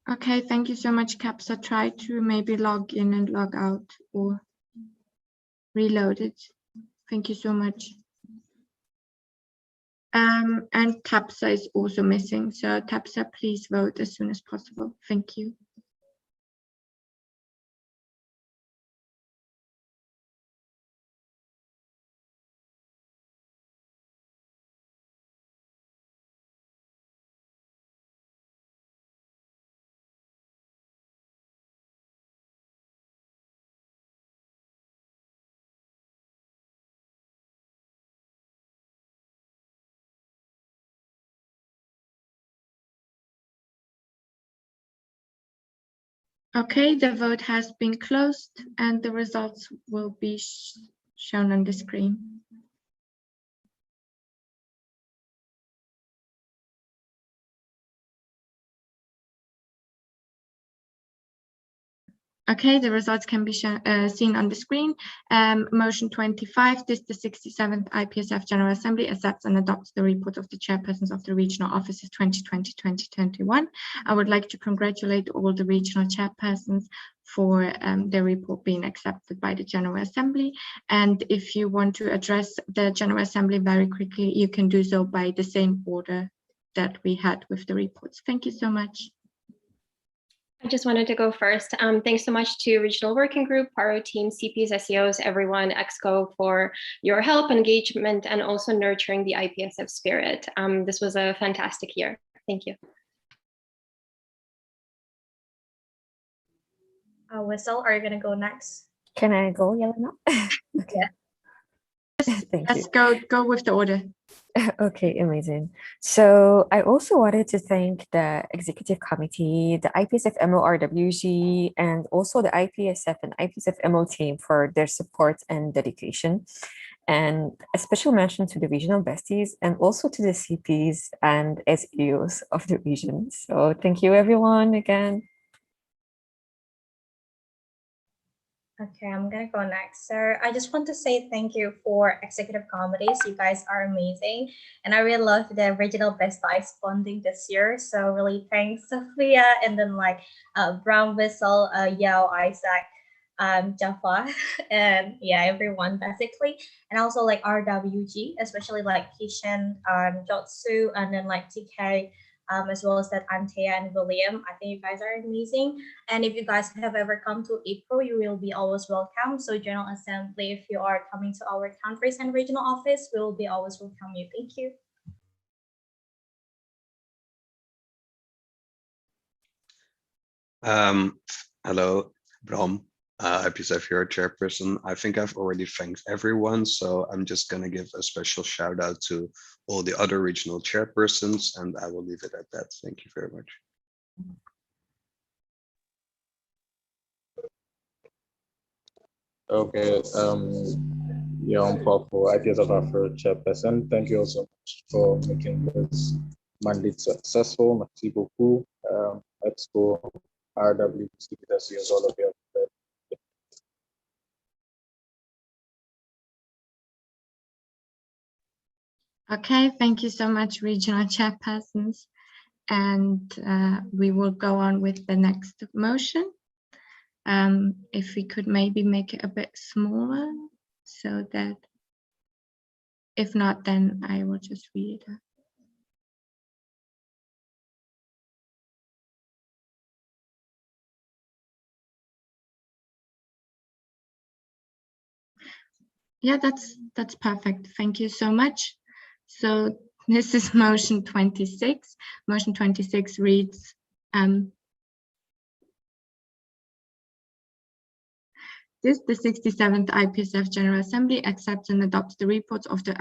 Okay, thank you so much, CAPSA. Try to maybe log in and log out or reload it. Thank you so much. And CAPSA is also missing. So CAPSA, please vote as soon as possible. Thank you. Okay, the vote has been closed and the results will be shown on the screen. Okay, the results can be seen on the screen. Motion 25, this the 67th IPSF General Assembly accepts and adopts the report of the chairpersons of the regional offices 2020-2021. I would like to congratulate all the regional chairpersons for the report being accepted by the General Assembly. And if you want to address the General Assembly very quickly, you can do so by the same order that we had with the reports. Thank you so much. I just wanted to go first. Thanks so much to Regional Working Group, PARO team, CPs, SEOs, everyone, EXCO for your help, engagement, and also nurturing the IPSF spirit. This was a fantastic year. Thank you. Whistle, are you going to go next? Can I go, Yelena? Okay. Yeah. Thank Let's you. go with the order. Okay, amazing. So I also wanted to thank the Executive Committee, the IPSF MORWG, and also the IPSF and IPSF MO team for their support and dedication. And a special mention to the regional besties and also to the CPs and SEOs of the region. So thank you everyone again. Okay, I'm gonna go next. So I just want to say thank you for executive committees. You guys are amazing. And I really love the regional best eyes bonding this year. So really thanks Sophia and then like Brown Whistle, Yao, Isaac, Jaffa, and yeah, everyone basically. And also like RWG, especially like Kishan, Jotsu, and then like TK. As well as that Antea and William. I think you guys are amazing. And if you guys have ever come to April, you will be always welcome. So General Assembly, if you are coming to our countries and regional office, we will be always welcome you. Thank you. Hello, Bram. IPSF here, chairperson. I think I've already thanked everyone, so I'm just going to give a special shout out to all the other regional chairpersons, and I will leave it at that. Thank you very much. Okay, yeah, on behalf for IPSF Afro chairperson, thank you also for making this mandate successful. Merci beaucoup. EXCO, RWC, all of you. Okay, thank you so much, regional chairpersons. And we will go on with the next motion. If we could maybe make it a bit smaller so that, if not, then I will just read it out. Yeah, that's perfect. Thank you so much. So this is motion 26. Motion 26 reads, the 67th IPSF General Assembly accepts and adopts the reports of the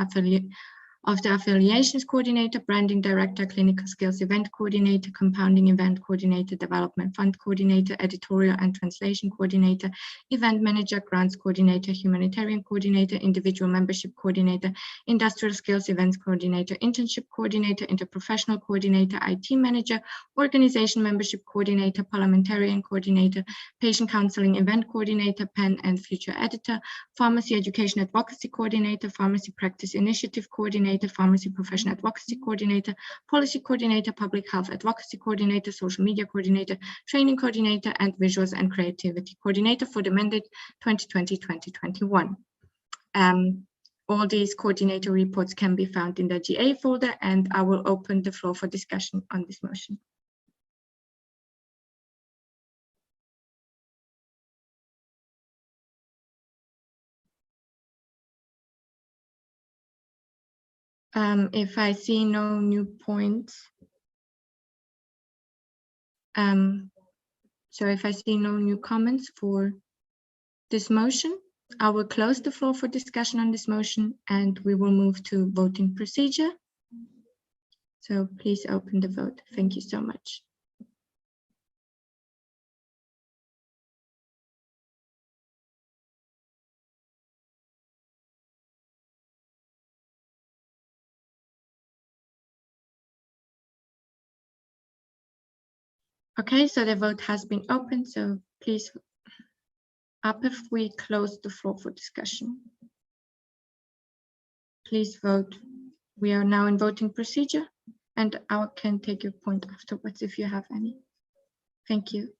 affiliations coordinator, branding director, clinical skills event coordinator, compounding event coordinator, development fund coordinator, editorial and translation coordinator, event manager, grants coordinator, humanitarian coordinator, individual membership coordinator, industrial skills events coordinator, internship coordinator, interprofessional coordinator, IT manager, organization membership coordinator, parliamentarian coordinator, patient counseling event coordinator, PEN and future editor, pharmacy education advocacy coordinator, pharmacy practice initiative coordinator, pharmacy profession advocacy coordinator, policy coordinator, public health advocacy coordinator, social media coordinator, training coordinator, and visuals and creativity coordinator for the mandate 2020-2021. All these coordinator reports can be found in the GA folder, and I will open the floor for discussion on this motion. If I see no new points, so if I see no new comments for this motion, I will close the floor for discussion on this motion and we will move to voting procedure. So please open the vote. Thank you so much. Okay, so the vote has been opened, so please up if we close the floor for discussion. Please vote. We are now in voting procedure and I can take your point afterwards if you have any. Thank you.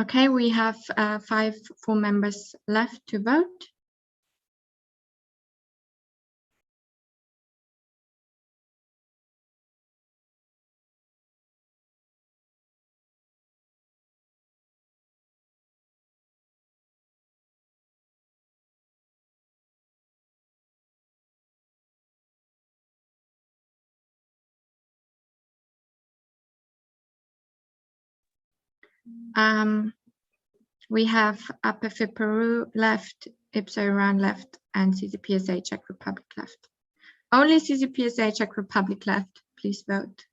Okay, we have 5 full members left to vote. We have IPSF Peru left, IPSO Iran left, and CCPSA Czech Republic left. Only CCPSA Czech Republic left. Please vote.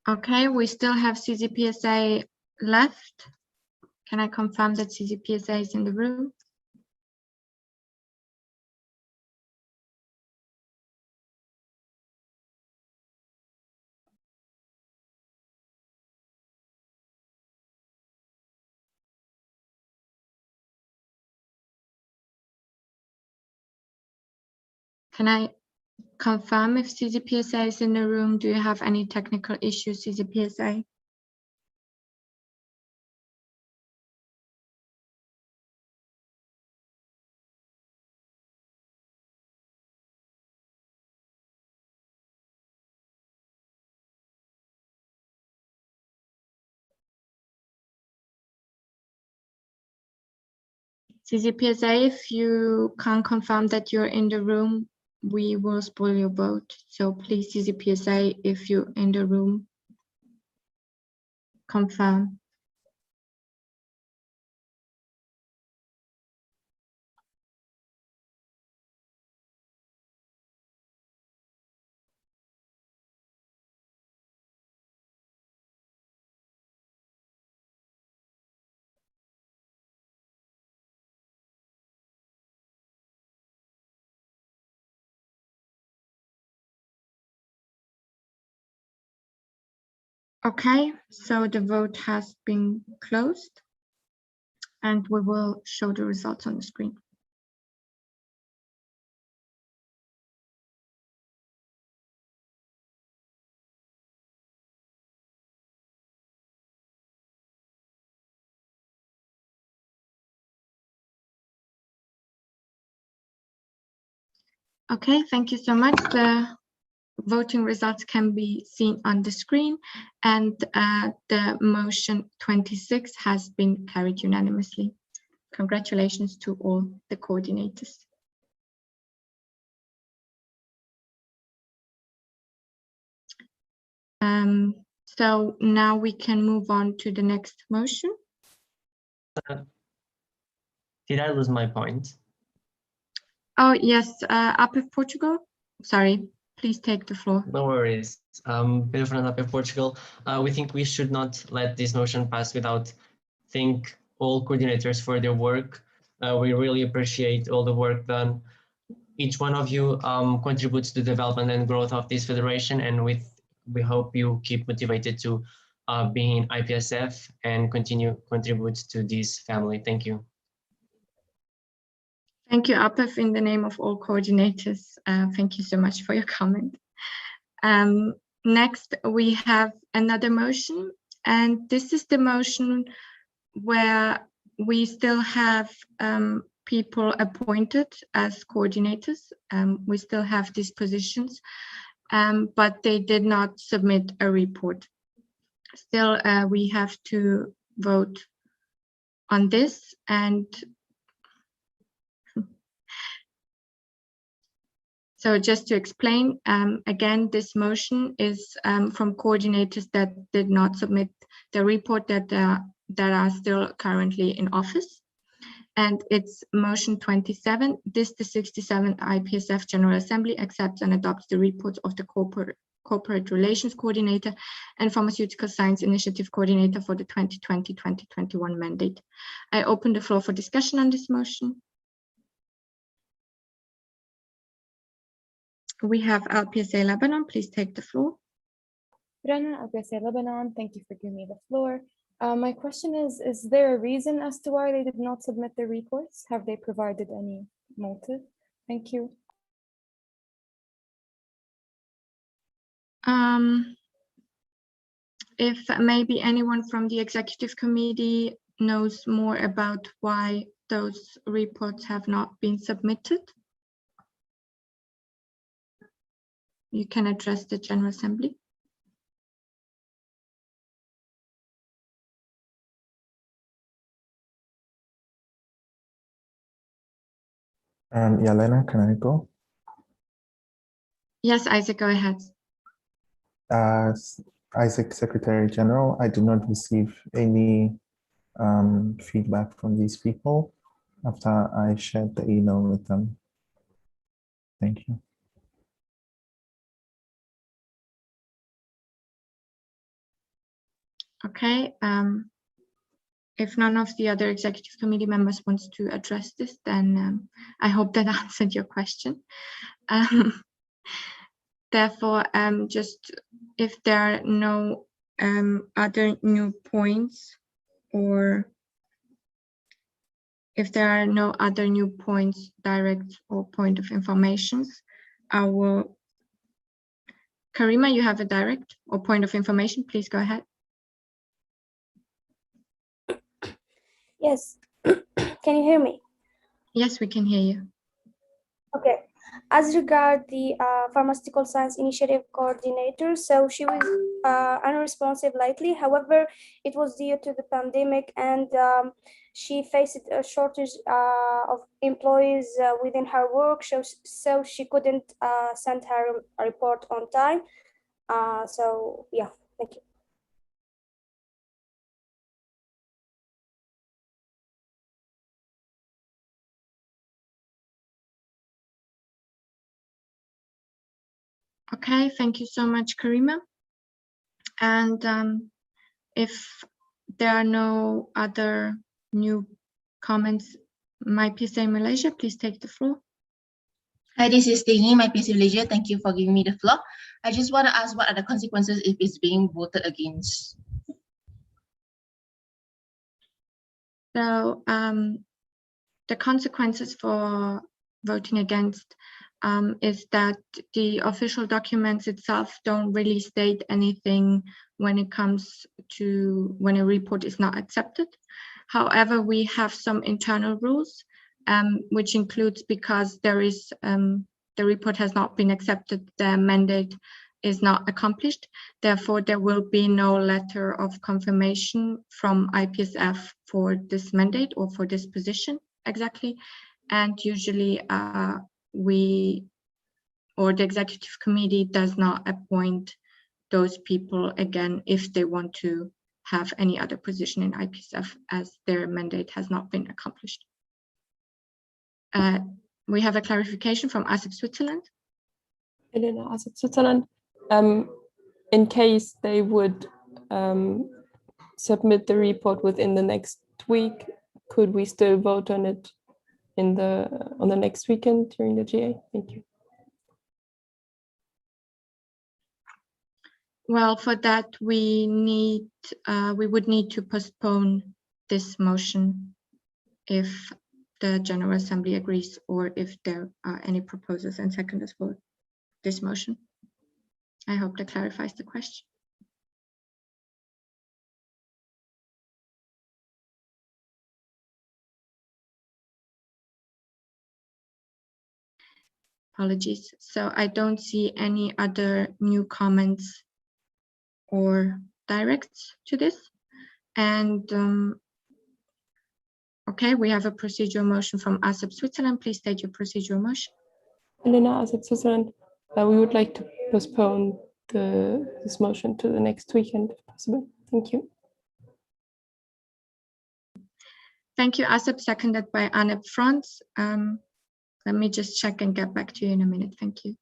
Okay, we still have CCPSA left. Can I confirm that CCPSA is in the room? Can I confirm if CCPSA is in the room? Do you have any technical issues, CCPSA? CCPSA, if you can't confirm that you're in the room, we will spoil your vote. So please, CCPSA, if you're in the room, confirm. Okay, so the vote has been closed and we will show the results on the screen. Okay, thank you so much. The voting results can be seen on the screen, and the motion 26 has been carried unanimously. Congratulations to all the coordinators. So now we can move on to the next motion. Did I lose my point? Oh, yes, IPSF Portugal. Sorry, please take the floor. No worries. Pedro Fernando IPSF Portugal. We think we should not let this motion pass without thank all coordinators for their work. We really appreciate all the work done. Each one of you contributes to the development and growth of this federation, and we hope you keep motivated to be in IPSF and contribute to this family. Thank you. Thank you, IPSF, in the name of all coordinators. Thank you so much for your comment. Next, we have another motion, and this is the motion where we still have people appointed as coordinators. We still have these positions, but they did not submit a report. Still, we have to vote on this, and so just to explain, again, this motion is from coordinators that did not submit the report that are still currently in office. And it's motion 27. This, the 67th IPSF General Assembly accepts and adopts the reports of the Corporate Relations Coordinator and Pharmaceutical Science Initiative Coordinator for the 2020-2021 mandate. I open the floor for discussion on this motion. We have IPSA Lebanon, please take the floor. Rana, IPSA Lebanon, thank you for giving me the floor. My question is there a reason as to why they did not submit their reports? Have they provided any motive? Thank you. If maybe anyone from the executive committee knows more about why those reports have not been submitted, you can address the General Assembly. Yelena, can I go? Yes, Isaac, go ahead. As Isaac, Secretary General, I did not receive any feedback from these people after I shared the email with them. Thank you. Okay. If none of the other executive committee members wants to address this, then I hope that answered your question. Therefore, just if there are no other new points, or if there are no other new points, direct or point of information, I will. Karima, you have a direct or point of information, please go ahead. Yes, can you hear me? Yes, we can hear you. Okay, as regard the Pharmaceutical Science Initiative Coordinator, so she was unresponsive lately. However, it was due to the pandemic, and she faced a shortage of employees within her work, so she couldn't send her report on time. So yeah, thank you. Okay, thank you so much, Karima. And if there are no other new comments, IPSA Malaysia, please take the floor. Hi, this is Tini, IPSA Malaysia. Thank you for giving me the floor. I just want to ask, what are the consequences if it's being voted against? So the consequences for voting against is that the official documents itself don't really state anything when it comes to when a report is not accepted. However, we have some internal rules, which includes because there is the report has not been accepted, the mandate is not accomplished. Therefore, there will be no letter of confirmation from IPSF for this mandate or for this position exactly. And usually we or the executive committee does not appoint those people again if they want to have any other position in IPSF, as their mandate has not been accomplished. We have a clarification from ASIP Switzerland. Elena, ASIP Switzerland. In case they would submit the report within the next week, could we still vote on it on the next weekend during the GA? Thank you. Well, for that we would need to postpone this motion if the General Assembly agrees, or if there are any proposals and seconders for this motion. I hope that clarifies the question. Apologies. So I don't see any other new comments or directs to this. And okay, we have a procedural motion from ASIP Switzerland. Please state your procedural motion. Elena, ASIP Switzerland, we would like to postpone this motion to the next weekend if possible. Thank you. Thank you, ASIP, seconded by ANEP France. Let me just check and get back to you in a minute. Thank you.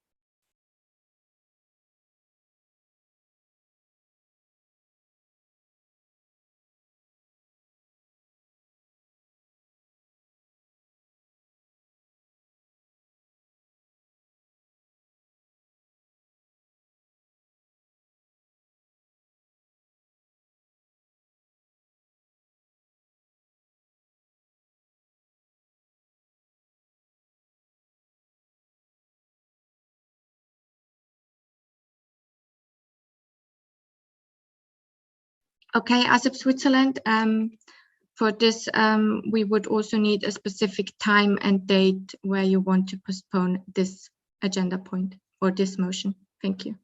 Okay, as of Switzerland, for this, we would also need a specific time and date where you want to postpone this agenda point or this motion. Thank you.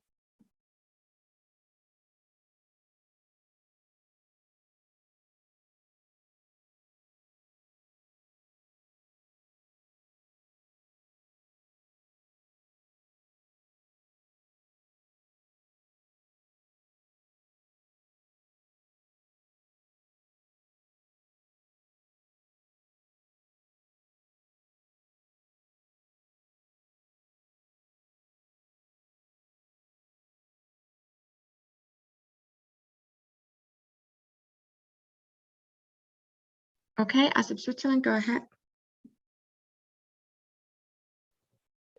Okay, as of Switzerland, go ahead.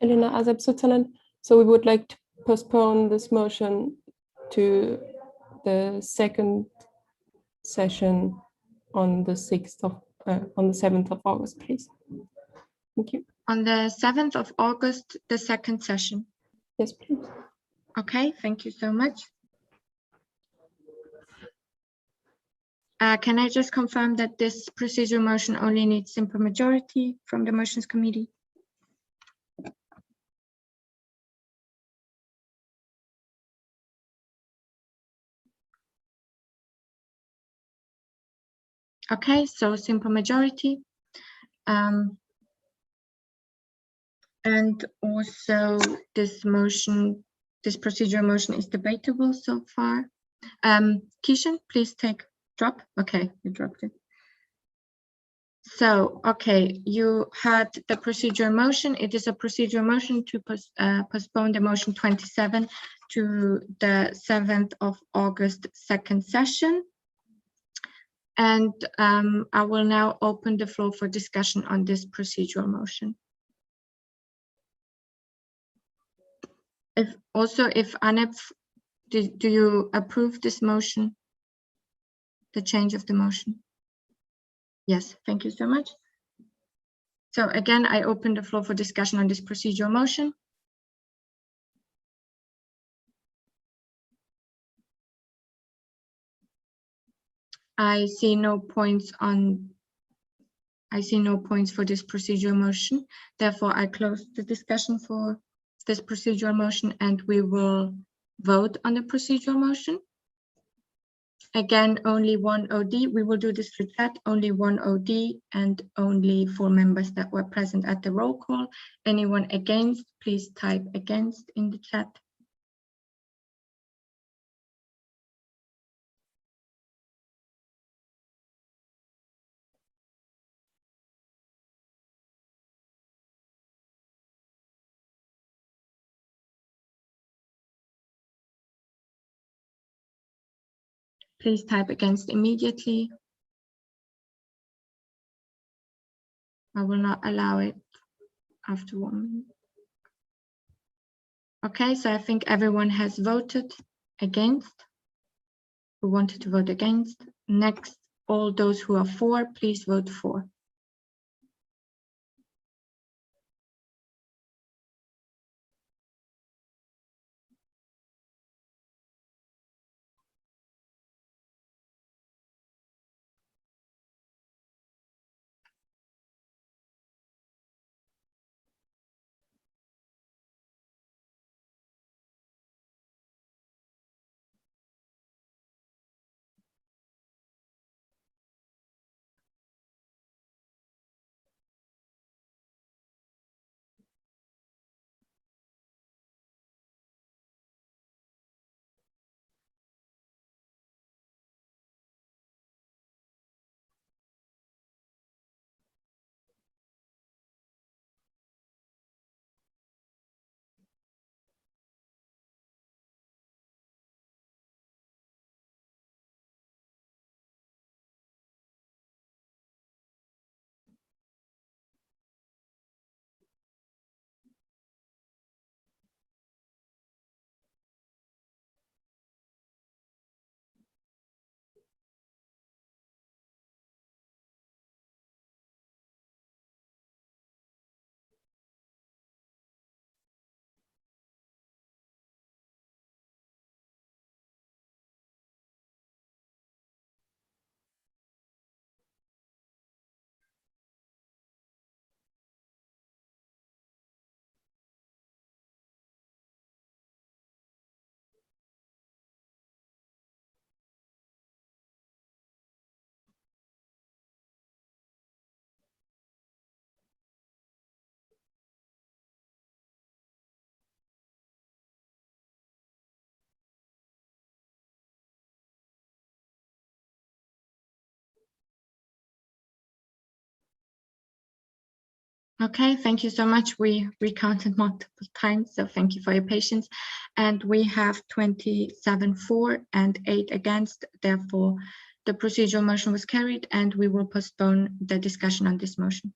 Elena, as of Switzerland, so we would like to postpone this motion to the second session on the 7th of August, please. Thank you. On the 7th of August, the second session. Yes, please. Okay, thank you so much. Can I just confirm that this procedural motion only needs simple majority from the motions committee? Okay, so simple majority. And also this motion, this procedural motion is debatable so far. Kishan, please drop. Okay, you dropped it. So, okay, you had the procedural motion. It is a procedural motion to postpone the motion 27 to the 7th of August second session. And I will now open the floor for discussion on this procedural motion. If Anep, do you approve this motion? The change of the motion? Yes, thank you so much. So again, I open the floor for discussion on this procedural motion. I see no points for this procedural motion. Therefore, I close the discussion for this procedural motion and we will vote on the procedural motion. Again, only one OD. We will do this for chat, only one OD and only 4 members that were present at the roll call. Anyone against, please type against in the chat. Please type against immediately. I will not allow it after 1 minute. Okay, so I think everyone has voted against. Who wanted to vote against? Next, all those who are for, please vote for. Okay, thank you so much. We recounted multiple times, so thank you for your patience. And we have 27 for and 8 against. Therefore, the procedural motion was carried, and we will postpone the discussion on this motion.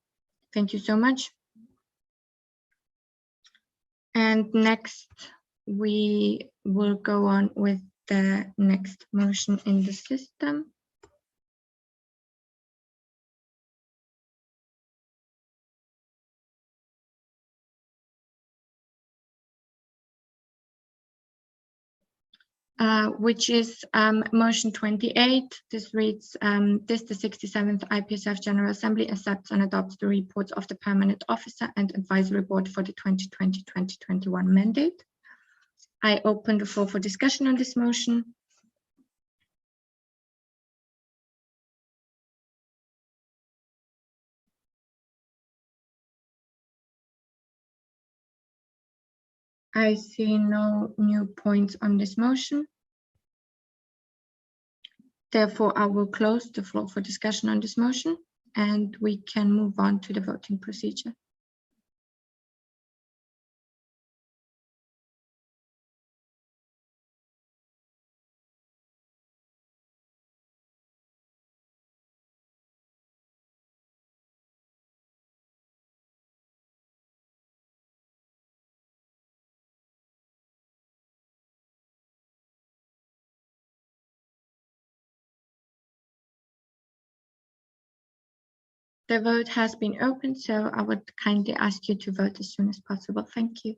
Thank you so much. And next, we will go on with the next motion in the system. Which is motion 28. This reads, the 67th IPSF General Assembly accepts and adopts the reports of the Permanent Officer and Advisory Board for the 2020-2021 mandate. I open the floor for discussion on this motion. I see no new points on this motion. Therefore, I will close the floor for discussion on this motion, and we can move on to the voting procedure. The vote has been opened, so I would kindly ask you to vote as soon as possible. Thank you.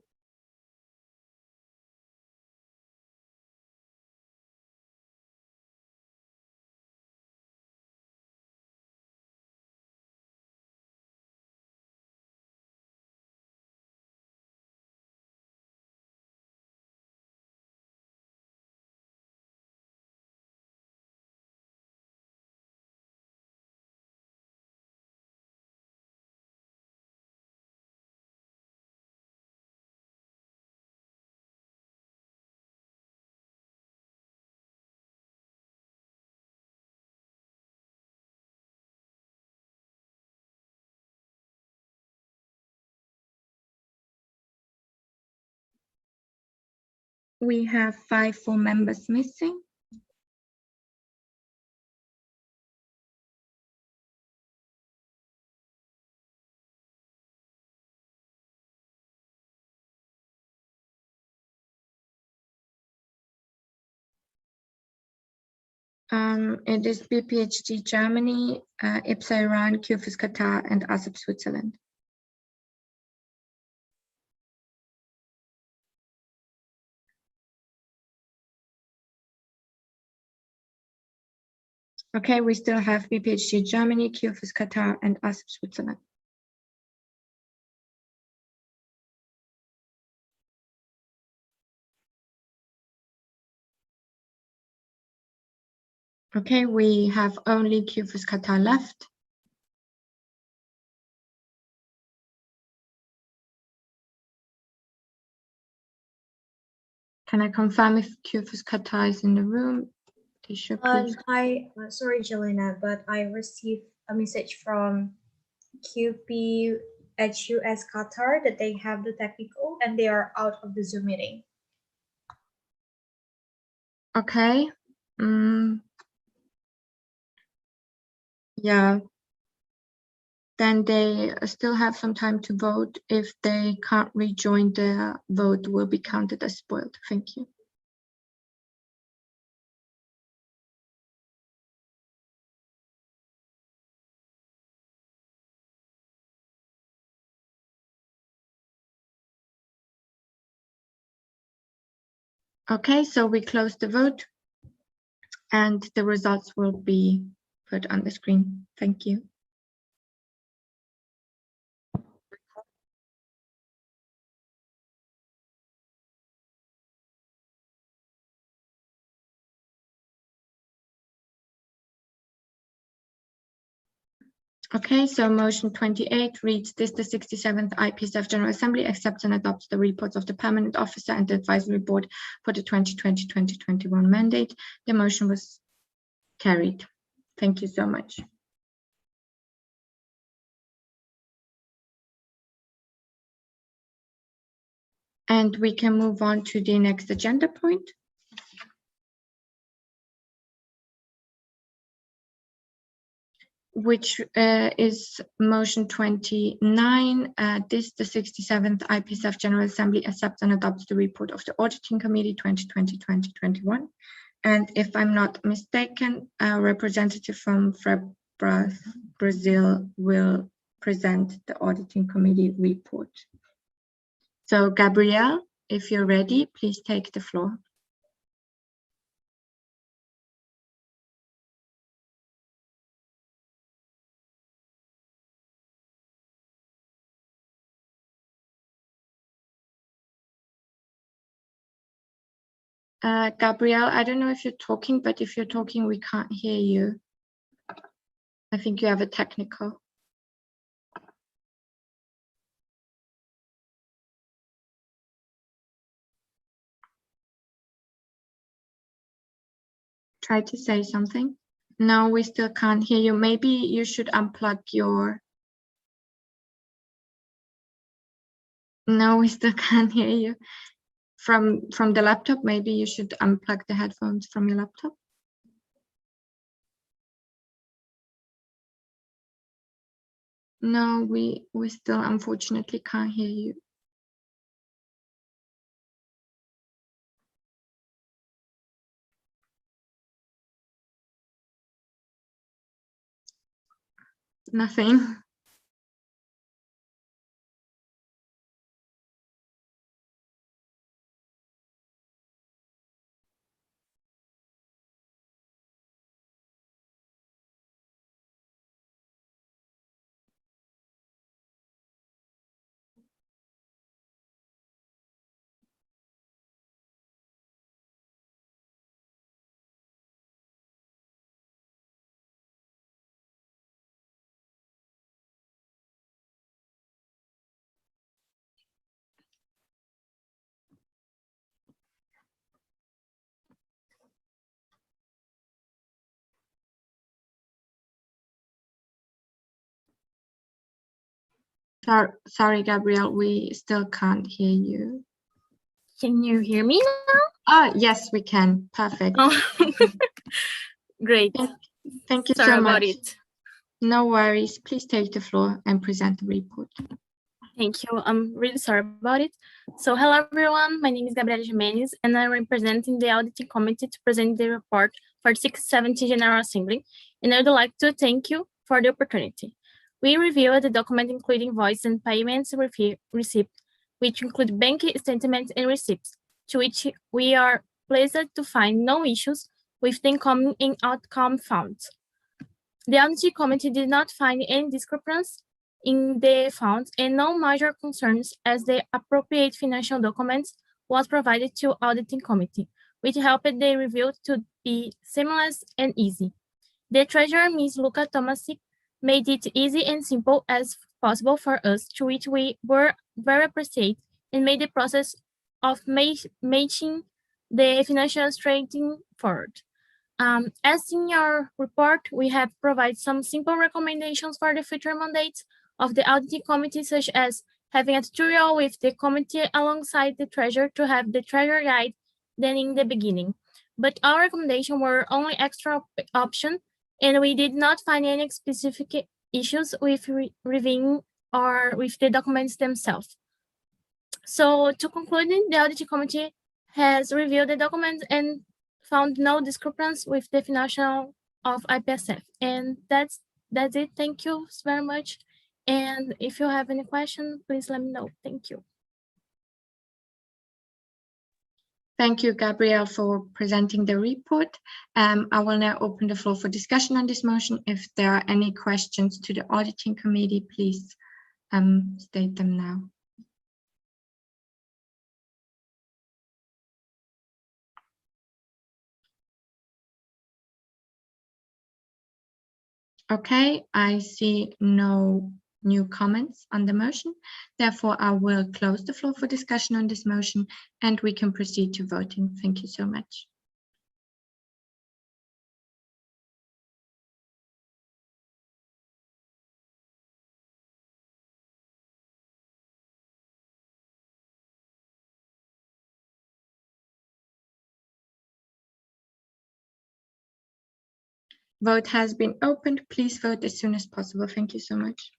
We have 5 full members missing. It is BPHG Germany, IPSA Iran, QFIS Qatar, and ASAP Switzerland. Okay, we still have BPHG Germany, QFIS Qatar, and ASAP Switzerland. Okay, we have only QFIS Qatar left. Can I confirm if QFIS Qatar is in the room? Tisha, please. Hi, sorry, Jelena, but I received a message from QPHUS Qatar that they have the technical and they are out of the Zoom meeting. Okay. Yeah. Then they still have some time to vote. If they can't rejoin, the vote will be counted as spoiled. Thank you. Okay, so we close the vote and the results will be put on the screen. Thank you. Okay, so motion 28 reads, this the 67th IPSF General Assembly accepts and adopts the reports of the Permanent Officer and the Advisory Board for the 2020-2021 mandate. The motion was carried. Thank you so much. And we can move on to the next agenda point. Which is motion 29. This, the 67th IPSF General Assembly accepts and adopts the report of the Auditing Committee 2020-2021. And if I'm not mistaken, a representative from FREBRA Brazil will present the Auditing Committee report. So Gabrielle, if you're ready, please take the floor. Gabrielle, I don't know if you're talking, but if you're talking, we can't hear you. I think you have a technical. Try to say something. No, we still can't hear you. Maybe you should unplug your... No, we still can't hear you. From the laptop, maybe you should unplug the headphones from your laptop. No, we still unfortunately can't hear you. Nothing. Sorry, Gabrielle, we still can't hear you. Can you hear me now? Ah, yes, we can. Perfect. Oh. Great. Thank you Sorry so about much. it. No worries. Please take the floor and present the report. Thank you. I'm really sorry about it. So hello, everyone. My name is Gabriela Jimenez, and I'm representing the Auditing Committee to present the report for the 670 General Assembly. And I would like to thank you for the opportunity. We reviewed the document including invoice and payments receipt, which include bank statements and receipts, to which we are pleased to find no issues with the incoming and outcome funds. The Audit Committee did not find any discrepancies in the funds and no major concerns, as the appropriate financial documents was provided to Auditing Committee, which helped the review to be seamless and easy. The Treasurer, Ms. Luca Tomasic, made it easy and simple as possible for us, to which we were very appreciative, and made the process of matching the financial straightforward. As in your report, we have provided some simple recommendations for the future mandates of the Auditing Committee, such as having a tutorial with the committee alongside the treasurer to have the treasurer guide than in the beginning. But our recommendations were only extra option, and we did not find any specific issues with reviewing or with the documents themselves. So to conclude, the Auditing Committee has reviewed the documents and found no discrepancy with the financial of IPSF. And that's it. Thank you very much. And if you have any questions, please let me know. Thank you. Thank you, Gabrielle, for presenting the report. I will now open the floor for discussion on this motion. If there are any questions to the Auditing Committee, please state them now. Okay, I see no new comments on the motion. Therefore, I will close the floor for discussion on this motion and we can proceed to voting. Thank you so much. Vote has been opened. Please vote as soon as possible. Thank you so much.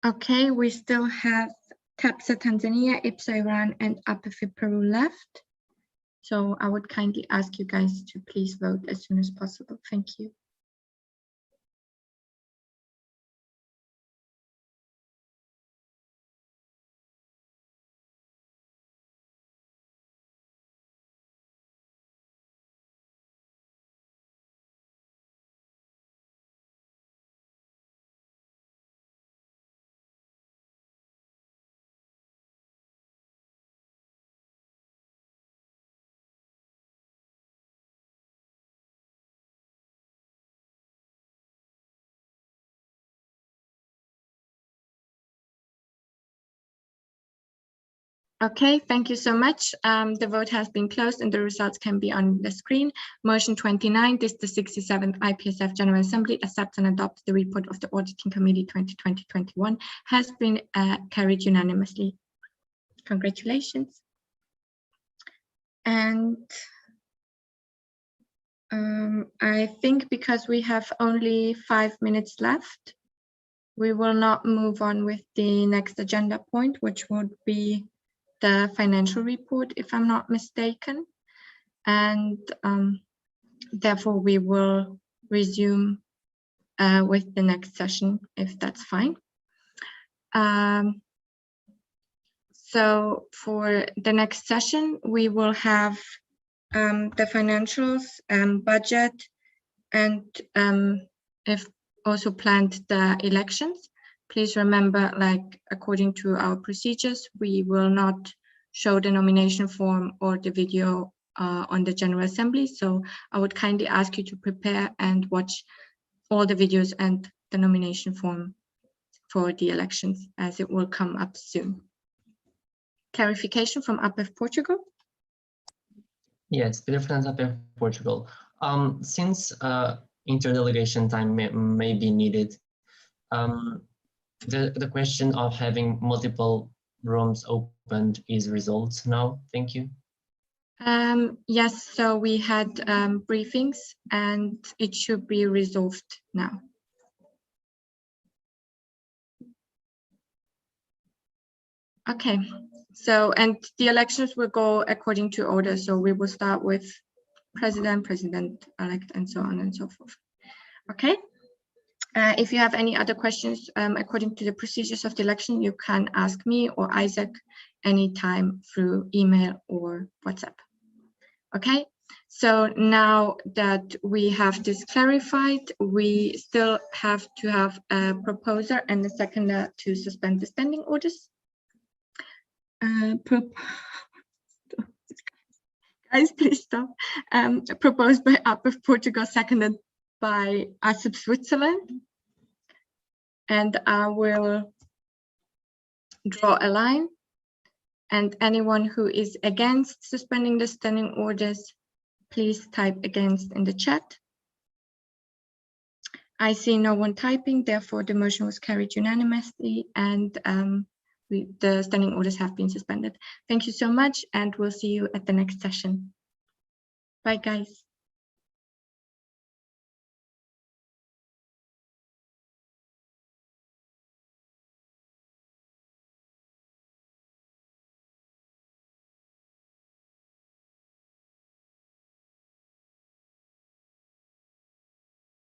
Okay, we still have TAPSA Tanzania, IPSA Iran, and APFI Peru left. So I would kindly ask you guys to please vote as soon as possible. Thank you. Okay, thank you so much. The vote has been closed and the results can be on the screen. Motion 29, this is the 67th IPSF General Assembly, accepts and adopts the report of the Auditing Committee 2020-21, has been carried unanimously. Congratulations. And I think because we have only 5 minutes left, we will not move on with the next agenda point, which would be the financial report, if I'm not mistaken. And therefore we will resume with the next session, if that's fine. So for the next session, we will have the financials, budget, and if also planned the elections. Please remember, like, according to our procedures, we will not show the nomination form or the video on the General Assembly. So I would kindly ask you to prepare and watch all the videos and the nomination form for the elections, as it will come up soon. Clarification from APF Portugal? Yes, Peter Fernandes, APF Portugal. Since interdelegation time may be needed, the question of having multiple rooms opened is resolved now. Thank you. Yes, so we had briefings and it should be resolved now. Okay, so, and the elections will go according to order. So we will start with president, president-elect, and so on and so forth. Okay. If you have any other questions according to the procedures of the election, you can ask me or Isaac anytime through email or WhatsApp. Okay, so now that we have this clarified, we still have to have a proposer and a seconder to suspend the standing orders. Guys, please stop. Proposed by APF Portugal, seconded by ASIP Switzerland. And I will draw a line. And anyone who is against suspending the standing orders, please type against in the chat. I see no one typing, therefore the motion was carried unanimously and the standing orders have been suspended. Thank you so much and we'll see you at the next session. Bye guys.